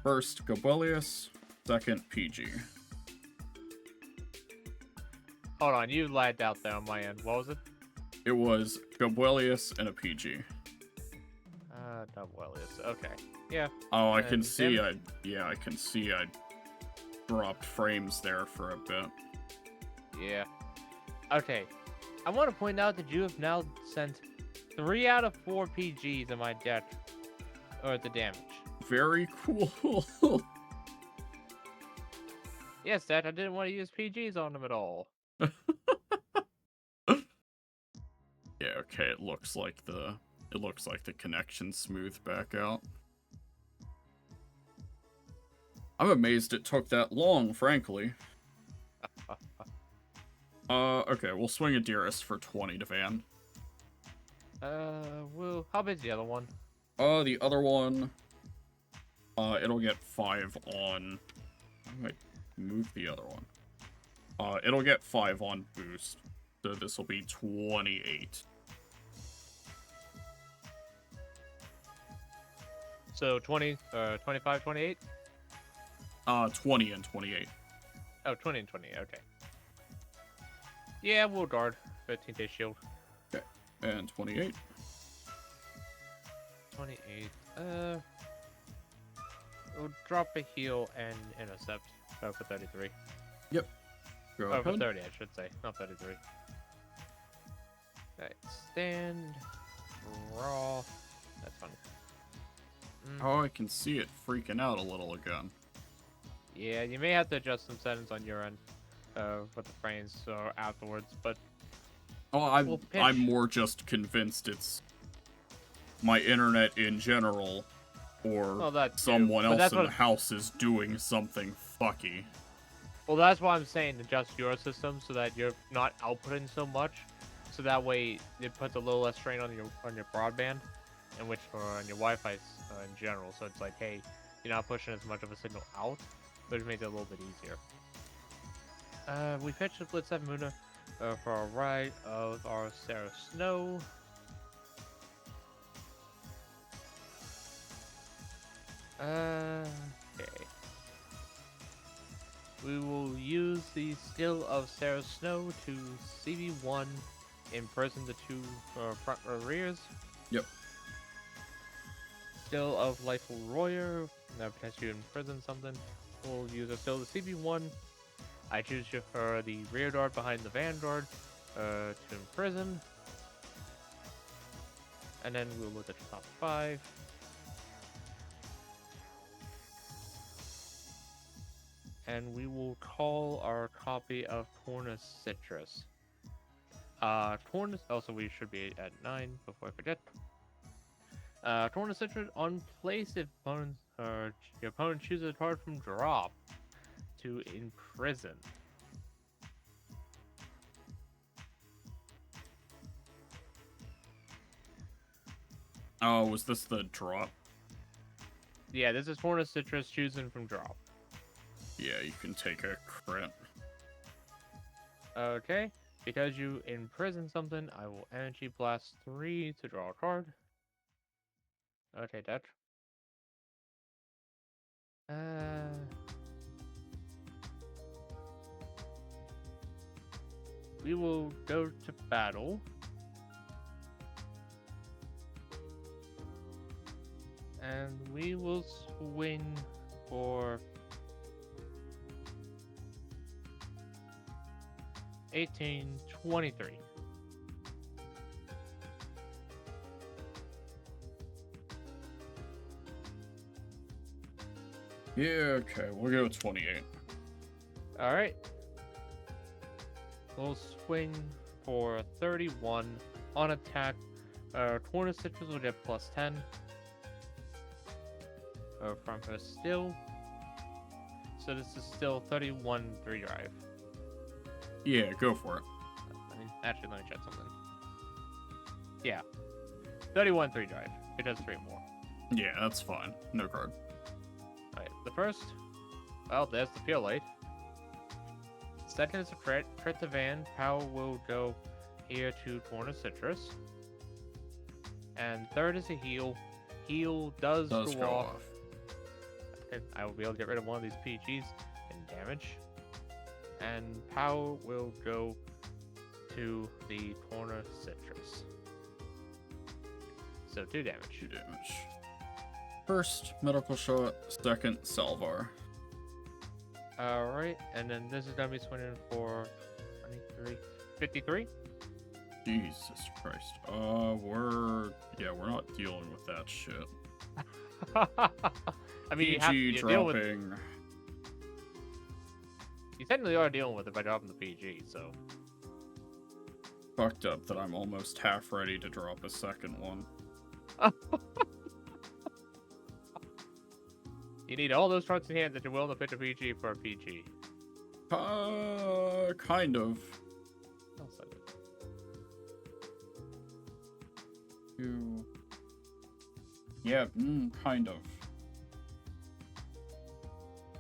First, Gobelius. Second, PG. Hold on, you lagged out there on my end. What was it? It was Gobelius and a PG. Gobelius. Okay. Yeah. Oh, I can see I dropped frames there for a bit. Yeah. Okay. I want to point out that you have now sent 3 out of 4 PGs in my deck, or the damage. Very cool. Yes, Dad, I didn't want to use PGs on them at all. Yeah, okay, it looks like the connection's smooth back out. I'm amazed it took that long, frankly. Okay, we'll swing Adiris for 20 to Van. Well, how big's the other one? The other one, it'll get 5 on... How do I move the other one? It'll get 5 on boost, so this will be 28. So 20, 25, 28? 20 and 28. Oh, 20 and 28, okay. Yeah, we'll guard. 15-day shield. Okay, and 28. 28. We'll drop a heal and intercept. Go for 33. Yep. Go for ahead. 30, I should say, not 33. Alright, stand. Raw. That's fun. Oh, I can see it freaking out a little again. Yeah, you may have to adjust some settings on your end with the frames or afterwards, but Oh, I'm more just convinced it's my internet in general, or Well, that too. someone But else that's in what. the house is doing something fucky. Well, that's why I'm saying adjust your system so that you're not outputting so much, so that way it puts a little less strain on your broadband, and which or on your Wi-Fi in general. So it's like, hey, you're not pushing as much of a signal out, which makes it a little bit easier. We fetched the Blitz 7 Muna for a ride of our Sarah Snow. Okay. We will use the skill of Sarah Snow to CB1 imprison the two front row rears. Yep. Skill of Lifeful Royer, now potentially imprison something. We'll use a skill of CB1. I choose for the rear guard behind the vanguard to imprison. And then we'll look at the top 5. And we will call our copy of Tornus Citrus. Tornus, also we should be at 9 before I forget. Tornus Citrus on place if your opponent chooses a card from drop to imprison. Oh, was this the drop? Yeah, this is Tornus Citrus choosing from drop. Yeah, you can take a crit. Okay, because you imprison something, I will Energy Blast 3 to draw a card. Okay, that. We will go to battle. And we will swing for 1823. Yeah, okay, we'll go 28. Alright. We'll swing for 31 on attack. Tornus Citrus will get plus 10 from her still. So this is still 31 3 drive. Yeah, go for it. Actually, let me check something. Yeah. 31 3 drive. It does 3 more. Yeah, that's fine. No card. Alright, the first. Well, there's the peel light. Second is a crit. Crit to Van. Power will go here to Tornus Citrus. And third is a heal. Heal does go off. And I will be able to get rid of one of these PGs and damage. And power will go to the Tornus Citrus. So 2 damage. 2 damage. First, medical shot. Second, Salvar. Alright, and then this is gonna be swinging for 23, 53. Jesus Christ. we're not dealing with that shit. I mean, PG you deal with. dropping. You technically are dealing with it by dropping the PG, so. Fucked up that I'm almost half ready to drop a second one. You need all those cards in hand that you're willing to pitch a PG for a PG. Kind of. I'll send it. Yeah, kind of.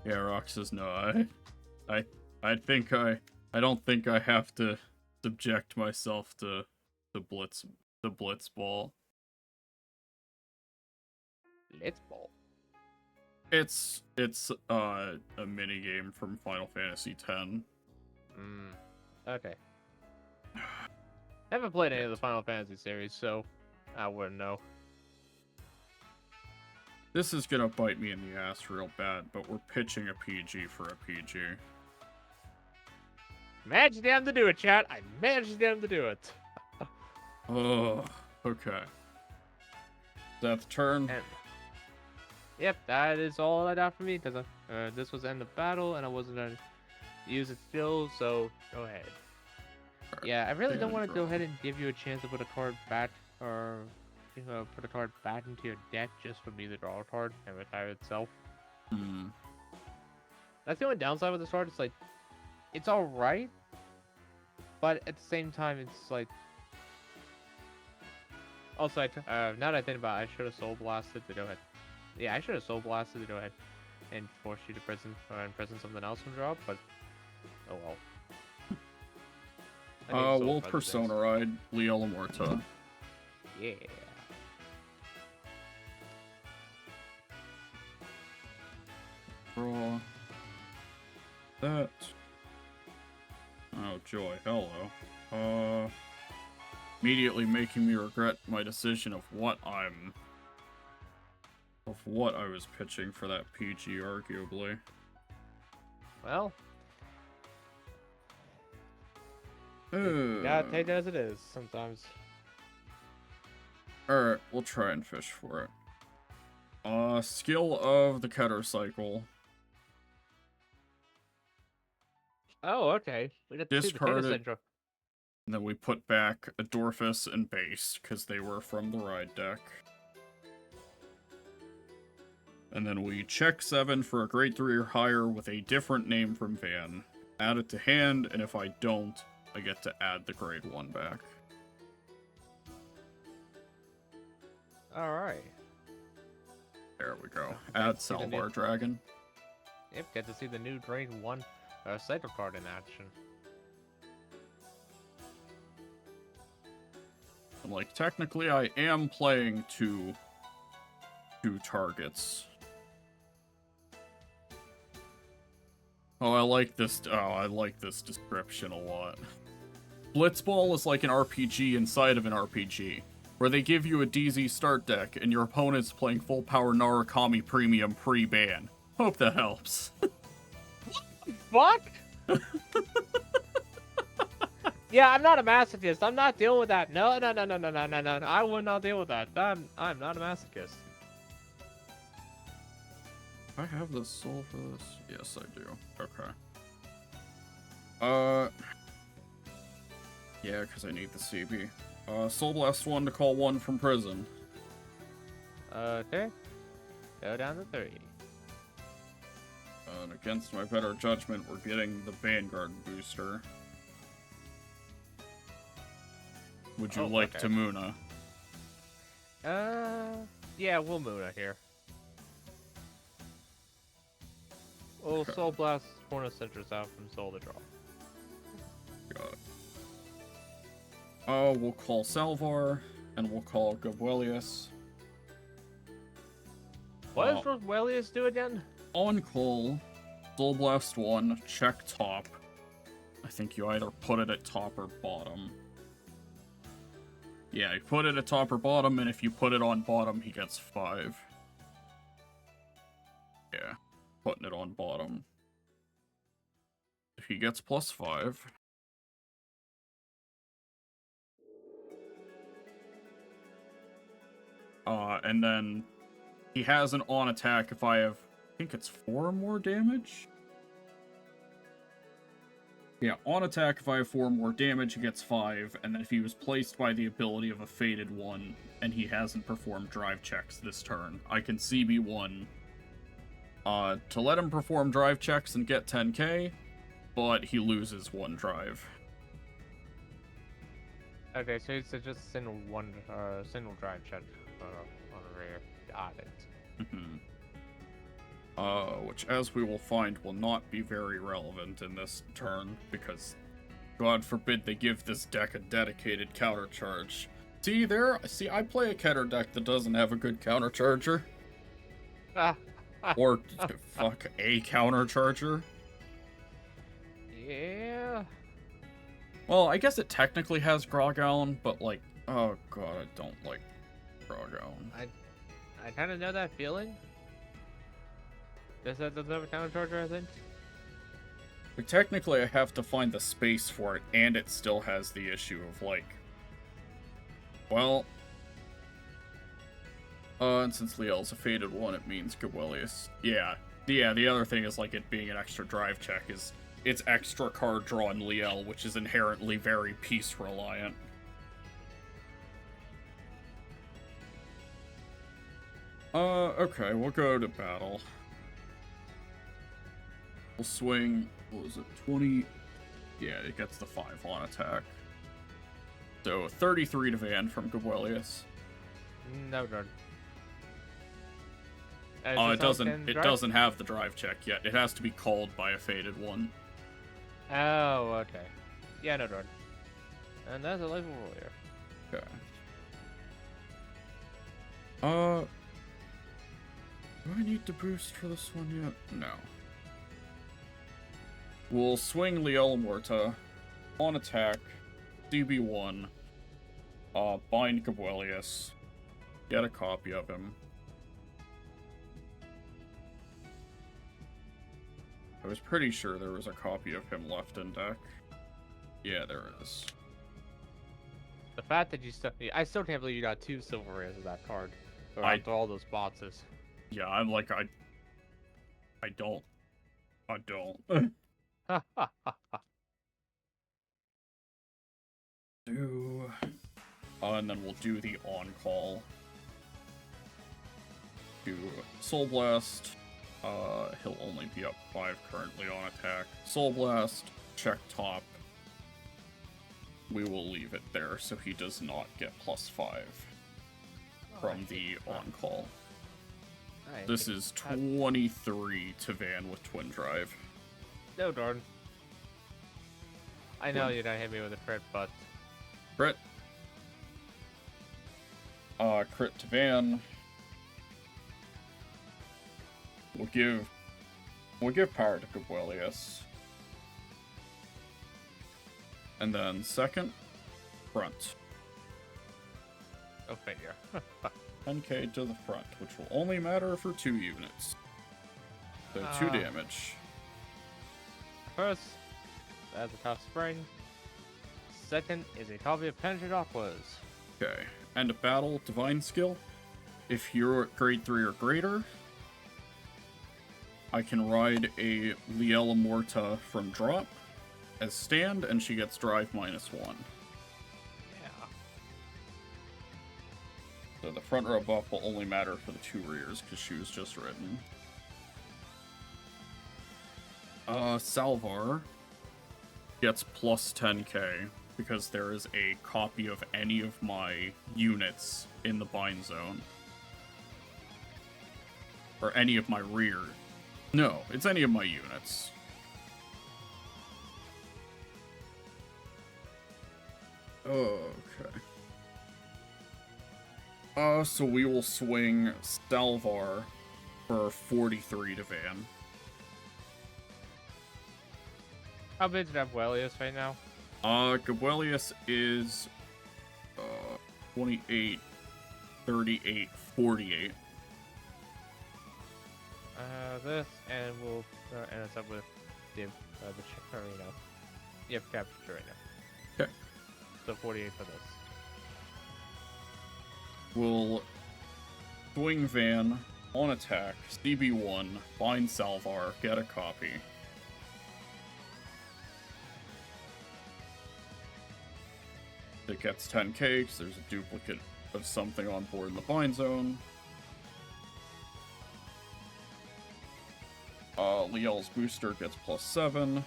Yeah, Rock says no. I don't think I have to subject myself to the blitz ball. Let's ball. It's a mini game from Final Fantasy X. Okay. I haven't played any of the Final Fantasy series, so I wouldn't know. This is gonna bite me in the ass real bad, but we're pitching a PG for a PG. Managed them to do it, chat. I managed them to do it. Oh, okay. Death turn. And yep, that is all I got for me, because this was end of battle, and I wasn't going to use it still, so go ahead. Yeah, I really don't want to go ahead and give you a chance to put a card back, or put a card back into your deck just for me to draw a card and retire itself. Hmm. That's the only downside with this card. It's like, it's alright, but at the same time, it's like. Also, now that I think about it, I should have Soul Blasted to go ahead. Yeah, I should have Soul Blasted to go ahead and force you to prison and prison something else from drop, but oh well. We'll Persona Ride Liel Amorta. Yeah. Draw that. Oh joy, hello. Immediately making me regret my decision of what I was pitching for that PG, arguably. Well, gotta take it as it is sometimes. Alright, we'll try and fish for it. Skill of the Keter Cycle. Oh, okay. We got to see the Discard Keter it. Central. And then we put back Adorphus and Based, because they were from the ride deck. And then we check 7 for a grade 3 or higher with a different name from Van. Add it to hand, and if I don't, I get to add the grade 1 back. Alright. There we go. Add Salvar Dragon. Yep, get to see the new grade 1 cycle card in action. And, like, technically I am playing two targets. I like this description a lot. Blitzball is like an RPG inside of an RPG, where they give you a DZ start deck and your opponent's playing full power Narukami Premium pre-ban. Hope that helps. Fuck? Yeah, I'm not a masochist. I'm not dealing with that. No. I would not deal with that. I'm not a masochist. I have the soul for this? Yes, I do. Okay. Yeah, because I need the CB. Soul Blast 1 to call 1 from prison. Okay. Go down to 3. And against my better judgment, we're getting the Vanguard booster. Would you like to Muna? Yeah, we'll Muna here. We'll Soul Blast Corner Citrus out from Soul to draw. Got it. We'll call Salvar, and we'll call Gabwelius. What does Gabwelius do again? On call, Soul Blast 1, check top. I think you either put it at top or bottom. Yeah, you put it at top or bottom, and if you put it on bottom, he gets 5. Yeah, putting it on bottom. If he gets +5. And then he has an on attack if I have, I think it's 4 more damage? Yeah, on attack if I have 4 more damage, he gets 5, and then if he was placed by the ability of a Fated 1, and he hasn't performed drive checks this turn, I can CB1 to let him perform drive checks and get 10k, but he loses 1 drive. Okay, so it's just a single drive check on a rare. Got it. Which, as we will find, will not be very relevant in this turn, because God forbid they give this deck a dedicated counter charge. See, I play a Keter deck that doesn't have a good counter charger. Or, fuck, a counter charger. Yeah. Well, I guess it technically has Grogown, but, like, oh god, I don't like Grogown. I kind of know that feeling. Does that have a counter charger, I think? But technically, I have to find the space for it, and it still has the issue of, like... Well... and since Liel's a Fated 1, it means Gabwelius. Yeah, the other thing is, like, it being an extra drive check is... It's extra card draw in Liel, which is inherently very piece-reliant. Okay, we'll go to battle. We'll swing, what was it, 20? Yeah, it gets the 5 on attack. So, 33 to Van from Gabwelius. No, darn. It doesn't have the drive check yet. It has to be called by a fated one. Oh, okay. Yeah, no, darn. And that's a level warrior. Okay. Do I need to boost for this one yet? No. We'll swing Liela Morta on attack, CB1, bind Gabwelius, get a copy of him. I was pretty sure there was a copy of him left in deck. Yeah, there is. The fact that you still... I still can't believe you got 2 silver rares of that card. Or after all those boxes. Yeah, I'm like, I don't. Do... and then we'll do the on-call. Do Soul Blast. He'll only be up 5 currently on attack. Soul Blast, check top. We will leave it there so he does not get +5 from the on-call. This is 23 to Van with Twin Drive. No, darn. I know you're not hit me with a crit, but... Crit. Crit to Van. We'll give power to Gabwelius. And then second, front. Oh, failure. 10k to the front, which will only matter for 2 units. So 2 damage. First, that's a tough spring. Second is a copy of Penetrate Aquas. Okay, end of battle, divine skill. If you're grade 3 or greater, I can ride a Liela Morta from drop as stand, and she gets drive -1. Yeah. So the front row buff will only matter for the 2 rears, because she was just written. Salvar gets plus 10k, because there is a copy of any of my units in the bind zone. Or any of my rear. No, it's any of my units. Okay. So we will swing Salvar for 43 to Van. How big is Gabwelius right now? Gabwelius is 28, 38, 48. This, and we'll end us up with the Chikorino. Yep, capture Chikorino. Okay. So 48 for this. We'll swing Van on attack, CB1, bind Salvar, get a copy. It gets 10k because there's a duplicate of something on board in the bind zone. Liel's booster gets +7.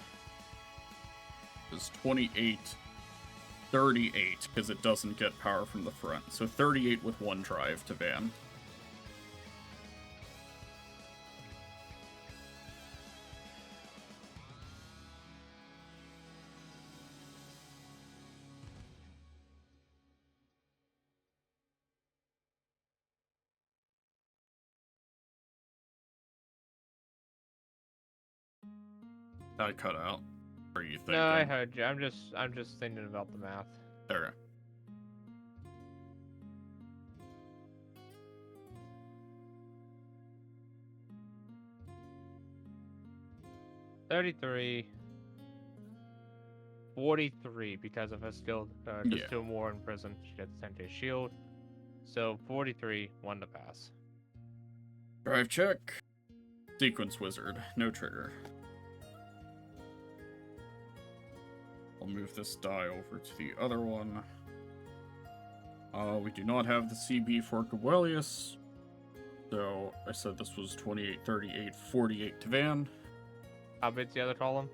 Is 28, 38 because it doesn't get power from the front. So 38 with 1 drive to Van. I cut out. What are you thinking? No, I heard you. I'm just thinking about the math. There. $33, $43 because of her skill. Just Yeah. 2 more in prison. She gets 10k shield. So 43, 1 to pass. Drive check. Sequence wizard. No trigger. I'll move this die over to the other one. We do not have the CB for Gabwelius. So I said this was 28, 38, 48 to Van. How big's the other column?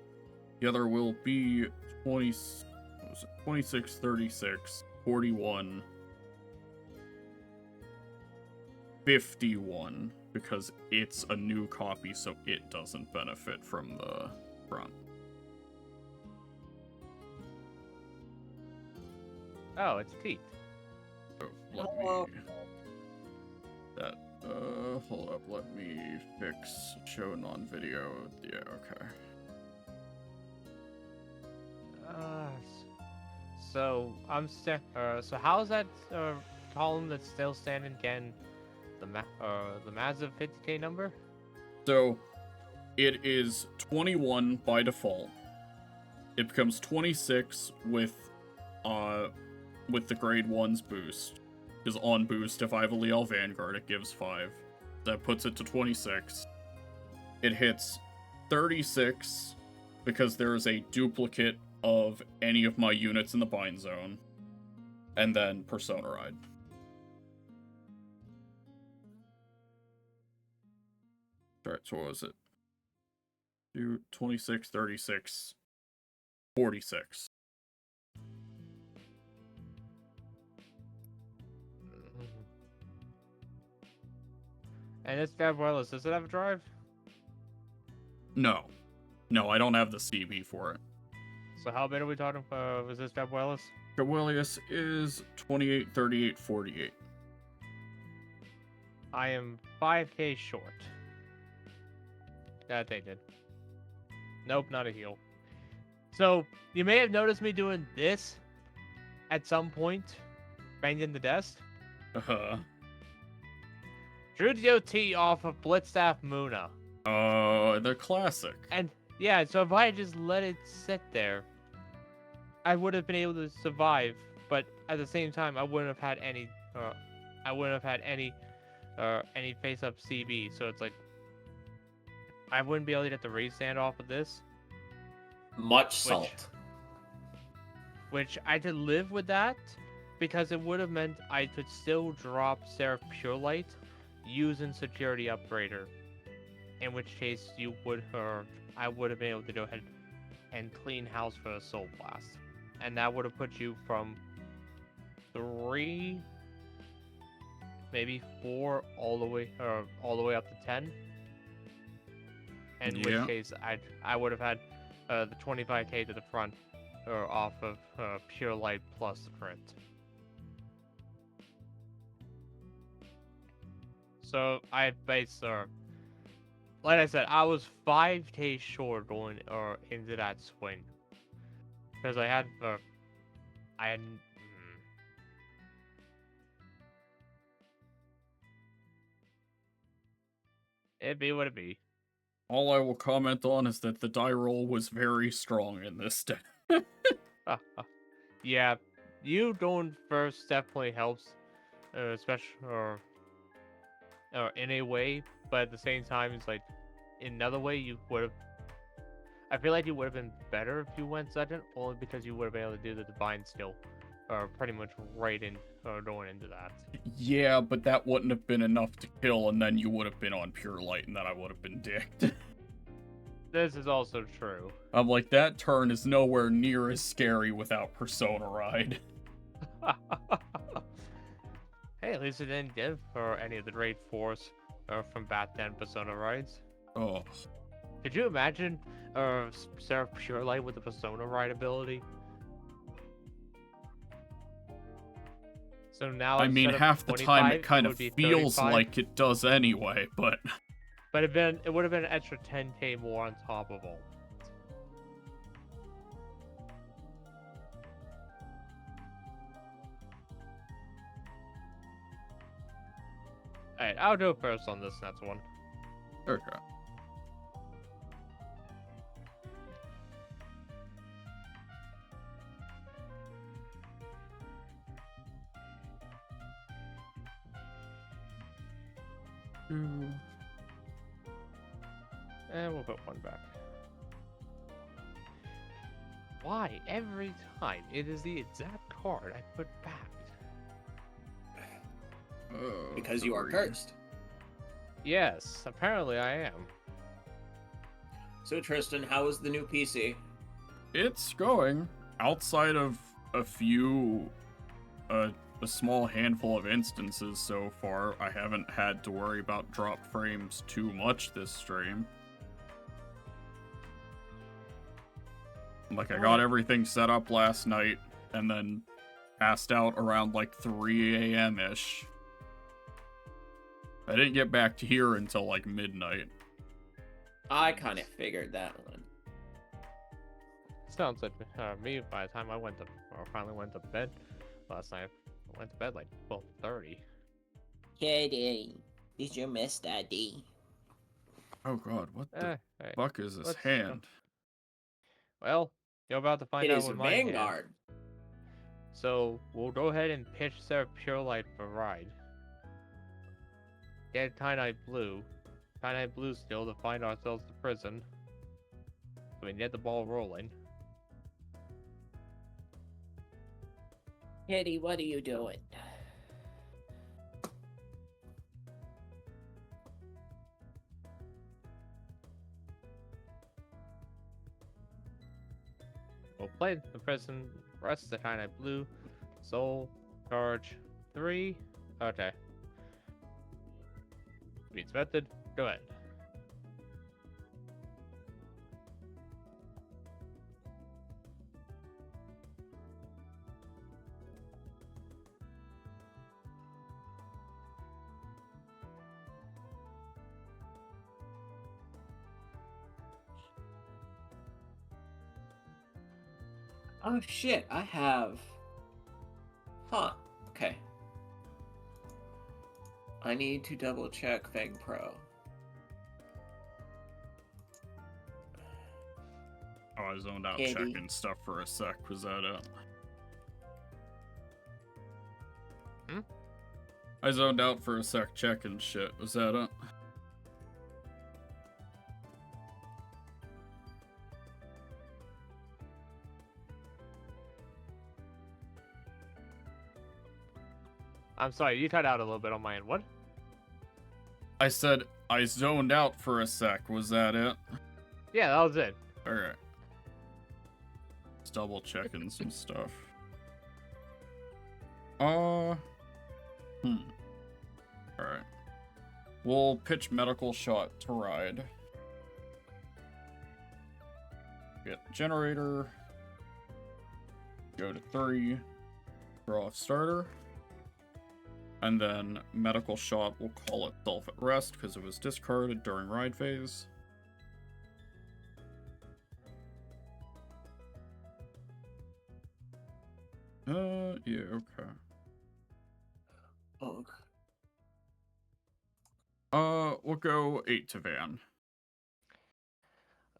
The other will be 20, what was it? 26, 36, 41, 51, because it's a new copy, so it doesn't benefit from the front. Oh, it's teeth. So let me... That, hold up, let me fix show non-video. Yeah, okay. So so how's that column that's still standing again? The massive 50K number? So, it is 21 by default. It becomes 26 with the grade 1's boost. Because on boost, if I have a Leal Vanguard, it gives 5. That puts it to 26. It hits 36 because there is a duplicate of any of my units in the bind zone. And then Persona Ride. Alright, so what was it? 26, 36, 46. And it's Fab Wireless. Does it have a drive? No. No, I don't have the CB for it. So how big are we talking? Was this Fab Wireless? Willius is 28, 38, 48. I am 5K short. That they did. Nope, not a heal. So, you may have noticed me doing this at some point, banging the desk. Uh-huh. Drew DOT off of Blitzstaff Muna. The classic. And, yeah, so if I had just let it sit there, I would have been able to survive, but at the same time, I wouldn't have had any face-up CB, so it's like, I wouldn't be able to get the restand off of this. Much salt. Which I could live with that, because it would have meant I could still drop Seraph Pure Light using Security Upgrader. In which case, I would have been able to go ahead and clean house for a Soul Blast. And that would have put you from 3, maybe 4, all the way up to 10. In which case, I would have had the 25K to the front, off of Pure Light plus the crit. So I based, like I said, I was 5K short going into that swing, because I had It'd be what it be. All I will comment on is that the die roll was very strong in this deck. Yeah, you going first definitely helps, especially or in a way, but at the same time, it's like in another way you would have. I feel like you would have been better if you went second, only because you would have been able to do the divine skill, pretty much right in going into that. Yeah, but that wouldn't have been enough to kill, and then you would have been on Pure Light, and then I would have been dicked. This is also true. I'm like, that turn is nowhere near as scary without Persona Ride. Hey, at least it didn't give for any of the Great Force from Bat 10 Persona Rides. Oh. Could you imagine Seraph Pure Light with the Persona Ride ability? So now, I mean, half the time it kind of feels 35. like it does anyway, but... But it would have been an extra 10K more on top of all. Alright, I'll go first on this next one. Okay. And we'll put one back. Why? Every time it is the exact card I put back. Because you are cursed. Yes, apparently I am. So Tristan, how was the new PC? It's going. Outside of a few, a small handful of instances so far, I haven't had to worry about drop frames too much this stream. Like, I got everything set up last night, and then passed out around like 3 a.m.-ish. I didn't get back to here until like midnight. I kind of figured that one. Sounds like me by the time I went to, or finally went to bed last night. I went to bed like 12:30. Kitty, did you miss Daddy? Oh god, what the Hey, fuck is this let's, hand? well, you're about to find It out is with my hand. Vanguard. So we'll go ahead and pitch Sarah Pure Light for ride. Get Tie-Night Blue. Tie-Night Blue still to find ourselves to prison. So we can get the ball rolling. Kitty, what are you doing? We'll play the prison, rest of the Tie-Night Blue, Soul, Charge, 3. Okay. To be expected, go ahead. Oh shit, I have... Huh, okay. I need to double check Fang Pro. Oh, I zoned out Kitty. checking stuff for a sec. Was that it? Hmm? I zoned out for a sec checking shit. Was that it? I'm sorry, you cut out a little bit on my end. What? I said I zoned out for a sec. Was that it? Yeah, that was it. Alright. Just double checking some stuff. Alright. We'll pitch medical shot to ride. Get generator. Go to 3. Draw off starter. And then medical shot will call itself at rest because it was discarded during ride phase. Yeah, okay. Oh, We'll go 8 to van.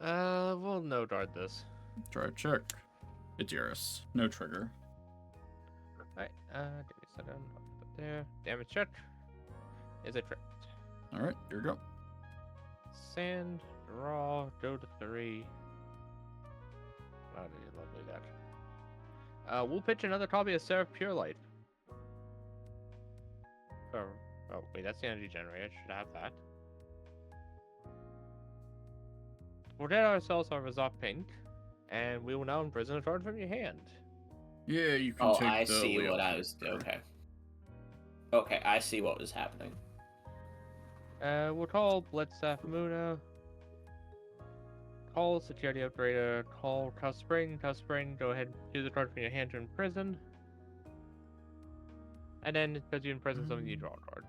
We'll no dart this. Drive check. Adiris. No trigger. Alright, damage set down, put there. Damage check. Is it tripped? Alright, here we go. Sand, draw, go to 3. Oh, lovely that. We'll pitch another copy of Seraph Pure Light. Oh, wait, that's the energy generator. Should have that. We'll get ourselves our Razak Pink, and we will now imprison a card from your hand. Yeah, you can oh take I the see Leo what I was... Picture. Okay. Okay, I see what was happening. We'll call Blitzstaff Muna. Call Security Upgrader. Call Cuff Spring. Cuff Spring, go ahead and do the card from your hand to imprison. And then, because you imprison something, you draw a card.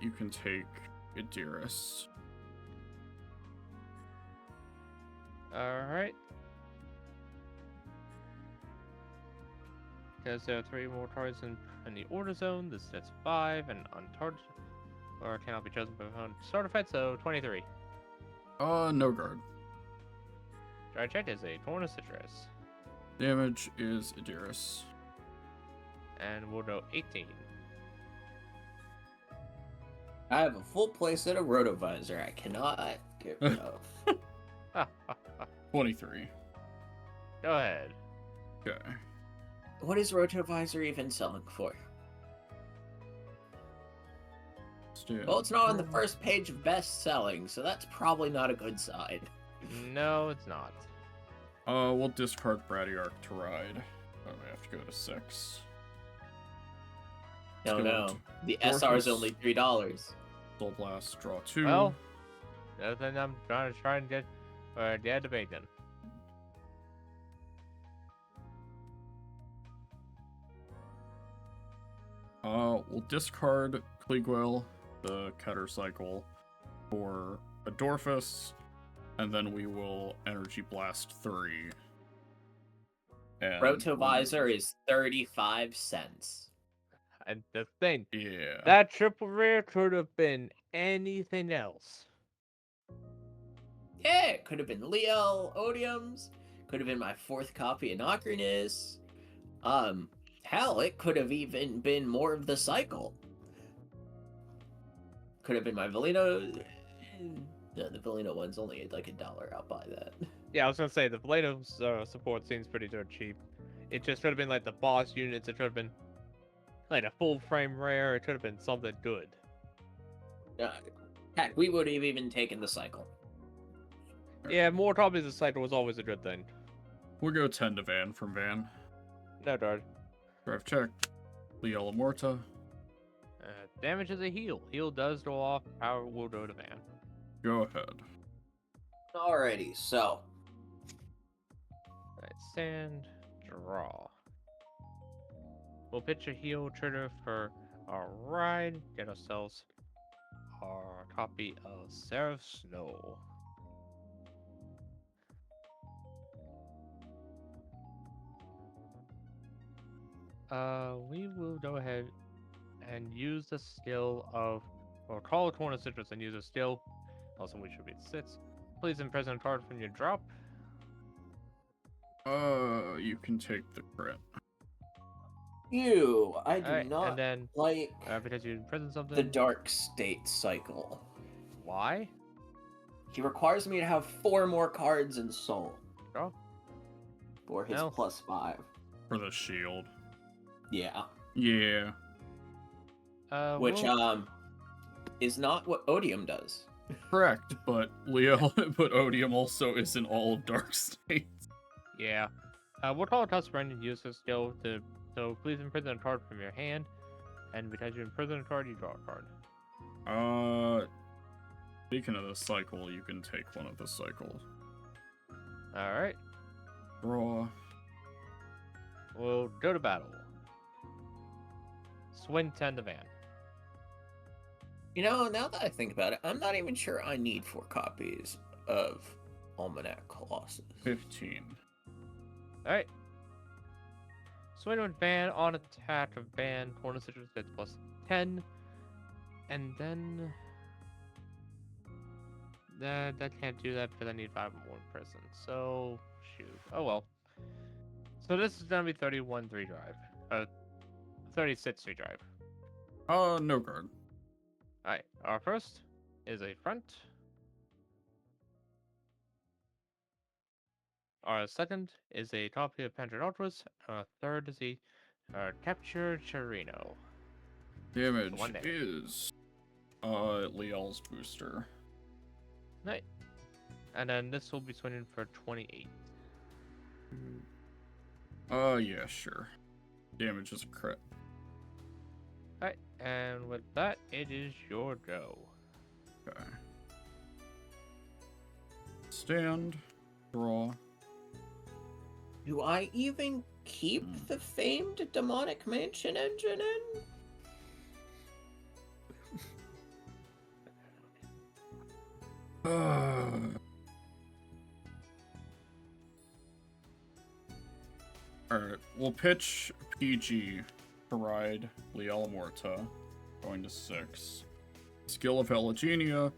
You can take Adiris. Alright. Because there are 3 more cards in the order zone, this sets 5 and uncharged, or cannot be chosen by opponent starter fight, so 23. No guard. Dry check is a Torn of Citrus. Damage is Adiris. And we'll go 18. I have a full playset of Rotovisor I cannot get rid of. 23. Go ahead. Okay. What is Rotovisor even selling for? Stand. Well, it's not on the first page of best-selling, so that's probably not a good sign. No, it's not. We'll discard Bradyarch to ride. Oh, we have to go to 6. No, Let's go no. to The SR is Dorcas. only $3. Soul Blast, draw 2. Well, that's what I'm trying to get dead debate then. We'll discard Cleegwell, the Keter Cycle, for a Dorfus, and then we will Energy Blast 3. And Rotovisor is 35 cents. And the thing, yeah. that triple rare could have been anything else. Yeah, it could have been Leo Odiums. Could have been my 4th copy of Nocturnus. Hell, it could have even been more of the cycle. Could have been my Valino. No, the Valino one's only like $1. I'll buy that. Yeah, I was gonna say the Blade support seems pretty dirt cheap. It just could have been like the boss units. It could have been like a full frame rare. It could have been something good. Heck, we would have even taken the cycle. Yeah, more copies of Cycle was always a good thing. We'll go 10 to Van from Van. No, dog. Drive check. Leola Morta. Damage is a heal. Heal does go off. Power will go to Van. Go ahead. Alrighty, so. Alright, stand, draw. We'll pitch a heal trigger for our ride. Get ourselves our copy of Seraph Snow. We will go ahead and use the skill of, or call a corner citrus and use a skill. Also, we should be 6. Please imprison a card from your drop. You can take the crit. I do Alright, not and then like because you imprison something. the Dark State cycle. Why? He requires me to have 4 more cards in Soul. Oh. For his No. +5. For the shield. Yeah. Yeah. Which, we'll- is not what Odium does. Correct, but but Odium also isn't all of Dark States. Yeah. We'll call a tough friend and use this skill to. So please imprison a card from your hand, and because you imprison a card, you draw a card. Speaking of the cycle, you can take one of the cycles. All right. Draw. We'll go to battle. Swing 10 to Van. You know, now that I think about it, I'm not even sure I need 4 copies of Almanac Colossus. 15. All right. Swing with Van on attack of Van. Corner citrus gets +10, and then that can't do that because I need 5 more in prison. So shoot. Oh well. So this is gonna be 31 3 drive. 36 3 drive. No guard. Alright, our first is a front. Our second is a copy of Panther Ultras. Our third is a Capture Chirino. Damage One day. is Leal's booster. Right. And then this will be swinging for 28. Yeah, sure. Damage is a crit. Alright, and with that, it is your go. Okay. Stand. Draw. Do I even keep the famed Demonic Mansion engine in? Alright, we'll pitch PG to ride Leala Morta, going to 6. Skill of Elagenia,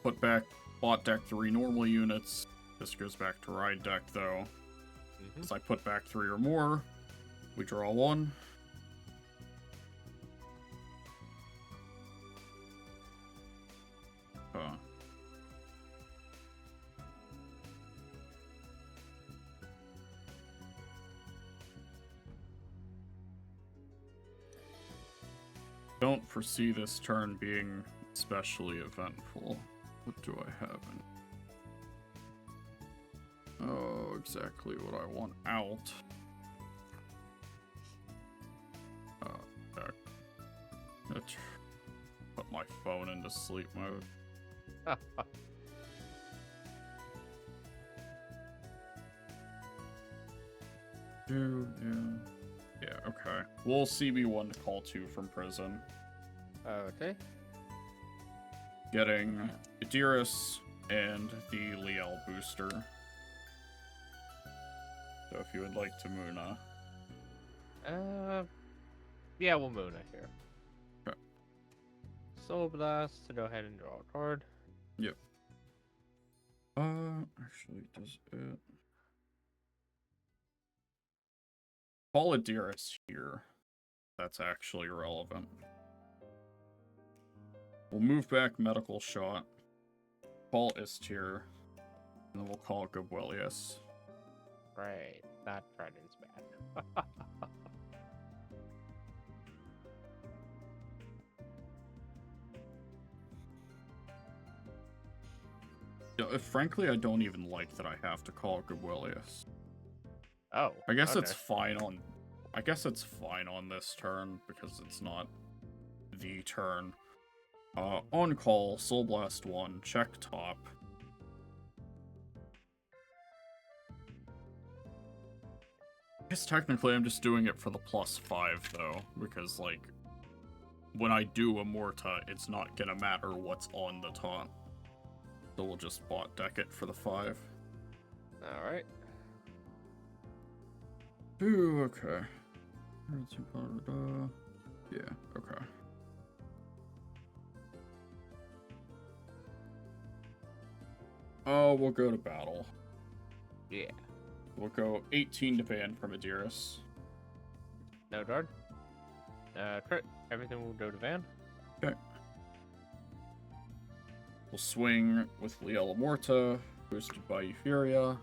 put back bot deck 3 normal units. This goes back to ride deck though. As I put back 3 or more, we draw 1. Don't foresee this turn being especially eventful. What do I have in? Oh, exactly what I want out. Let's put my phone into sleep mode. Yeah, okay. We'll CB1 to call 2 from prison. Okay. Getting Adiris and the Liel booster. So if you would like to Muna. Yeah, we'll Muna here. Okay. Soul Blast to go ahead and draw a card. Yep. Actually, does it? Call Adiris here. That's actually relevant. We'll move back Medical Shot. Call Istir. And then we'll call Gabwelius. Right. That Trident's bad. Frankly, I don't even like that I have to call Gabwelius. Oh. I guess okay. it's fine on. I guess it's fine on this turn because it's not the turn. On call, Soul Blast 1, check top. I guess technically I'm just doing it for the +5 though, because like when I do Amorta, it's not gonna matter what's on the top. So we'll just bot deck it for the 5. Alright. Ooh, okay. Yeah, okay. Oh, we'll go to battle. Yeah. We'll go 18 to ban from Adiris. No guard. Crit. Everything will go to Van. Okay. We'll swing with Liel Amorta, boosted by Euphoria.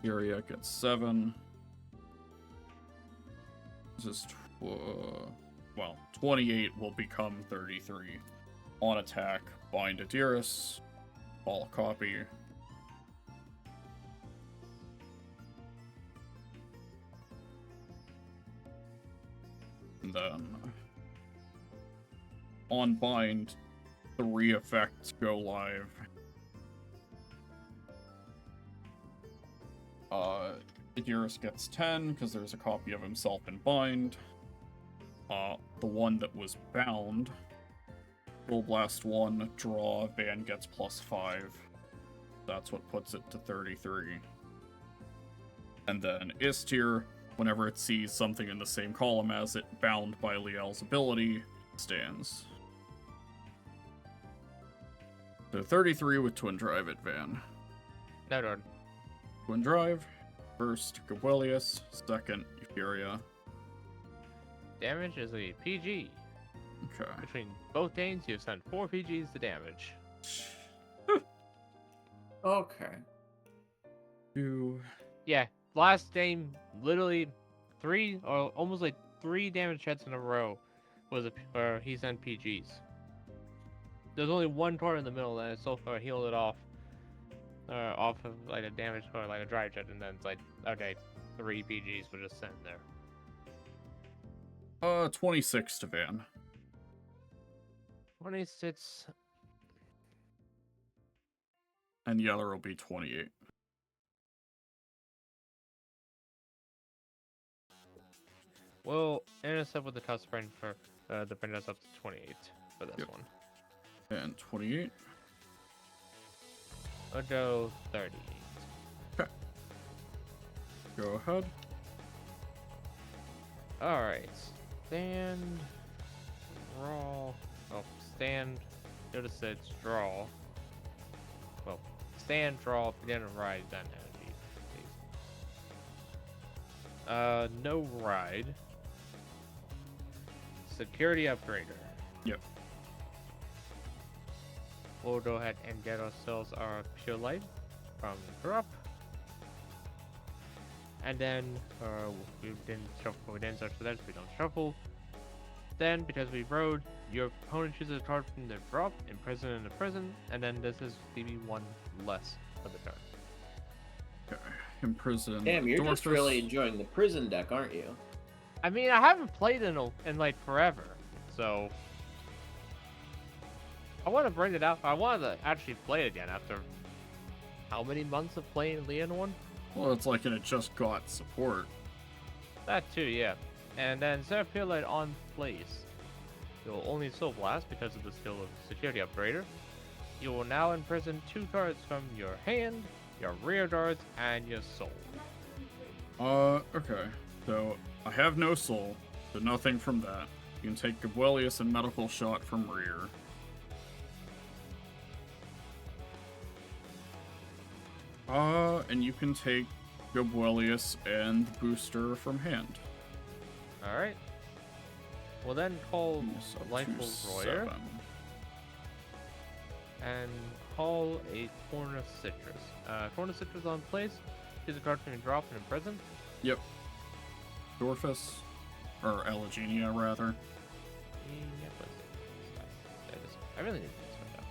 Euphoria gets 7. This is 28 will become 33. On attack, bind Adiris, all copy. And then on bind, 3 effects go live. Adiris gets 10 because there's a copy of himself in bind. The one that was bound, Full Blast 1, draw, Van gets +5. That's what puts it to 33. And then Istir, whenever it sees something in the same column as it, bound by Liel's ability, stands. So 33 with Twin Drive at Van. No guard. Twin Drive, first Gabwelius, second Euphoria. Damage is a PG. Okay. Between both games, you've sent 4 PGs to damage. Okay. 2. Yeah, last game, literally 3 or almost like 3 damage hits in a row was where he sent PGs. There's only one card in the middle, and it so far healed it off of like a damage or like a drive jet, and then it's like, okay, 3 PGs were just sent there. 26 to Van. 26. And the other will be 28. We'll intercept with the tough sprint for to bring us up to 28 for this one. And 28. We'll go 30. Okay. Go ahead. Alright. Stand. Draw. Oh, stand. Notice it's draw. Well, stand, draw, begin to ride, then energy. No ride. Security upgrader. Yep. We'll go ahead and get ourselves our pure light from drop. And then we didn't search for that, so we don't shuffle. Then, because we rode, your opponent chooses a card from their drop, imprison in a prison, and then this is DB1 less for the turn. Okay. Imprison. Damn, you're just Dorfus. really enjoying the prison deck, aren't you? I mean, I haven't played in like forever, so I want to bring it out. I want to actually play it again after how many months of playing Leon 1? Well, it's like it just got support. That too, yeah. And then Zephyr on place. You'll only Soul Blast because of the skill of Security Upgrader. You will now imprison 2 cards from your hand, your rear guards, and your soul. Okay. So, I have no soul, so nothing from that. You can take Gabwelius and Medical Shot from rear. And you can take Gabwelius and Booster from hand. Alright. We'll then call So Lightful 2, Royer 7. and call a Corn of Citrus. Corn of Citrus on place. Choose a card from your drop and imprison. Yep. Dorfus. Or Elegenia, rather. Yeah, please. I really need to switch up.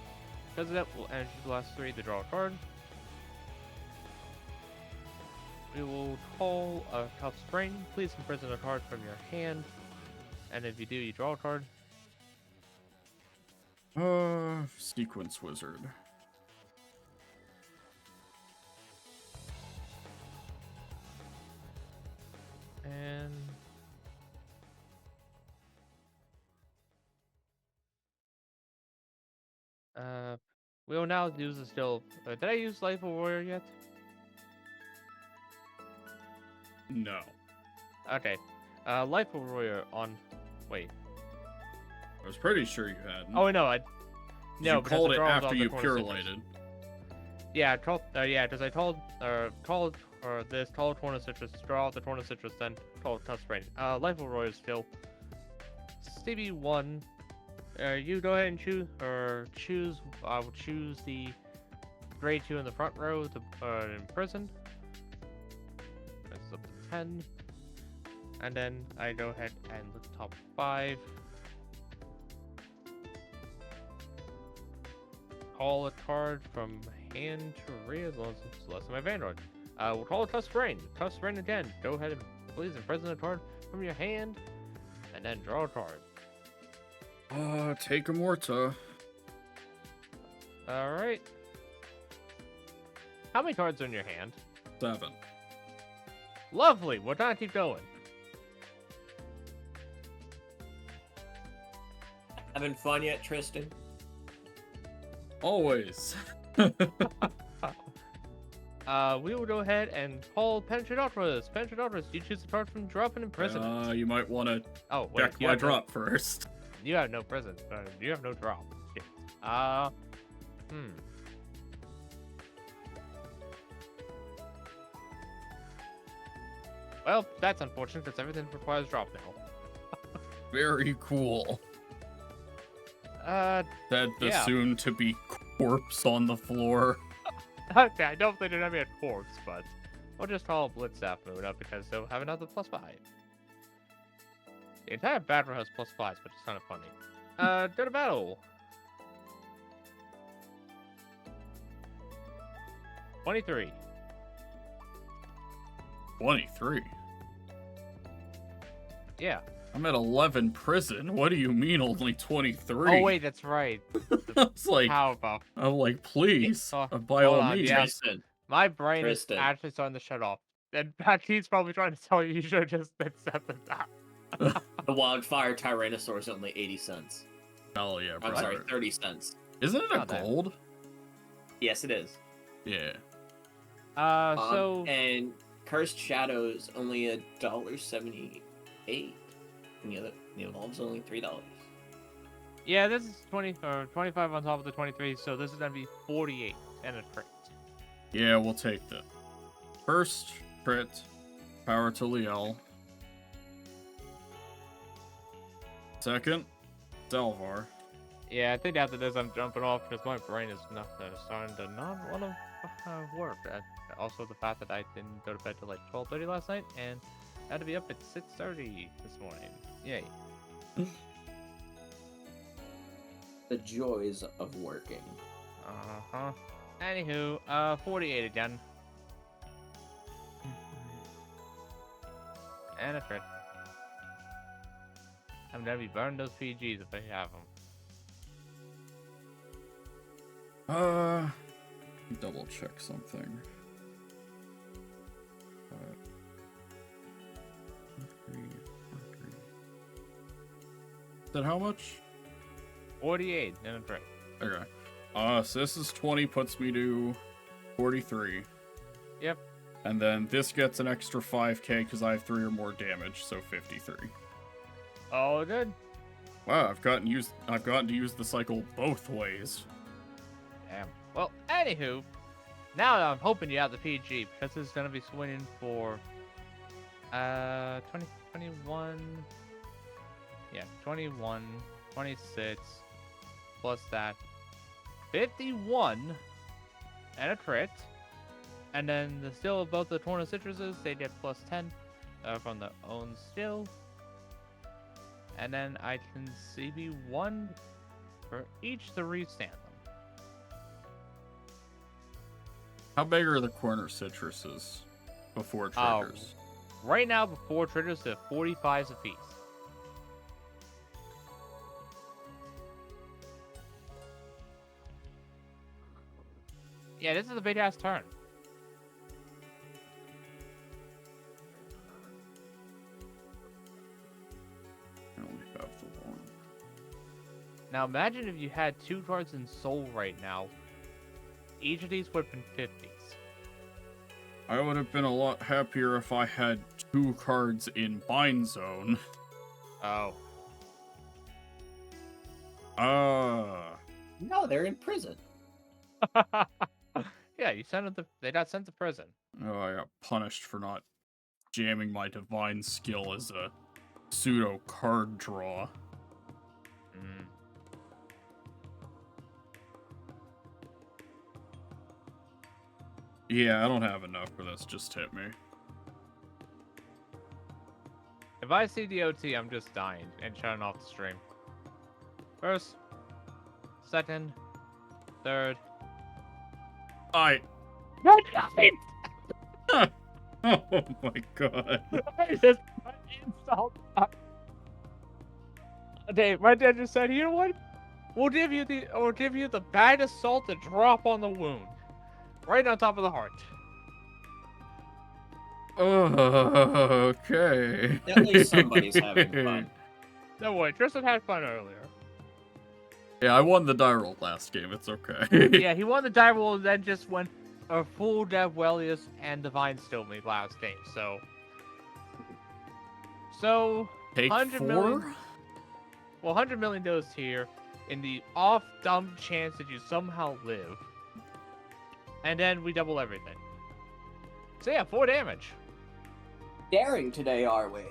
Because of that, we'll energy blast 3 to draw a card. We will call a Tough Spring. Please imprison a card from your hand. And if you do, you draw a card. Sequence Wizard. And we will now use the skill. Did I use Lightful Warrior yet? No. Okay. Lightful Warrior on. Wait. I was pretty sure you hadn't. Oh no, You because called the it draw was after off the you Corn of pure Citrus. lighted. Yeah, because I called this called Corn of Citrus, draw out the Corn of Citrus, then called Tough Spring. Lightful Warrior still. CB1. You go ahead and choose. I will choose the grade 2 in the front row to imprison. This is up to 10. And then I go ahead and the top 5. Call a card from hand to rear as long as it's less than my Vanguard. We'll call it Tough Spring. Tough Spring again. Go ahead and please imprison a card from your hand. And then draw a card. Take a Morta. Alright. How many cards are in your hand? 7. Lovely. We're gonna keep going. Having fun yet, Tristan? Always. We will go ahead and call Penetrate Ultras. Penetrate Ultras, you choose a card from drop and imprison. You might want to Oh, wait. check my drop first. You have no prison. You have no drop. Shit. Well, that's unfortunate because everything requires drop now. Very cool. Uh, Said the yeah. soon-to-be corpse on the floor. okay, I don't think it'll be a corpse, but we'll just call Blitzstaff Moon up because they'll have another +5. The entire battle has +5s, which is kind of funny. Go to battle. 23. 23. Yeah. I'm at 11 prison. What do you mean only 23? Oh wait, that's right. I was like, How about I'm like, please, Oh, by hold all on, means. yeah. Tristan, my brain Tristan. is actually starting to shut off. And Patty's probably trying to tell you should have just accepted that. the Wildfire Tyrannosaur is only 80 cents. Oh yeah, I'm brother. sorry, 30 cents. Isn't it a Not that. gold? Yes, it is. Yeah. So And Cursed Shadows only $1.78. And the other Evolve's only $3. yeah, this is 20 or 25 on top of the 23, so this is gonna be 48 and a crit. Yeah, we'll take the first crit. Power to Liel. Second, Delvar. Yeah, I think after this I'm jumping off because my brain is not starting to not want to work. Also, the fact that I didn't go to bed till like 12:30 last night and had to be up at 6:30 this morning. Yay. The joys of working. Uh-huh. Anywho, 48 again. And a crit. I'm gonna be burning those PGs if I have them. Double check something. Is that how much? 48 and a crit. Okay. So this is 20, puts me to 43. Yep. And then this gets an extra 5k because I have 3 or more damage, so 53. Oh, good. Wow, I've gotten to use the cycle both ways. Damn. Well, anywho, now I'm hoping you have the PG because it's gonna be swinging for 20, 21. Yeah, 21, 26 plus that 51 and a crit. And then the still of both the Torn of Citruses, they get plus 10 from the own still. And then I can CB 1 for each to restand them. How big are the corner citruses before triggers? Right now, before triggers, they're 45s apiece. Yeah, this is a big ass turn. I only have the one. Now imagine if you had 2 cards in Soul right now. Each of these would have been 50s. I would have been a lot happier if I had 2 cards in Bind Zone. Oh. No, they're in prison. Yeah, you sent them they got sent to prison. Oh, I got punished for not jamming my divine skill as a pseudo card draw. Mm. Yeah, I don't have enough for this. Just hit me. If I see the OT, I'm just dying and shutting off the stream. First, second, third. I. Not nothing! Oh my god. I just got insult. Dave, my dad just said, you know what? We'll give you the bag of salt to drop on the wound. Right on top of the heart. Okay. At least somebody's having fun. No way, Tristan had fun earlier. Yeah, I won the die roll last game. It's okay. Yeah, he won the die roll and then just went a full Dev Wellius and Divine Still me last game, so Take 100 4? million. Well, 100 million goes here in the off dumb chance that you somehow live. And then we double everything. So yeah, 4 damage. Daring today, are we?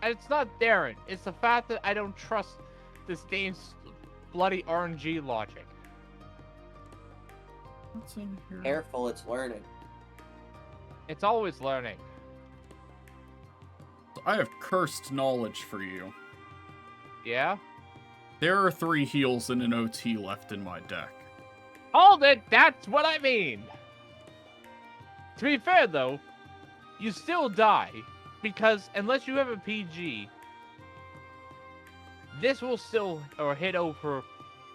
It's not daring. It's the fact that I don't trust this game's bloody RNG logic. What's in here? Careful, it's learning. It's always learning. I have cursed knowledge for you. Yeah? There are 3 heals and an OT left in my deck. Hold it! That's what I mean! To be fair, though, you still die, because unless you have a PG, this will still hit over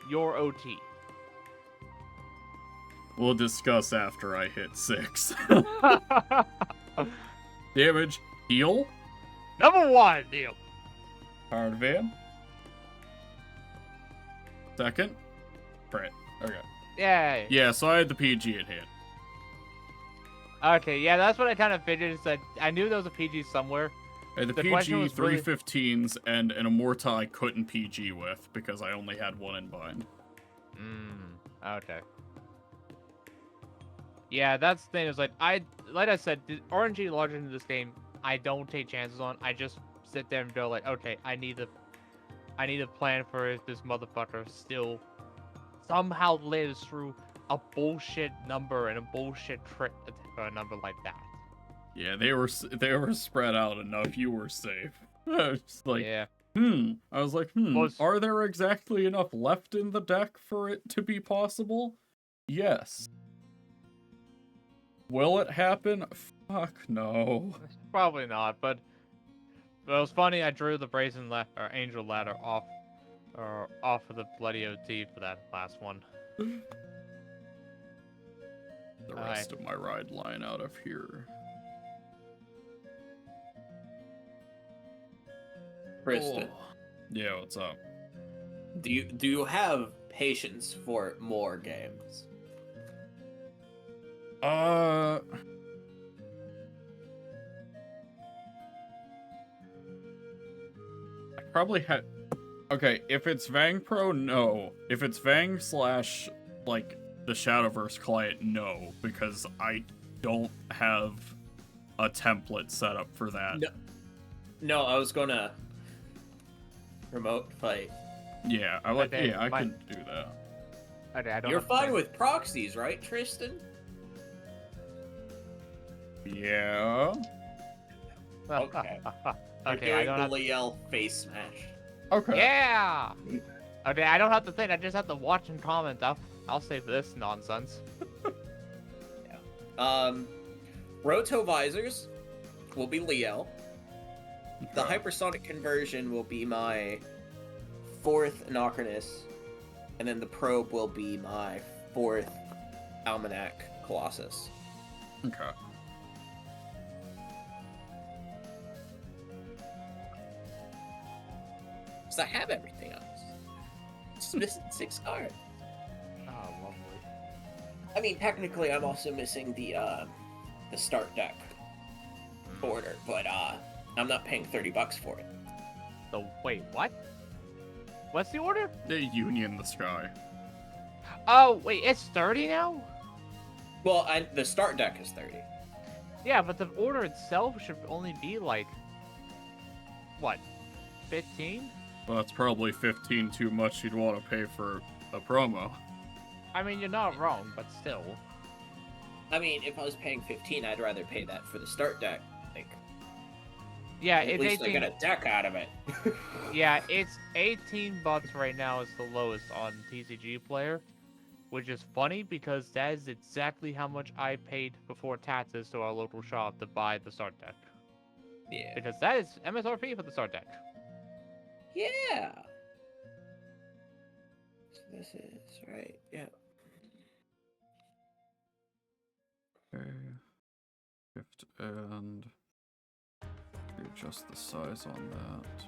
your OT. We'll discuss after I hit 6. Damage, heal, Number 1, deal. card van. Second, crit. Okay. Yay. Yeah, so I had the PG in hand. Okay, yeah, that's what I kind of figured. Is that I knew there was a PG somewhere. I had the The question PG, was 3 really- 15s, and an Immorta I couldn't PG with because I only had 1 in bind. Okay. Yeah, that's the thing. Is like I said, the RNG logic in this game, I don't take chances on. I just sit there and go like, okay, I need a plan for if this motherfucker still somehow lives through a bullshit number and a bullshit crit a number like that. Yeah, they were spread out enough. You were safe. Just like, Yeah. I was like, Was- are there exactly enough left in the deck for it to be possible? Yes. Will it happen? Fuck no. Probably not, but it was funny. I drew the angel ladder off of the bloody OT for that last one. The rest of my ride line out of here. Kristen, Yeah, what's up? do you have patience for more games? I probably had. Okay, if it's Vang Pro, no. If it's Vang slash like the Shadowverse client, no, because I don't have a template set up for that. No, I was gonna remote fight. Yeah, I can do that. Okay, I don't. You're have fine to- with proxies, right, Tristan? Yeah. Okay. Okay, You're I doing don't the have. Liel face smash. Okay. Yeah. Okay, I don't have to think. I just have to watch and comment. I'll save this nonsense. Roto visors will be Liel. The Okay. hypersonic conversion will be my 4th Anachronus, and then the probe will be my 4th Almanac Colossus. Okay. Because I have everything else. Just missing 6 cards. Oh, lovely. I mean, technically, I'm also missing the start deck order, but I'm not paying $30 for it. So wait, what? What's the order? The Union the Sky. Oh wait, it's 30 now. Well, the start deck is 30. Yeah, but the order itself should only be like, what, 15? Well, that's probably 15 too much you'd want to pay for a promo. I mean, you're not wrong, but still. I mean, if I was paying 15, I'd rather pay that for the start deck. Like, Yeah, at it's least 18. I get a deck out of it. Yeah, it's $18 right now is the lowest on TCG Player, which is funny because that is exactly how much I paid before taxes to our local shop to buy the start deck. Yeah. Because that is MSRP for the start deck. Yeah. So this is right. Yeah. Okay. Shift and adjust the size on that.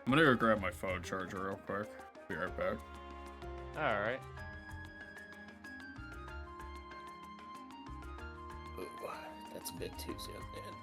I'm gonna go grab my phone charger real quick. Be right back. Alright. Ooh, that's a bit too zoomed in.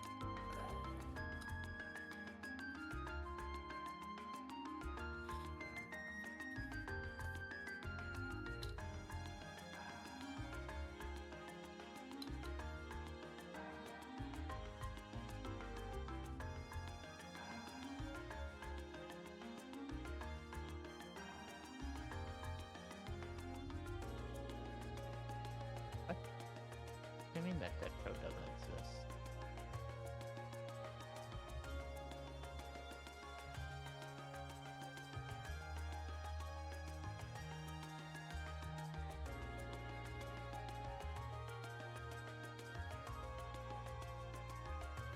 What do you mean that dead code doesn't exist?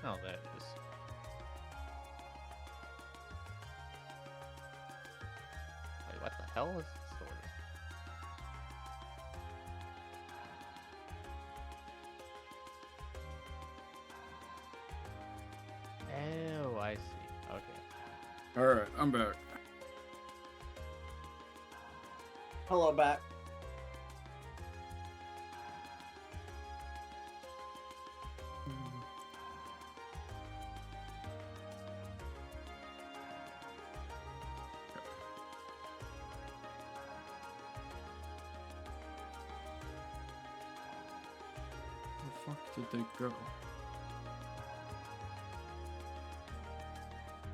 Oh, there it is. Wait, what the hell is this order? Oh, I see. Okay. Alright, I'm back. Hello, back. Where the fuck did they go?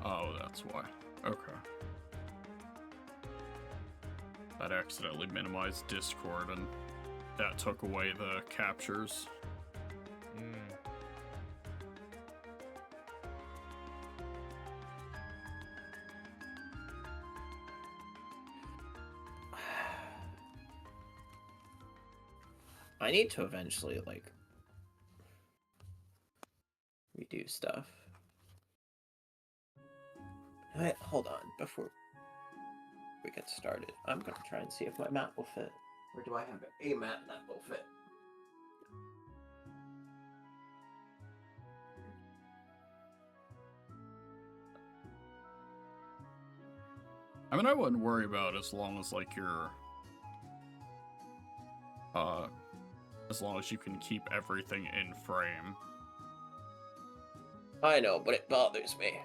Oh, that's why. Okay. That accidentally minimized Discord and that took away the captures. Mm. I need to eventually, like, redo stuff. Wait, hold on, before we get started, I'm gonna try and see if my mat will fit. Or do I have a mat that will fit? I mean, I wouldn't worry about it as long as, like, you're... as long as you can keep everything in frame. I know, but it bothers me.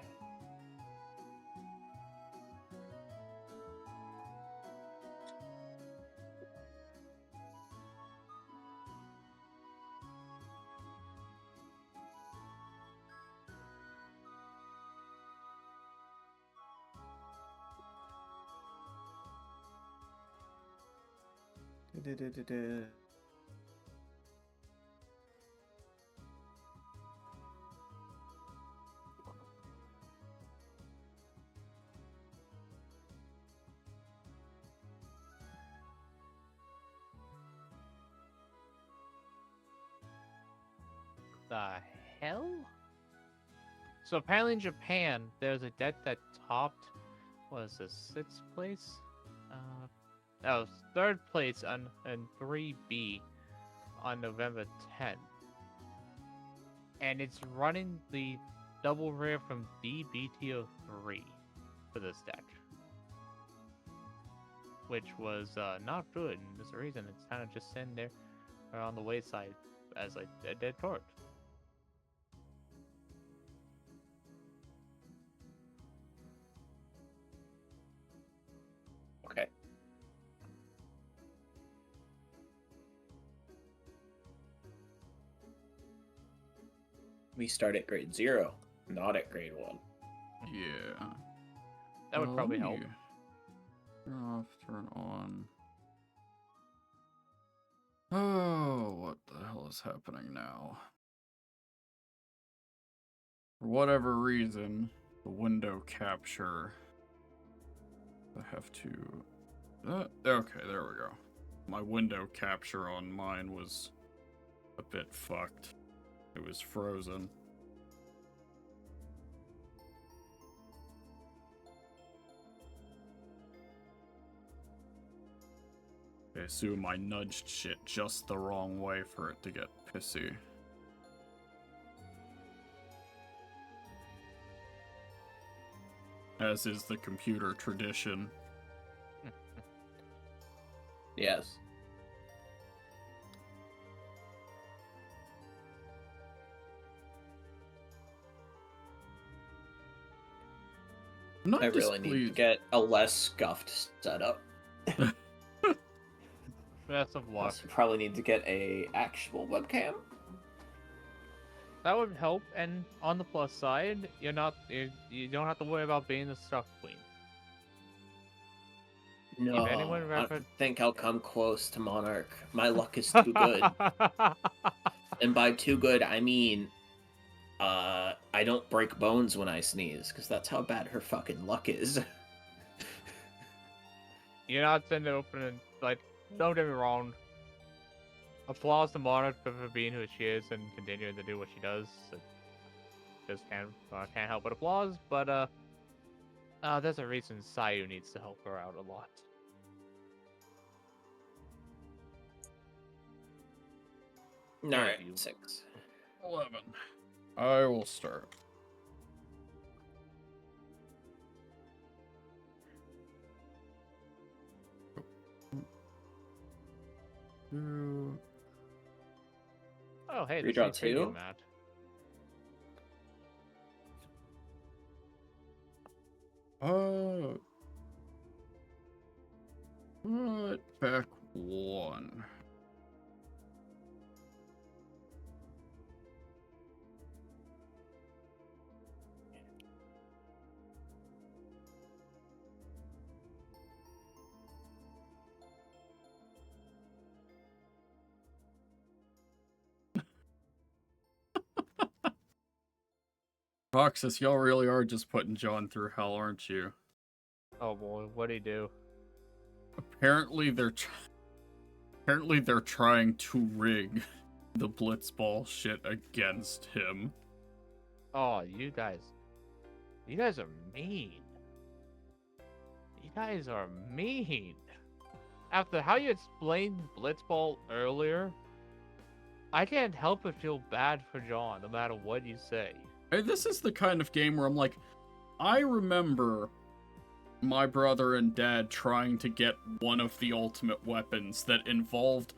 The hell? So apparently in Japan, there's a debt that topped, what is this, 6th place? That was 3rd place on 3B on November 10th. And it's running the double rare from DBTO3 for this deck. Which was not good, and there's a reason it's kind of just sitting there on the wayside as like a dead torch. Okay. We start at grade 0, not at grade 1. Yeah. That would probably help. Turn off, turn on. Oh, what the hell is happening now? For whatever reason, the window capture. I have to... okay, there we go. My window capture on mine was a bit fucked. It was frozen. I assume I nudged shit just the wrong way for it to get pissy. As is the computer tradition. Yes. I'm not I really need to displeased. get a less scuffed setup. Best of luck. Also, probably need to get a actual webcam. That would help, and on the plus side, you don't have to worry about being the stuff queen. No, anyone I refer- don't think I'll come close to Monarch. My luck is too good. And by too good, I mean, I don't break bones when I sneeze, because that's how bad her fucking luck is. You're not sending it open and, like, don't get me wrong. Applause to Monarch for being who she is and continuing to do what she does. It just can't help but applause, but, there's a reason Sayu needs to help her out a lot. Alright, you. 6. 11. I will start. Two. Oh, hey, Redraw this is 2? Matt. Put back 1. Roxas, y'all really are just putting John through hell, aren't you? Oh boy, what'd he do? Apparently they're trying to rig the Blitzball shit against him. Oh, you guys are mean. You guys are mean. After how you explained Blitzball earlier, I can't help but feel bad for John, no matter what you say. Hey, this is the kind of game where I'm like, I remember my brother and dad trying to get one of the ultimate weapons that involved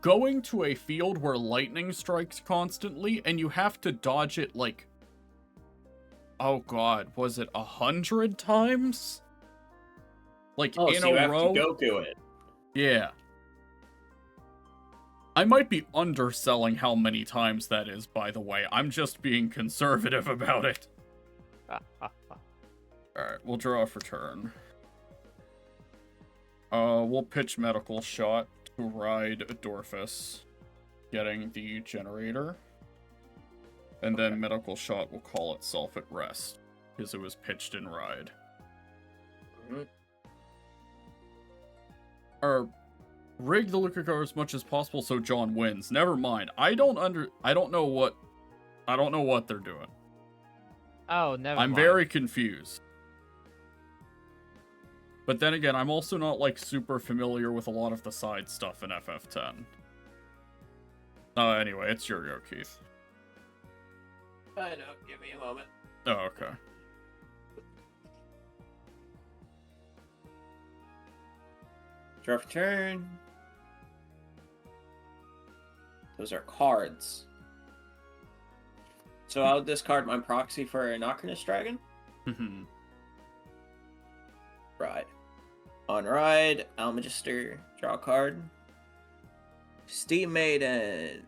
going to a field where lightning strikes constantly and you have to dodge it like, oh god, was it 100 times? Like Oh, in so you a have row? to Goku it. Yeah. I might be underselling how many times that is, by the way. I'm just being conservative about it. Alright, we'll draw for turn. We'll pitch Medical Shot to ride Adorphus, getting the generator. And then Medical Shot will call itself at rest, because it was pitched in ride. Mhm. Or rig the Lucago as much as possible so John wins. Never mind. I don't know what they're doing. Oh, never I'm mind. very confused. But then again, I'm also not, like, super familiar with a lot of the side stuff in FF10. Anyway, it's your go, Keith. I know, give me a moment. Oh, okay. Draw for turn. Those are cards. So I'll discard my proxy for an Ocarina Dragon. Ride. On ride, Almagister, draw a card. Steam Maiden.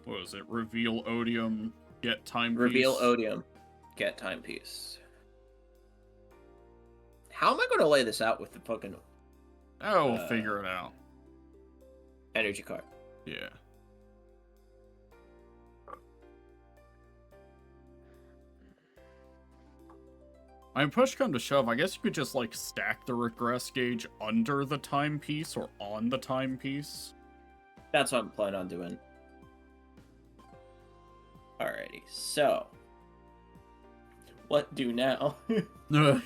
What was it? Reveal Odium, get timepiece. Reveal Odium, get timepiece. How am I going to lay this out with the fucking Oh, we'll figure it out. energy card? Yeah. I mean, push come to shove, I guess you could just, like, stack the regress gauge under the timepiece or on the timepiece. That's what I'm planning on doing. Alrighty, so what do now? Alright,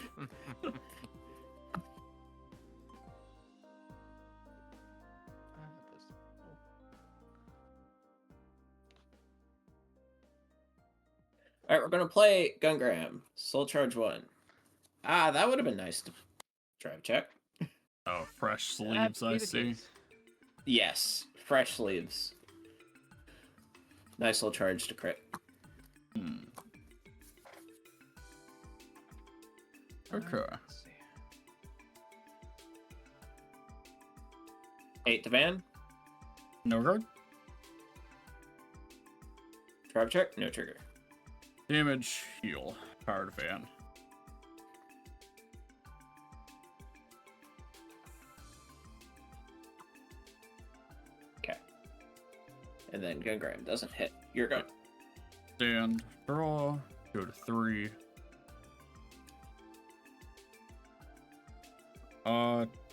we're gonna play Gungram, Soul Charge 1. Ah, that would have been nice to drive check. Oh, fresh That'd sleeves, be I the see. case. Yes, fresh sleeves. Nice little charge to crit. Okay. Let's see. 8 to van, No guard? drive check, no trigger. Damage, heal. Powered van. Okay. And then Gungram doesn't hit. You're good. Stand, draw, go to 3.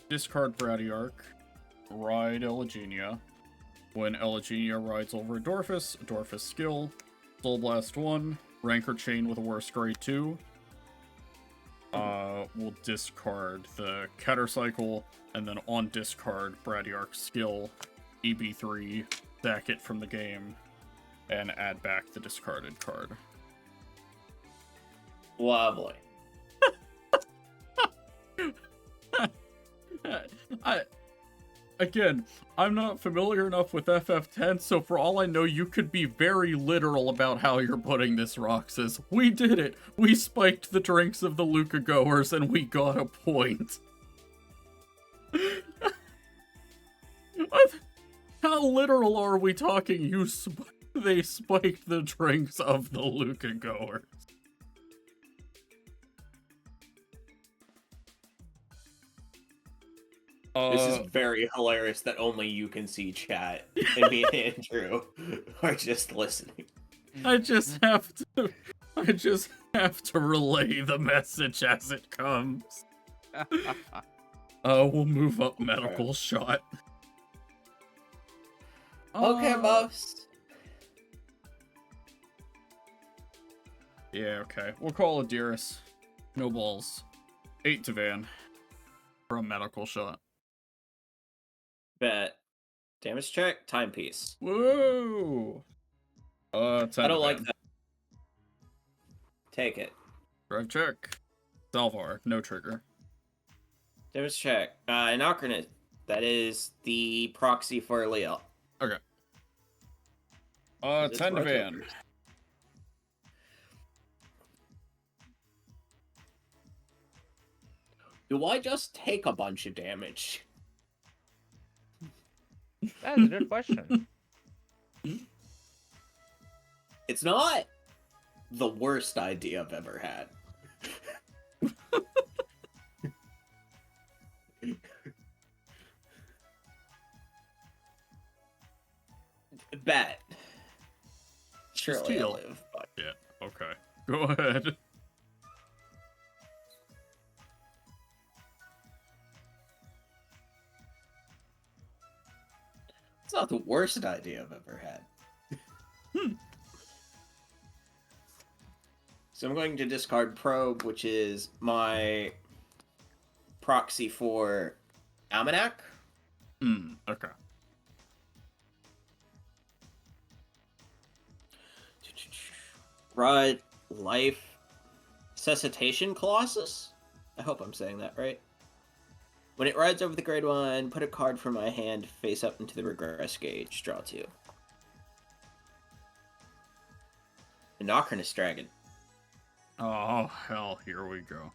Discard Bradyarch, ride Elegenia. When Elegenia rides over Adorphus, Adorphus skill, Soul Blast 1, Rancor Chain with a worst grade 2. We'll discard the Keter Cycle, and then on discard, Bradyarch skill, EB3, sack it from the game, and add back the discarded card. Lovely. Again, I'm not familiar enough with FF10, so for all I know, you could be very literal about how you're putting this, Roxas. We did it! We spiked the drinks of the Luca goers, and we got a point. How literal are we talking? They spiked the drinks of the Luca goers. This is very hilarious that only you can see chat, and me and Andrew are just listening. I just have to. I just have to relay the message as it comes. We'll move up medical shot. Okay, boss. Yeah, okay. We'll call it Dearest. No balls. 8 to van. For a medical shot. Bet. Damage check, timepiece. Whoa! 10 I to don't like van. that. Take it. Drive check. Salvar, no trigger. Damage check. Anachronist. That is the proxy for Leo. Okay. 'Cause it's 10 to roto van. burst. Do I just take a bunch of damage? That is a good question. It's not the worst idea I've ever had. Bet. Surely heal. I'll live. But... Yeah, okay. Go ahead. It's not the worst idea I've ever had. So I'm going to discard Probe, which is my proxy for Almanac. Okay. Rod Life Cessation Colossus? I hope I'm saying that right. When it rides over the grade 1, put a card from my hand face up into the regress gauge. Draw 2. Anachronist Dragon. Oh, hell, here we go.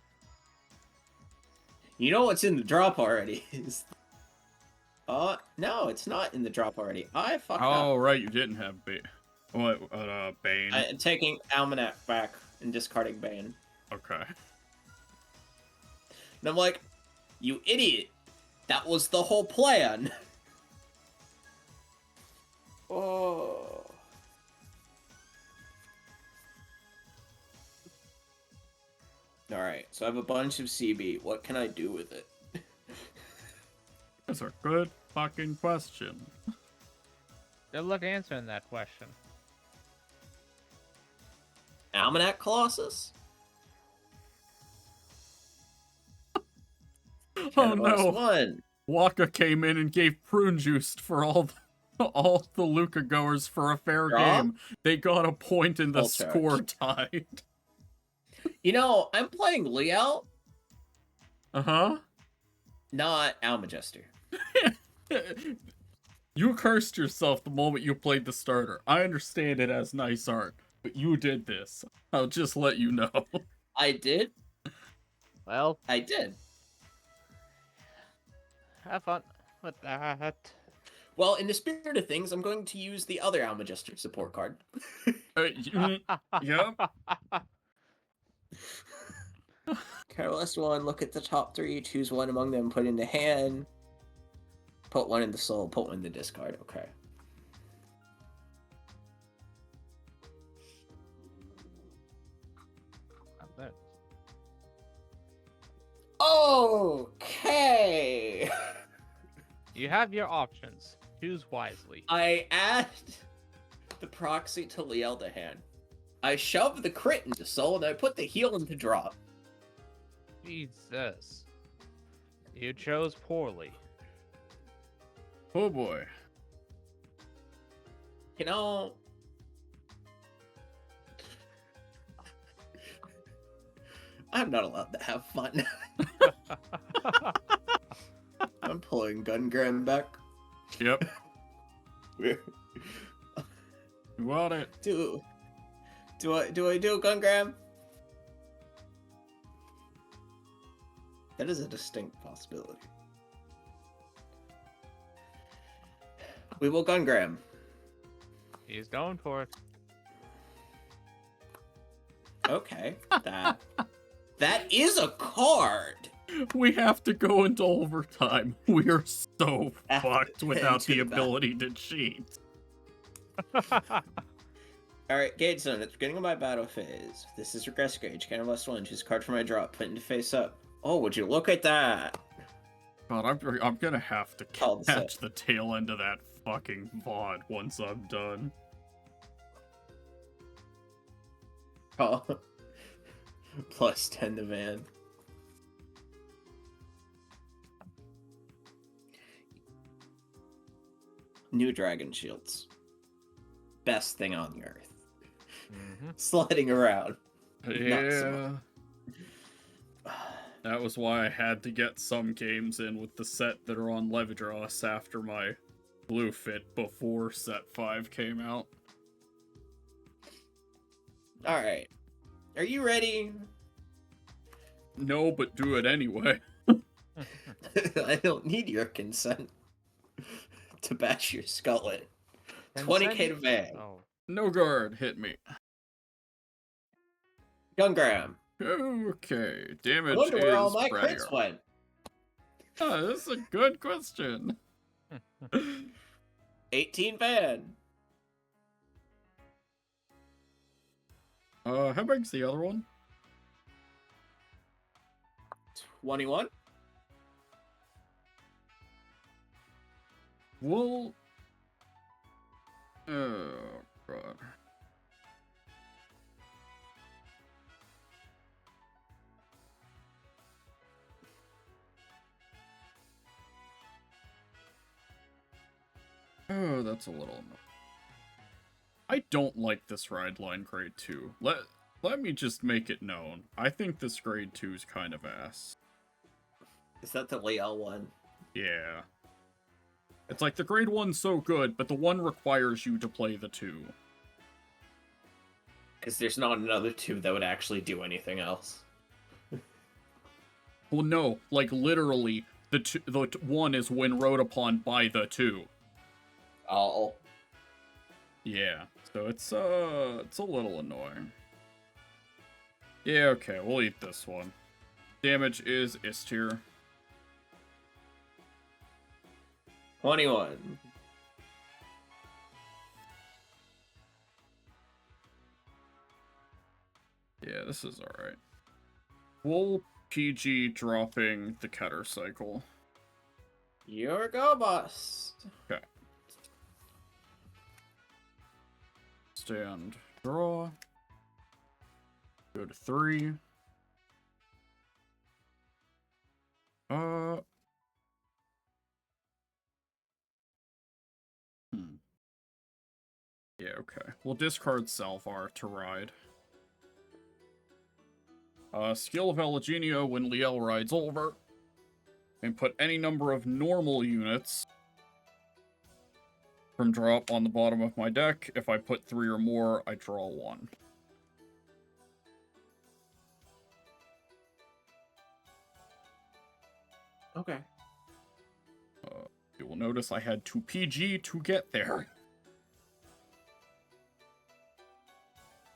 You know what's in the drop already is... no, it's not in the drop already. I fucked up. Oh, right, you didn't have Bane. I'm taking Almanac back and discarding Bane. Okay. And I'm like, you idiot! That was the whole plan! Oh. Alright, so I have a bunch of CB. What can I do with it? That's a good fucking question. Good luck answering that question. Almanac Colossus? Oh Cannabis no! 1. Waka came in and gave prune juice for all the Luca goers for a fair Draw? game. They got a point and the Full charge. score tied. You know, I'm playing Leo, Uh-huh. not Almajester. You cursed yourself the moment you played the starter. I understand it as nice art, but you did this. I'll just let you know. I did? Well, I did. have fun with that. Well, in the spirit of things, I'm going to use the other Almajester support card. Yep. Careless 1, look at the top 3, choose one among them, put in the hand. Put one in the soul, put one in the discard. Okay. Okay. You have your options. Choose wisely. I add the proxy to Liel to hand. I shove the crit into soul, and I put the heal into drop. Jesus. You chose poorly. Oh boy. You know... I'm not allowed to have fun. I'm pulling Gungram back. Yep. You want it. Do I do Gungram? That is a distinct possibility. We will Gungram. He's going for it. Okay. That is a card. We have to go into overtime. We are so After fucked without the into the back. ability to cheat. Alright, Gage Zone, at the beginning of my battle phase, this is Regress Gage, +1, choose a card from my drop, put into face up. Oh, would you look at that? God, I'm gonna have to Call this catch the tail end of that fucking VOD once I'm done. Oh. +10 to van. New Dragon Shields. Best thing on the earth. Sliding around. Yeah. That was why I had to get some games in with the set that are on Levidros after my blue fit before set 5 came out. Alright. Are you ready? No, but do it anyway. I don't need your consent to bash your skull in. 20k to van. Oh. No guard, hit me. Gungram. Okay, I damage wonder where all is my prettier. crits went. Oh, this is a good question. 18 van. How big's the other one? 21. Well, oh god. Oh, that's a little annoying. I don't like this ride line grade 2. Let me just make it known. I think this grade 2 is kind of ass. Is that the Leal one? Yeah. It's like the grade 1's so good, but the 1 requires you to play the 2. Because there's not another 2 that would actually do anything else. Well, no, like literally, the 1 is when rode upon by the 2. Oh. Yeah, so it's a little annoying. Yeah, okay, we'll eat this one. Damage is tier. 21. Yeah, this is alright. We'll PG dropping the Keter cycle. Your go, boss. Okay. Stand, draw. Go to 3. Yeah, okay. We'll discard Salvar to ride. Skill of Elegenia when Liel rides over. And put any number of normal units from drop on the bottom of my deck. If I put 3 or more, I draw 1. Okay. You will notice I had to PG to get there.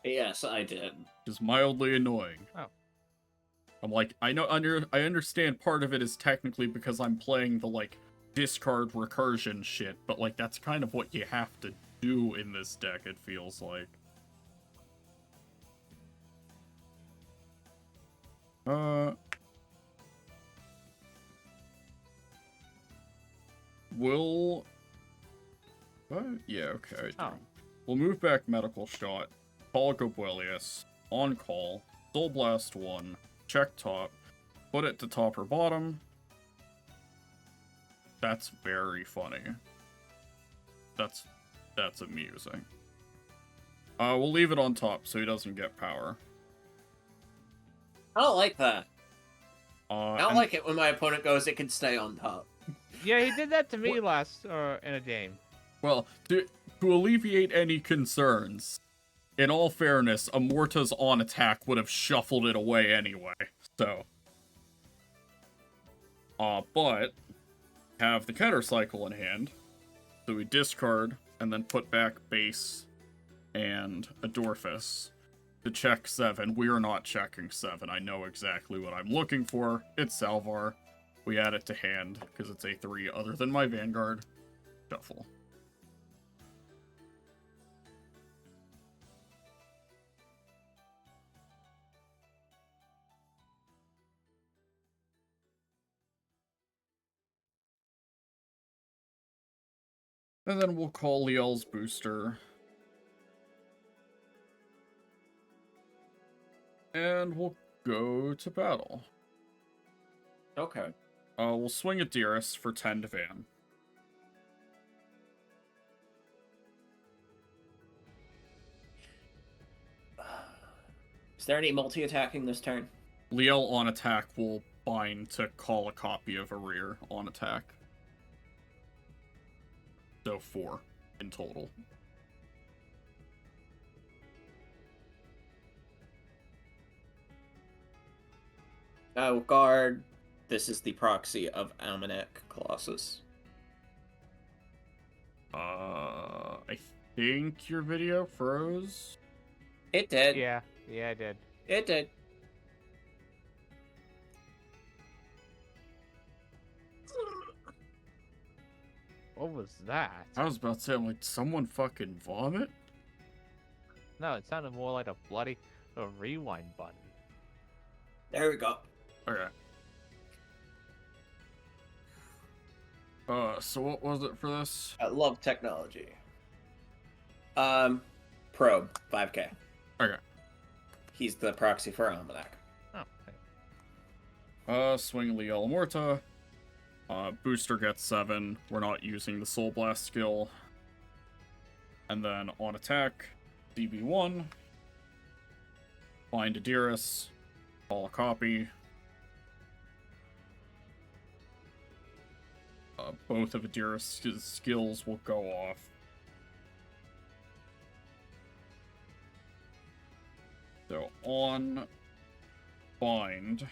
Yes, I did. Which is mildly annoying. Oh. I'm like, I understand part of it is technically because I'm playing the, like, discard recursion shit, but, like, that's kind of what you have to do in this deck, it feels like. We'll... What? Yeah, okay. Oh. We'll move back Medical Shot, call Gobuelius, on call, Soul Blast 1, check top, put it to top or bottom. That's very funny. That's amusing. We'll leave it on top so he doesn't get power. I don't like that. I don't And- like it when my opponent goes, it can stay on top. Yeah, he did that to me last in a game. Well, to alleviate any concerns, in all fairness, Amorta's on attack would have shuffled it away anyway, so. But, have the Keter cycle in hand, so we discard, and then put back base and Adorphus to check 7. We are not checking 7. I know exactly what I'm looking for. It's Salvar. We add it to hand, because it's a 3 other than my Vanguard. Shuffle. And then we'll call Liel's booster. And we'll go to battle. Okay. We'll swing at Dearest for 10 to Van. Is there any multi-attacking this turn? Liel on attack will bind to call a copy of a rear on attack. So 4 in total. Guard. This is the proxy of Almanac Colossus. I think your video froze. It did. Yeah, I did. It did. What was that? I was about to say, I'm like, someone fucking vomit? No, it sounded more like a rewind button. There we go. Okay. So what was it for this? I love technology. Probe, 5k. Okay. He's the proxy for Almanac. Oh, okay. Swing Liel Morta. Booster gets 7. We're not using the Soul Blast skill. And then on attack, DB1. Bind Adiris. Call a copy. Both of Adiris' skills will go off. So on bind,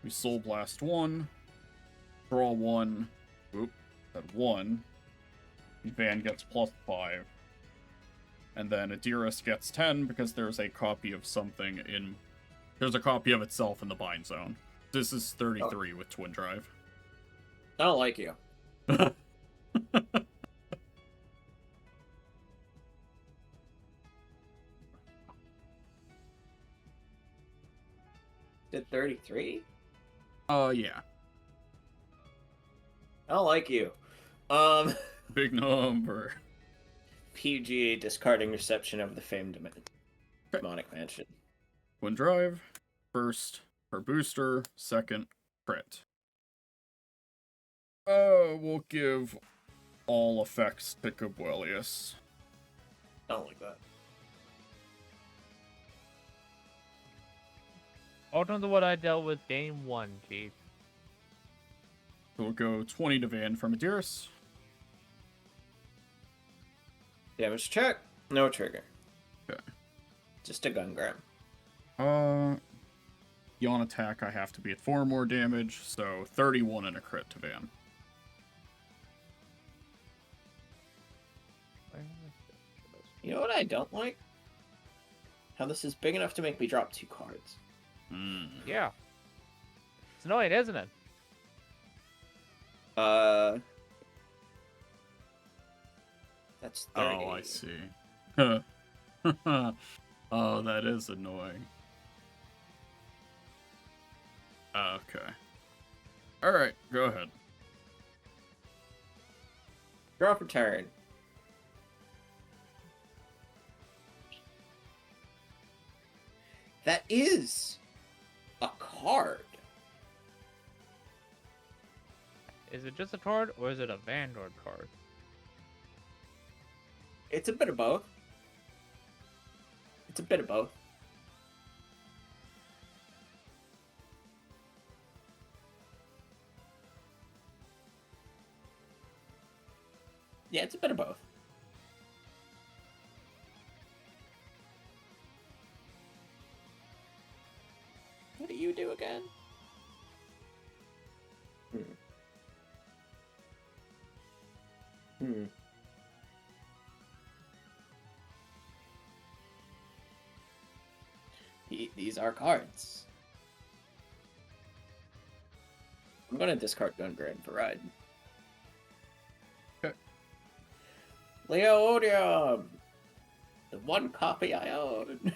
we Soul Blast 1, draw 1, oop, at 1, Van gets +5, and then Adiris gets 10 because there's a copy of something in, there's a copy of itself in the bind zone. This is 33 with Twin Drive. I don't like you. Did 33? Yeah. I don't like you. Big number. PG discarding reception of the famed demonic mansion. Twin Drive, first, per booster, second, crit. We'll give all effects to Gabuelius. I don't like that. Welcome to what I dealt with game 1, Chief. So we'll go 20 to Van from Adiris. Damage check. No trigger. Okay. Just a gun grab. On attack, I have to be at 4 more damage, so 31 and a crit to Van. You know what I don't like? How this is big enough to make me drop 2 cards. Yeah. It's annoying, isn't it? That's 30. Oh, I see. Oh, that is annoying. Okay. Alright, go ahead. Draw for turn. That is a card. Is it just a card, or is it a Vanguard card? It's a bit of both. It's a bit of both. Yeah, it's a bit of both. What do you do again? These are cards. I'm gonna discard Gun Grand for Ride. Okay. Leodium! The one copy I own.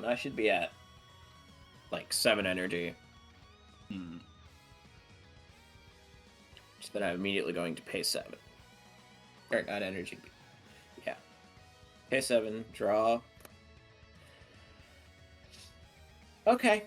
zone. I should be at like 7 energy. Hmm. So then I'm immediately going to pay 7. Or not energy. Yeah. Pay 7, draw. Okay.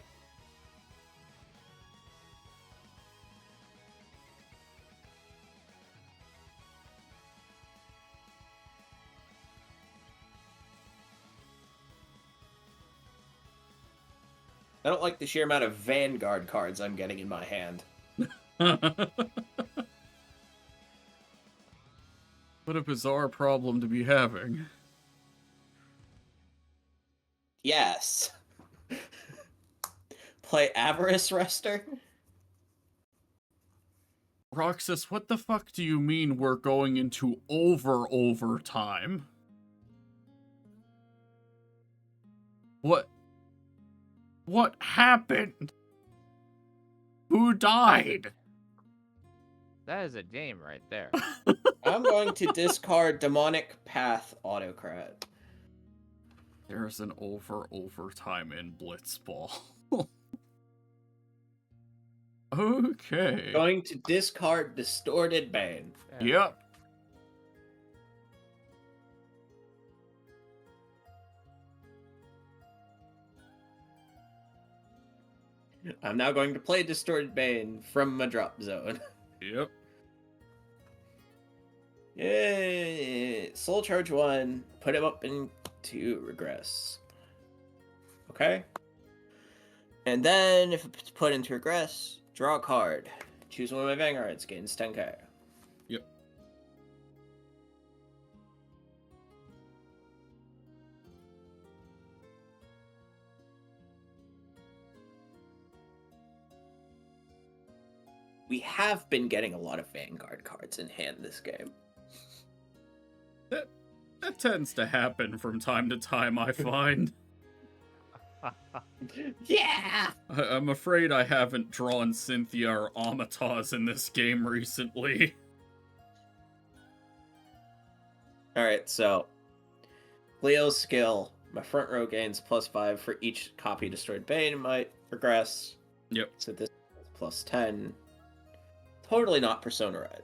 I don't like the sheer amount of Vanguard cards I'm getting in my hand. What a bizarre problem to be having. Yes. Play Avarice Rester? Roxas, what the fuck do you mean we're going into overtime? What happened? Who died? That is a game right there. I'm going to discard Demonic Path Autocrat. There's an overtime in Blitzball. Okay. Going to discard Distorted Bane. Yeah. Yep. I'm now going to play Distorted Bane from my drop zone. Yep. Yay! Soul Charge 1, put him up into Regress. Okay? And then, if it's put into Regress, draw a card. Choose one of my Vanguards, gains 10k. Yep. We have been getting a lot of Vanguard cards in hand this game. That tends to happen from time to time, I find. Yeah! I'm afraid I haven't drawn Cynthia or Amataz in this game recently. Alright, so Leo's skill. My front row gains +5 for each copy Destroyed Bane might regress. Yep. So this is +10. Totally not Persona Red.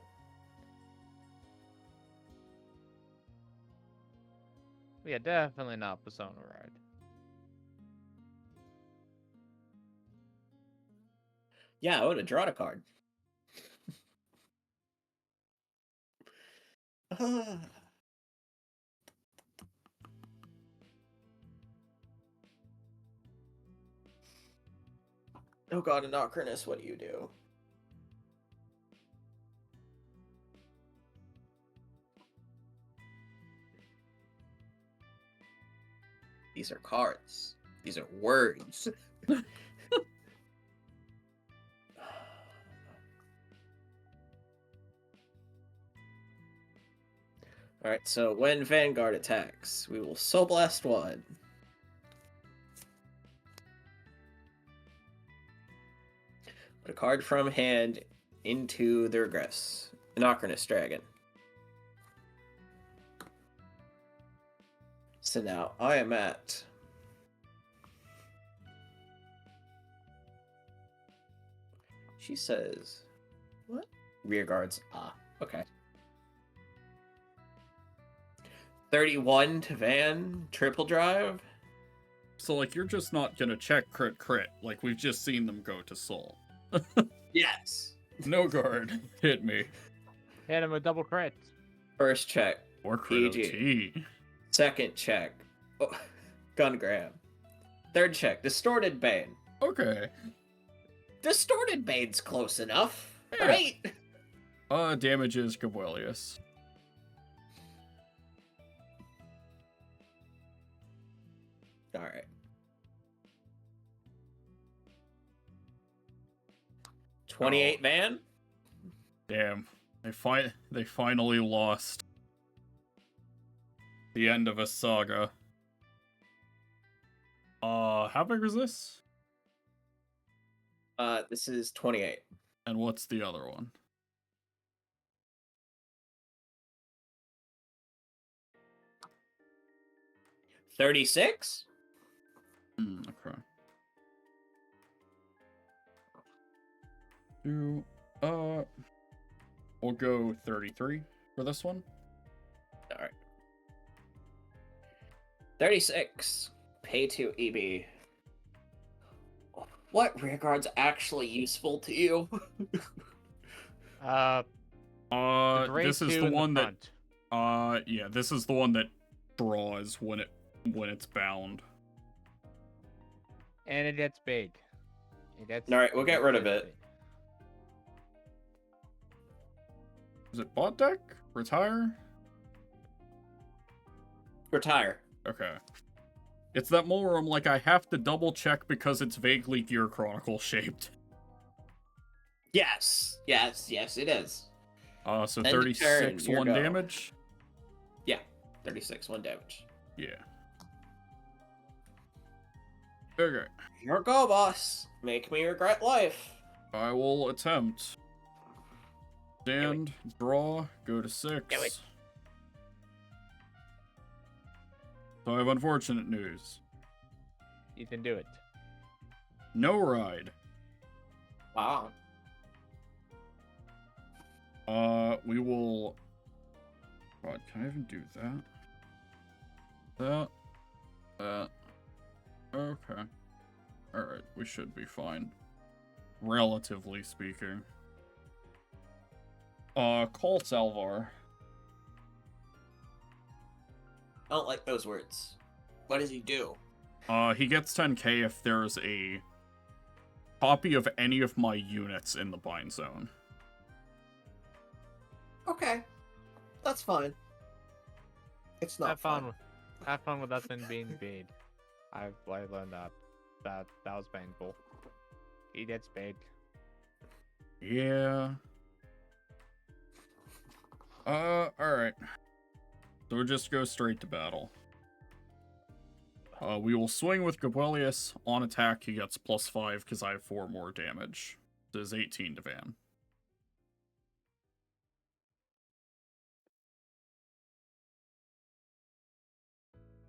Yeah, definitely not Persona Red. Yeah, I would have drawn a card. Oh god, Anachronous, what do you do? These are cards. These are words. Alright, so when Vanguard attacks, we will Soul Blast 1. Put a card from hand into the regress. Anachronous Dragon. So now I am at... She says... What? Rear guards. Ah, okay. 31 to Van, triple drive. So, like, you're just not gonna check crit, like we've just seen them go to Soul. Yes. No guard. Hit me. Hit him with double crits. First check. Or crit PG. OT. Second check. Oh, Gungram. Third check. Distorted Bane. Okay. Distorted Bane's close enough, Yeah. right? Damages Gabwelius. Alright. 28 Van? Damn. They finally lost. The end of a saga. How big was this? This is 28. And what's the other one? $36? Okay. We'll go 33 for this one. All right. 36. Pay to EB. What rear guard's actually useful to you? The gray This is two the in one that front. yeah, this is the one that draws when it's bound. And it gets big. All right, we'll get rid of it. Is it bot deck? Retire? Retire. Okay. It's that one where I'm like, I have to double check because it's vaguely Gear Chronicle shaped. Yes, it is. So End of 36, turn, your 1 go. damage? Yeah, 36, 1 damage. Yeah. Okay. Your go, boss. Make me regret life. I will attempt. Stand, draw, go to 6. Do it. So I have unfortunate news. You can do it. No ride. Wow. We will... God, can I even do that? That. Okay. Alright, we should be fine. Relatively speaking. Call Salvar. I don't like those words. What does he do? He gets 10k if there's a copy of any of my units in the bind zone. Okay. That's fine. It's not fun. Have fun with that thing being big. I learned that was painful. He gets big. Yeah. Alright. So we'll just go straight to battle. We will swing with Gabelius. On attack, he gets +5 because I have 4 more damage. Does 18 to Van.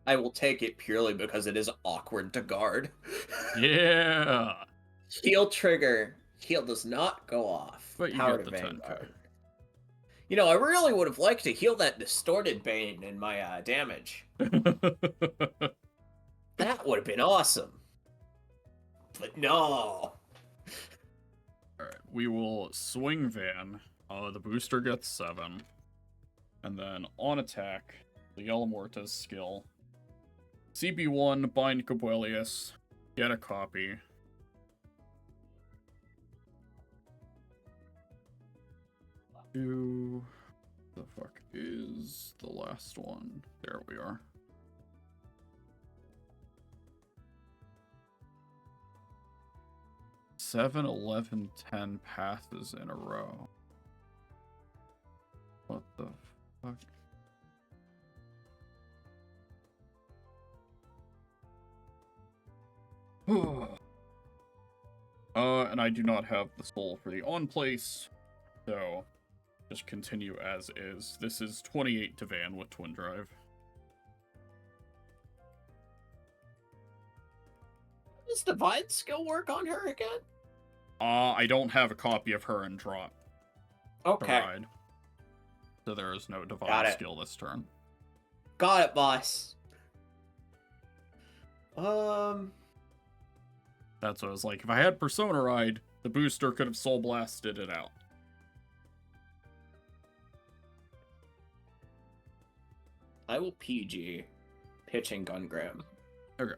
I will take it purely because it is awkward to guard. Yeah! Heal trigger. Heal does not go off. But you Power get to the 10k. Vanguard. You know, I really would have liked to heal that distorted bane in my damage. That would have been awesome. But no. Alright, we will swing Van. The booster gets 7. And then on attack, the Yellow Morta's skill. CB1, bind Gabelius, get a copy. The fuck is the last one? There we are. Seven, 11, 10 passes in a row. What the fuck? And I do not have the soul for the on place, so just continue as is. This is 28 to Van with Twin Drive. Does Divine skill work on her again? I don't have a copy of her in drop. Okay. Ride. So there is no Got divine it. skill this turn. Got it, boss. That's what I was like. If I had Persona Ride, the booster could have Soul Blasted it out. I will PG. Pitching Gungram. Okay.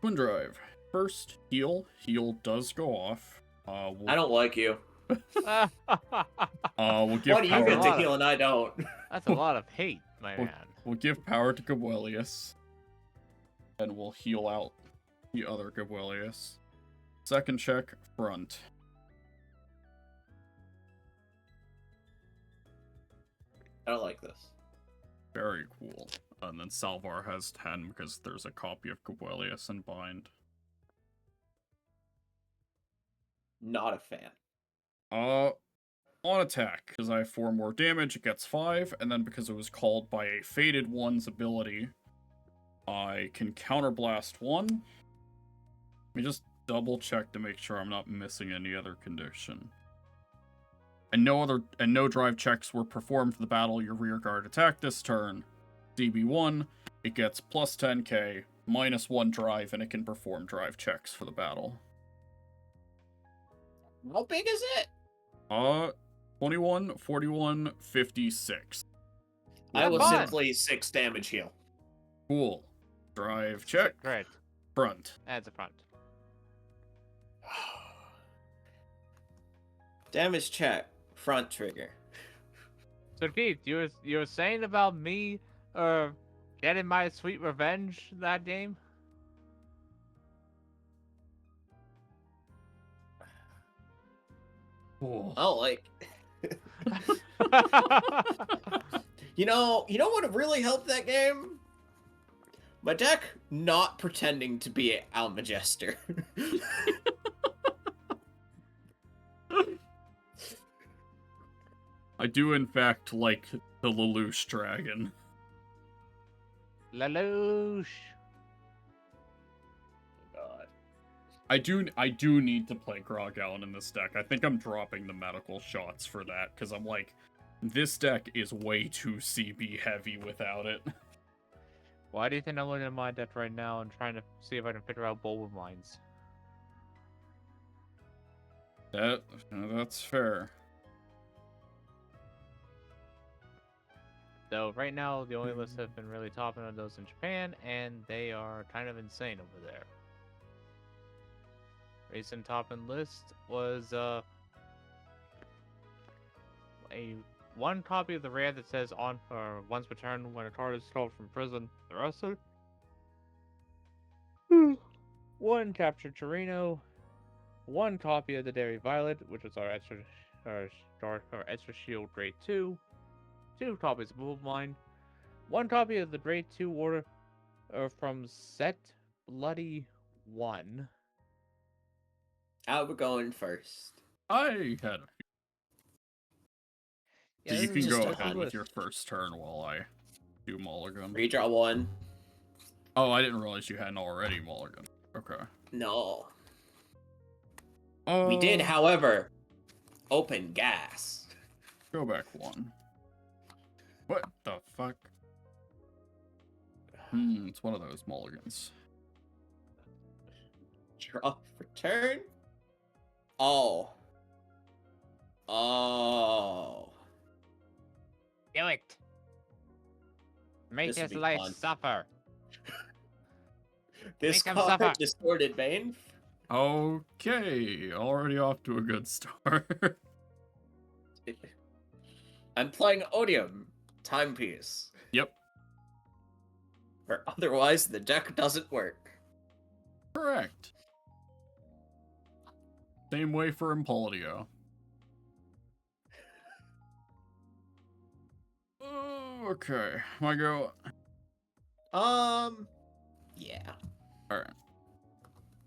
Twin Drive. First, heal. Heal does go off. I don't like you. We'll give Why do you power. get to heal and I don't? That's a lot of hate, my man. We'll give power to Gabelius. And we'll heal out the other Gabelius. Second check, front. I don't like this. Very cool. And then Salvar has 10 because there's a copy of Gabelius and bind. Not a fan. On attack, because I have 4 more damage, it gets 5, and then because it was called by a Fated One's ability, I can counterblast 1. Let me just double check to make sure I'm not missing any other condition. And no drive checks were performed for the battle your rear guard attacked this turn. DB1, it gets plus 10k, -1 drive, and it can perform drive checks for the battle. How big is it? 21, 41, 56. I will fun. simply 6 damage heal. Cool. Drive check. Great. Front. Adds a front. Damage check. Front trigger. So Keith, you were saying about me getting my sweet revenge that game? Cool. Oh, like you know what would really help that game? My deck not pretending to be Almagester. I do in fact like the Lelouch dragon. Lelouch. God. I do need to play Grogalon in this deck. I think I'm dropping the medical shots for that, because I'm like, this deck is way too CB heavy without it. Why do you think I'm looking at my deck right now and trying to see if I can figure out Boulder Mines? That's fair. So right now, the only lists have been really topping are those in Japan, and they are kind of insane over there. Recent topping list was one copy of the rare that says on or once returned when a card is stolen from prison. The rest are one captured Torino, one copy of the Dairy Violet, which was our extra shield grade 2. 2 copies of Move Mine, 1 copy of the Grade 2 order from Set Bloody 1. I'll be going first. I had a Yeah, so you this can is go just a ahead with list. your first turn while I do Mulligan. Redraw 1. Oh, I didn't realize you hadn't already Mulligan. Okay. No. We did, however, open gas. Go back 1. What the fuck? It's one of those mulligans. Draw for turn. Oh. Do it! Make This'll his be life fun. suffer. This Make him card, suffer. Distorted Bane. Okay, already off to a good start. I'm playing Odium Timepiece. Yep, Or otherwise, the deck doesn't work. correct. Same way for Empoleio. Okay, my go. Yeah. Alright.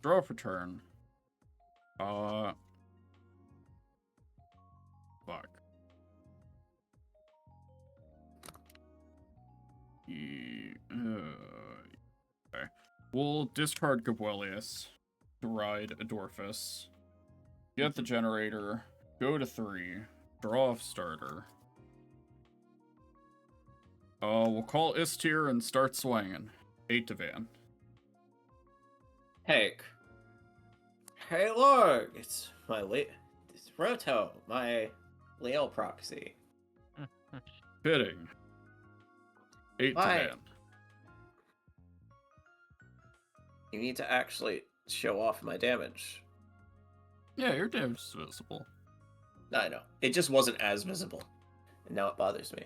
Draw for turn. Fuck. Okay. We'll discard Gabwelius to ride Adorphus. Get the generator. Go to 3. Draw off starter. We'll call Istir and start swinging. 8 to Van. Hey Lord, it's it's Roto, my Leo proxy. Fitting. 8 to Why? Van. You need to actually show off my damage. Yeah, your damage is visible. I know. It just wasn't as visible. And now it bothers me.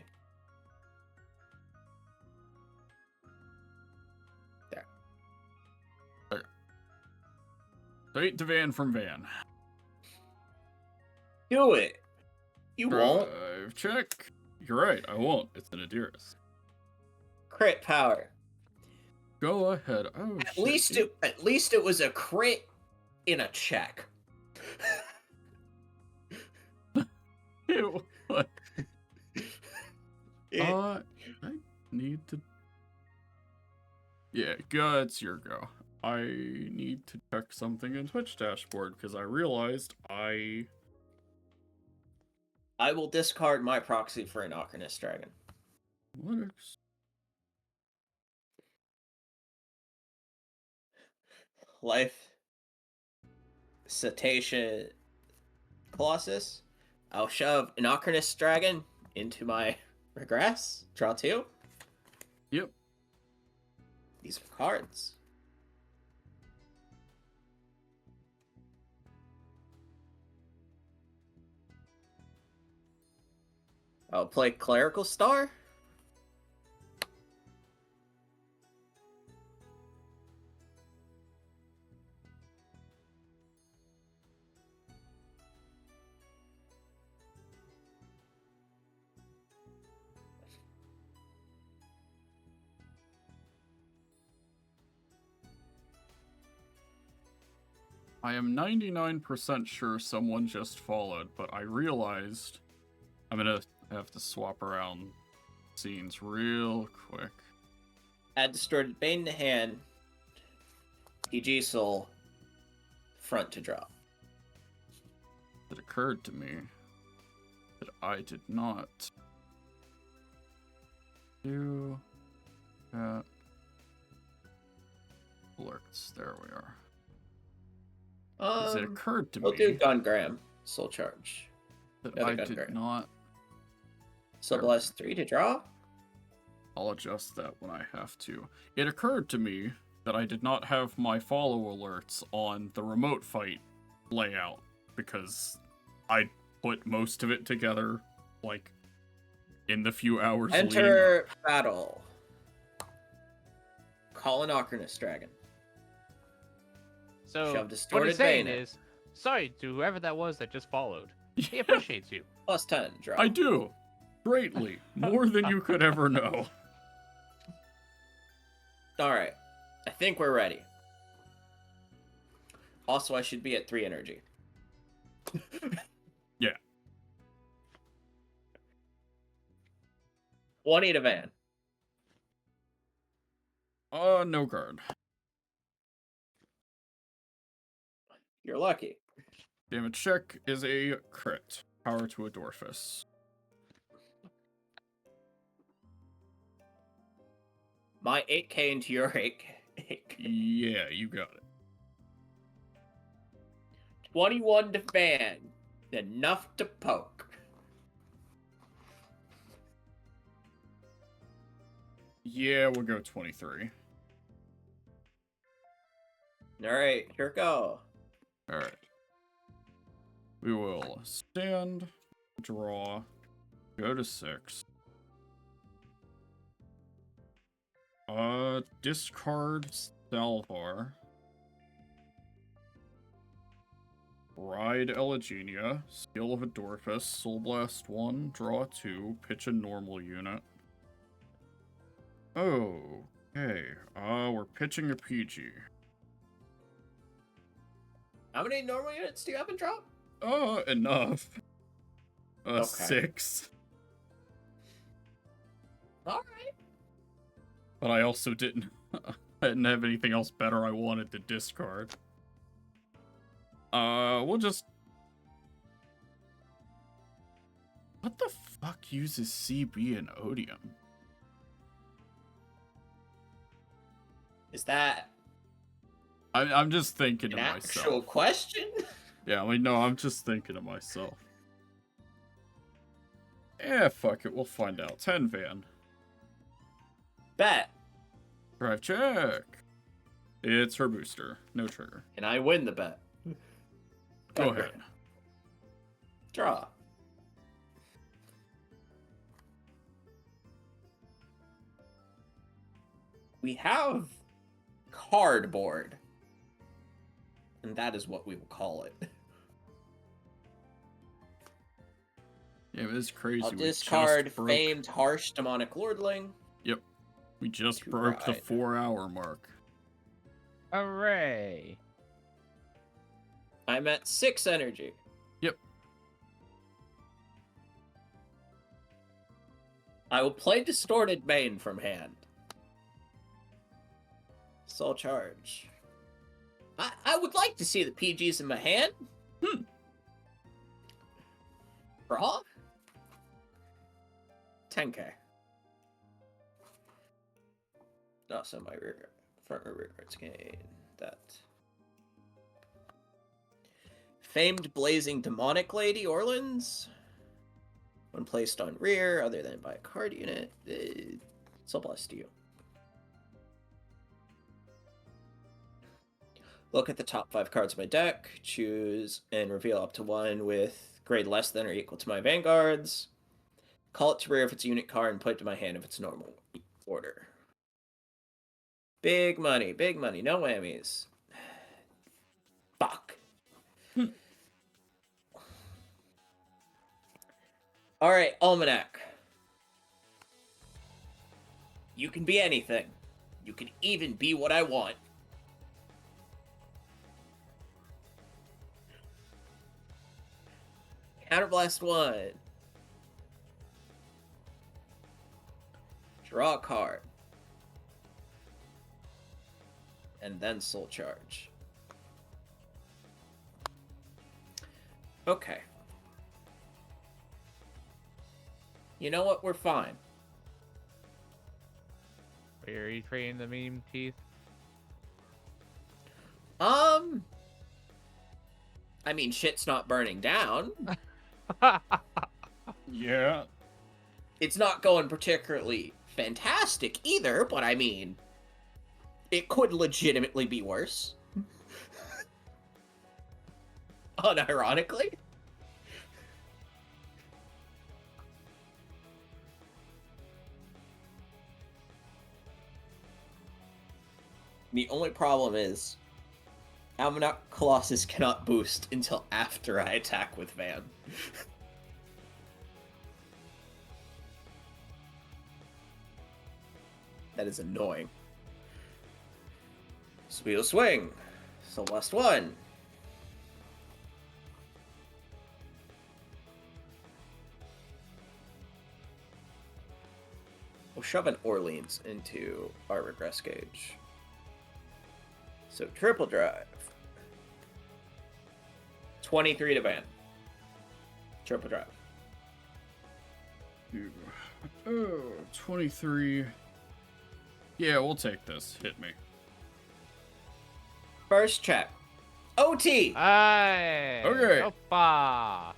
There. So 8 to Van from Van. Do it! You won't. Drive check. You're right, I won't. It's an Adiris. Crit power. Go ahead. Oh, At shit. least it was a crit in a check. Ew, what? It- I need to... Yeah, go, it's your go. I need to check something in Twitch dashboard because I realized I will discard my proxy for an Ocarnus Dragon. Linux. Life Cetacean Colossus. I'll shove an Ocarnus Dragon into my regress. Draw 2. Yep. These are cards. I'll play Clerical Star. I am 99% sure someone just followed, but I realized I'm gonna have to swap around scenes real quick. Add Distorted Bane to hand. PG Soul. Front to draw. It occurred to me that I did not do that. Alerts. There we are. It occurred to we'll me do Gun Graham. Soul Charge. that Another I Gun did Graham. not. So There we bless 3 to draw. I'll adjust that when I have to. It occurred to me that I did not have my follow alerts on the remote fight layout because I put most of it together, like, in the few hours leading up. Enter battle. Call an Ocarnus Dragon. So Shove what Distorted he's saying Bane in. is, sorry to whoever that was that just followed. He appreciates you. Plus 10, draw. I do. Greatly. More than you could ever know. Alright. I think we're ready. Also, I should be at 3 energy. Yeah. 20 to Van. No guard. You're lucky. Damage check is a crit. Power to a Dorfus. My 8k into your 8k. Yeah, you got it. 21 to Van. Enough to poke. Yeah, we'll go 23. Alright, here we go. Alright. We will stand, draw, go to 6. Discard Salvar. Ride Elegenia, skill of a Dorfus, Soul Blast 1, draw 2, pitch a normal unit. Oh, okay. We're pitching a PG. How many normal units do you have in drop? Enough. Okay. 6. Alright. But I also didn't have anything else better I wanted to discard. We'll just... What the fuck uses CB and Odium? Is that I'm just thinking an to actual myself. question? Yeah, I mean, no, I'm just thinking to myself. Yeah, fuck it, we'll find out. 10 Van. Bet. Drive check. It's her booster. No trigger. And I win the bet. Go Okay. ahead. Draw. We have cardboard. And that is what we will call it. Yeah, it is crazy. I'll We discard just broke- famed harsh demonic lordling. Yep. We just To broke the ride. 4-hour mark. Hooray! I'm at 6 energy. Yep. I will play Distorted Bane from hand. Soul Charge. I would like to see the PGs in my hand. Draw? 10k. Also, my front rear guards gain that. Famed Blazing Demonic Lady Orleans. When placed on rear, other than by a card unit, so blessed to you. Look at the top 5 cards of my deck, choose and reveal up to one with grade less than or equal to my vanguards. Call it to rear if it's a unit card and put it to my hand if it's normal order. Big money, no whammies. Fuck. Alright, Almanac. You can be anything. You can even be what I want. Counterblast 1. Draw a card. And then Soul Charge. Okay. You know what? We're fine. Are you trading the meme teeth? I mean, shit's not burning down. Yeah. It's not going particularly fantastic either, but I mean, it could legitimately be worse. Unironically. The only problem is Almanac Colossus cannot boost until after I attack with Van. That is annoying. Wheel swing. Celeste 1. We'll shove an Orleans into our regress gauge. So triple drive. 23 to ban. Triple drive. Oh, 23. Yeah, we'll take this. Hit me. First check. OT! Hey! Okay. Oppa!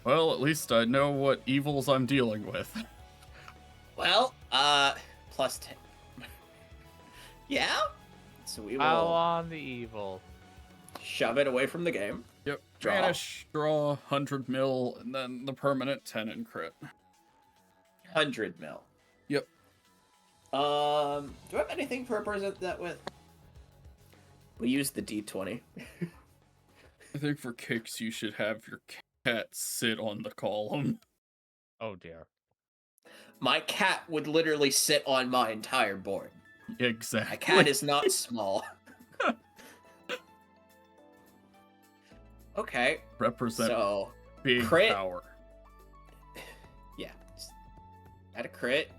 Well, at least I know what evils I'm dealing with. Well, plus 10. Yeah? So we Pile will on the evil. shove it away from the game. Yep. Draw. Vanish, draw, 100 mil, and then the permanent 10 and crit. 100 mil. Yep. Do I have anything to represent that with? We use the D20. I think for kicks, you should have your cat sit on the column. Oh dear. My cat would literally sit on my entire board. Exactly. My cat is not small. Okay. Represent So, big crit. power. Yeah. At a crit.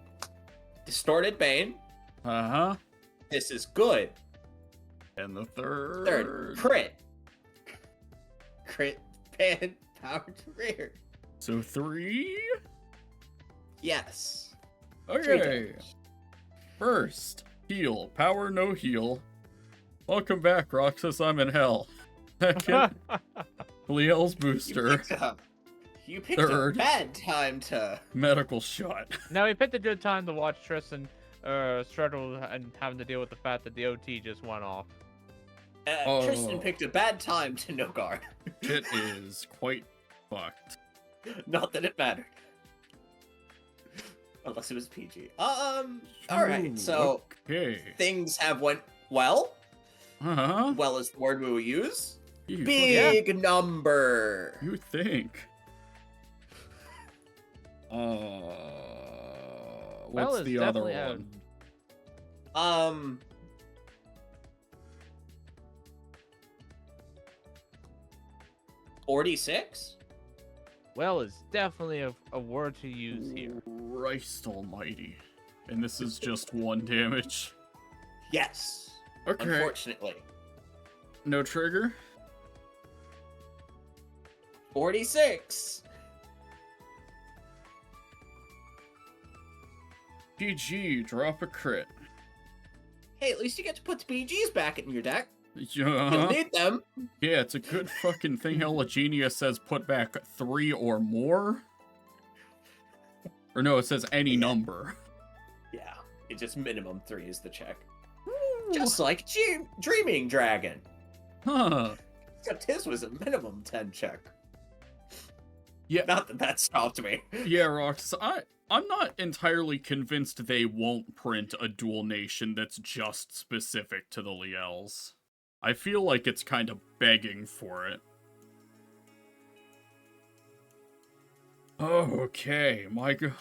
Distorted Bane. Uh-huh. This is good. And the third. Third. Crit. Crit. Bane. Power to rear. So 3? Yes. Okay. damage. First, heal. Power, no heal. Welcome back, Roxas. I'm in hell. Second, Bleel's booster. You picked Third. a bad time to... Medical shot. Now we picked a good time to watch Tristan struggle and having to deal with the fact that the OT just went off. Tristan picked a bad time to no guard. It is quite fucked. Not that it mattered. Unless it was PG. Alright, so Okay. things have went well. Uh-huh. Well is the word we will use. You Big number. You think. What's it's the other definitely a- Um... 46? Well, is definitely a word to use here. Christ almighty. And this is just 1 damage. Yes. Okay. Unfortunately. No trigger? 46. GG, drop a crit. Hey, at least you get to put the BGs back in your deck. You'll Yeah. need them. Yeah, it's a good fucking thing Elagenia says put back 3 or more. Or no, it says any number. Yeah, it just minimum 3 is the check. Just like Dreaming Dragon. Huh. Except his was a minimum 10 check. Yeah. Not that that stopped me. Yeah, Rox, I'm not entirely convinced they won't print a dual nation that's just specific to the Liels. I feel like it's kind of begging for it. Okay, my go.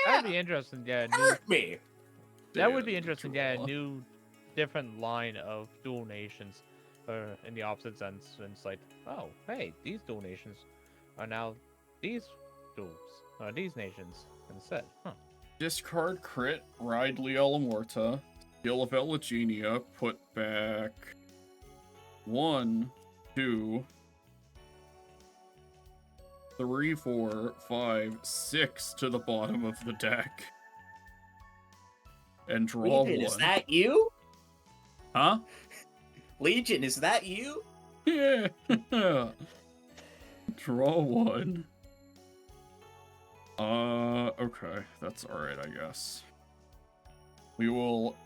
That'd be interesting. Yeah, new, Hurt me. that would be Damn, interesting. Yeah, draw. new, different line of dual nations, in the opposite sense. And it's like, oh, hey, these dual nations are now these these nations instead. Huh. Discard crit, ride Liel Amorta, skill of Elagenia, put back 1, 2, 3, 4, 5, 6 to the bottom of the deck. And draw Legion, 1. is that you? Huh? Legion, is that you? Yeah. Draw 1. Okay. That's alright, I guess. We will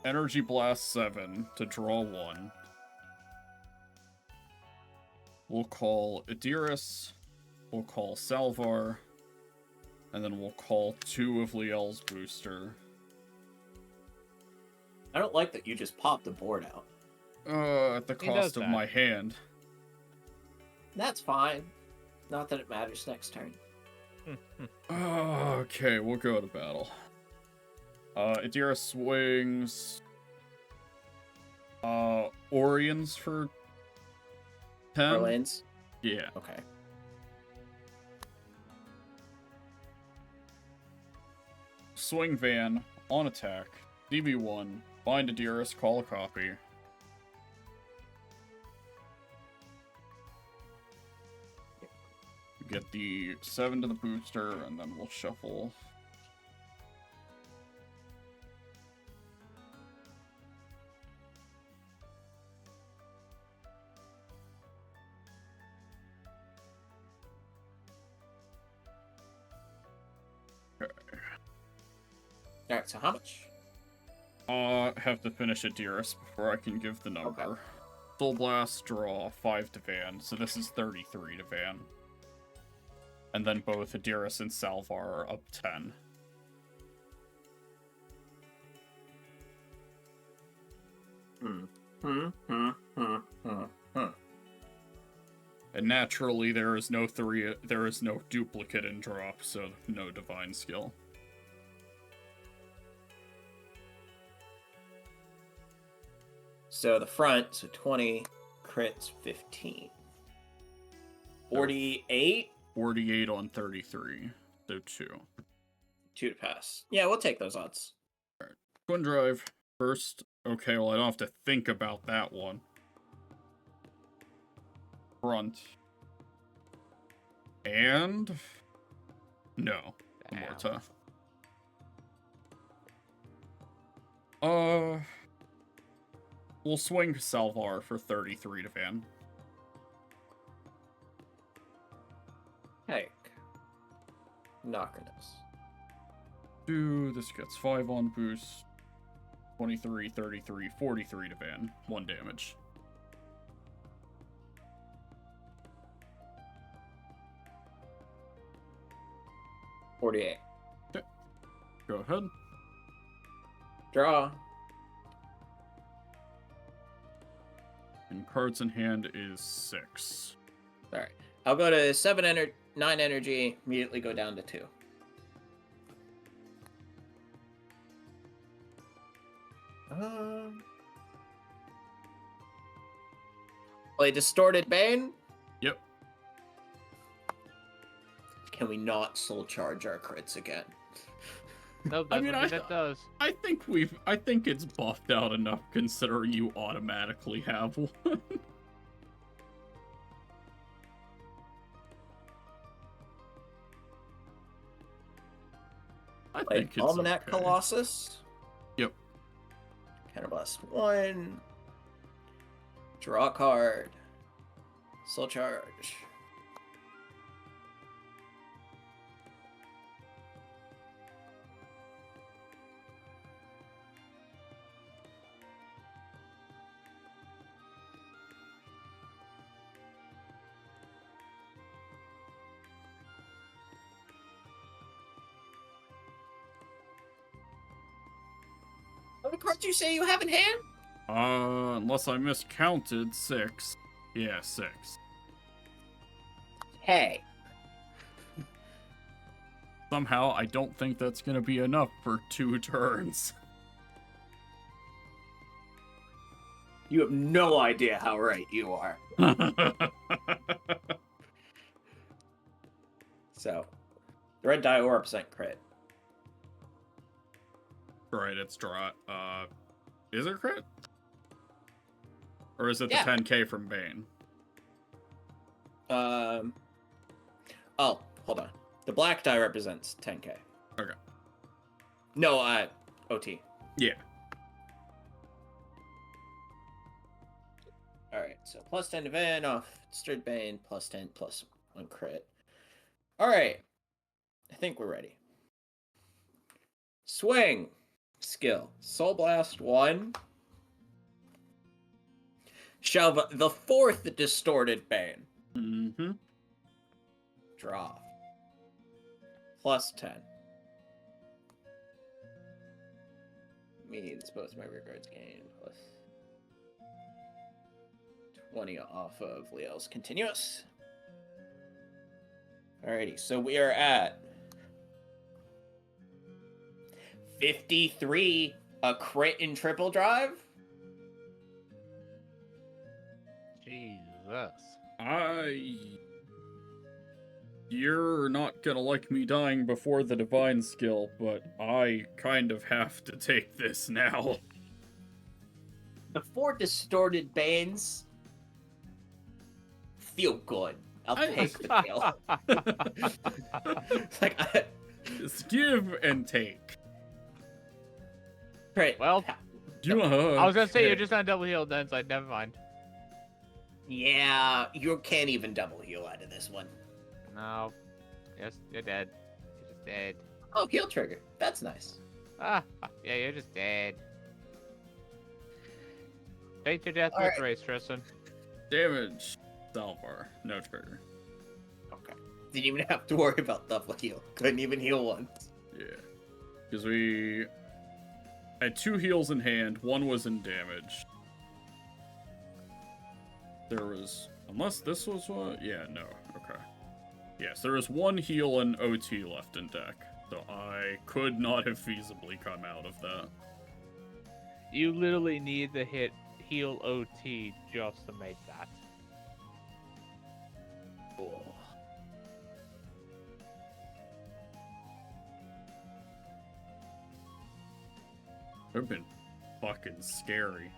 Energy Blast 7 to draw 1. We'll call Adiris. We'll call Salvar. And then we'll call 2 of Liel's booster. I don't like that you just popped the board out. At the He does cost of that. my hand. That's fine. Not that it matters next turn. Okay, we'll go to battle. Adira swings. Orions for 10. Orleans? Yeah. Okay. Swing Van on attack. DB1. Bind Adiris, call a copy. Get the 7 to the booster, and then we'll shuffle. Alright, so how much? Have to finish Adiris before I can give the number. Okay. Soul Blast, draw 5 to Van, so this is 33 to Van. And then both Adiris and Salvar are up 10. And naturally, there is no duplicate in drop, so no divine skill. So the front, so 20, crits 15. 48? 48 on 33, so 2. 2 to pass. Yeah, we'll take those odds. Twin Drive, first. Okay, well, I don't have to think about that one. Front. And... No. Amorta. We'll swing Salvar for 33 to Van. Heck. Knockerness. This gets 5 on boost. 23, 33, 43 to Van. 1 damage. $48. Go ahead. Draw. And cards in hand is 6. Alright. I'll go to 9 energy, immediately go down to 2. Play Distorted Bane? Yep. Can we not soul charge our crits again? Nope, I that's mean, one thing that does. I think it's buffed out enough considering you automatically have one. I Like think it's Almanac okay. Colossus. Yep. Counterblast 1. Draw a card. Soul Charge. How many cards you say you have in hand? Unless I miscounted, 6. Yeah, 6. Hey. Somehow, I don't think that's gonna be enough for 2 turns. You have no idea how right you are. So, the red die will represent crit. Right, it's draw. Is it crit? Or is it the Yeah. 10k from Bane? Oh, hold on. The black die represents 10k. Okay. No, OT. Yeah. Alright, so plus 10 to Van off Stirred Bane, plus 10, plus 1 crit. Alright. I think we're ready. Swing. Skill. Soul Blast 1. Shove the 4th Distorted Bane. Mm-hmm. Draw. Plus 10. Means both my regards gain plus 20 off of Leo's continuous. Alrighty, so we are at 53, a crit in triple drive. Jesus. You're not gonna like me dying before the divine skill, but I kind of have to take this now. The 4 Distorted Banes feel good. I'll take the kill. It's like, Just give and take. Right. Well, You I was gonna say you're okay. just on double heal then, so never mind. Yeah, you can't even double heal out of this one. No. Yes, you're dead. You're just dead. Oh, heal trigger. That's nice. Yeah, you're just dead. Fate your death All with right. grace, Tristan. Damage. Salvar. No trigger. Okay. Didn't even have to worry about double heal. Couldn't even heal once. Yeah. Because we had 2 heals in hand, 1 was in damage. There was... Unless this was what? Yeah, no. Okay. Yes, there was 1 heal and OT left in deck. So I could not have feasibly come out of that. You literally need to hit heal OT just to make that. Cool. It would have been fucking scary.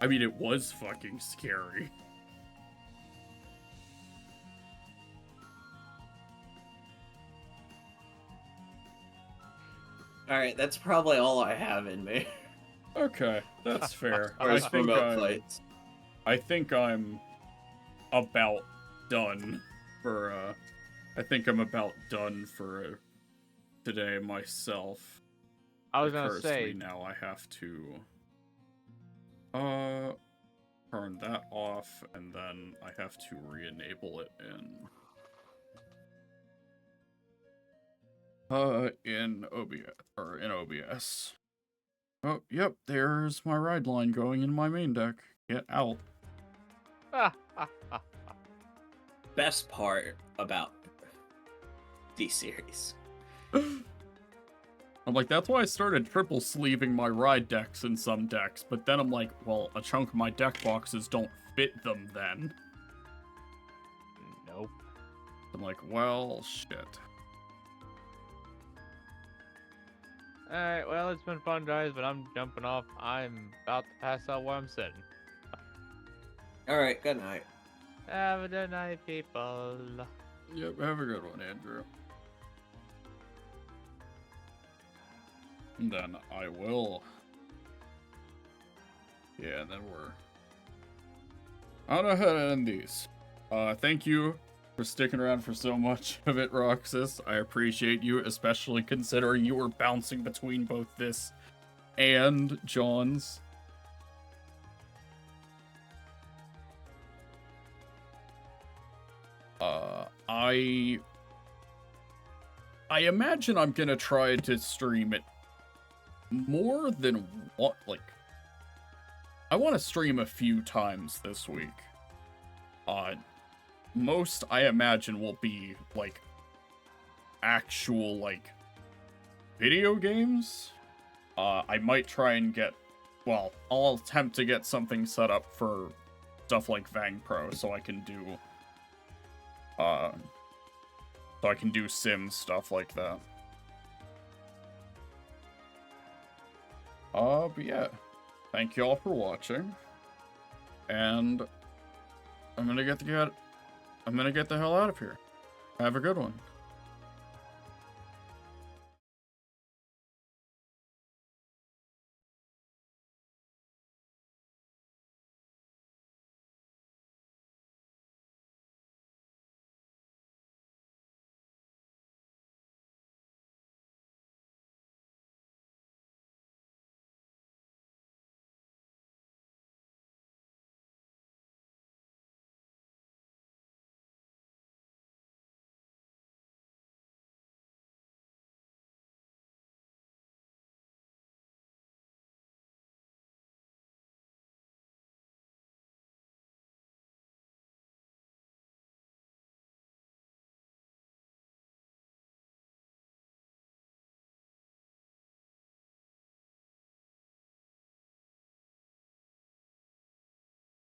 I mean, it was fucking scary. Alright, that's probably all I have in me. Okay, that's fair. Or as remote fights. I think I'm about done for, I think I'm about done for today myself. I was gonna Currently, say, now I have to, turn that off, and then I have to re-enable it in OBS, or in OBS. Oh, yep, there's my ride line going in my main deck. Get out. Best part about these series. I'm like, that's why I started triple sleeving my ride decks in some decks, but then I'm like, well, a chunk of my deck boxes don't fit them then. nope. I'm like, well, shit. Alright, well, it's been fun, guys, but I'm jumping off. I'm about to pass out where I'm sitting. All right, good night. Have a good night, people. Yep, have a good one, Andrew. And then I will. Yeah, and then we're on ahead and end these. Thank you for sticking around for so much of it, Roxas. I appreciate you, especially considering you were bouncing between both this and John's. I imagine I'm gonna try to stream it more than what, like, I want to stream a few times this week. Most I imagine will be like actual like video games. I might try and get, well, I'll attempt to get something set up for stuff like Vang Pro so I can do Sims stuff like that. But yeah, thank you all for watching, and I'm gonna get the hell out of here. Have a good one.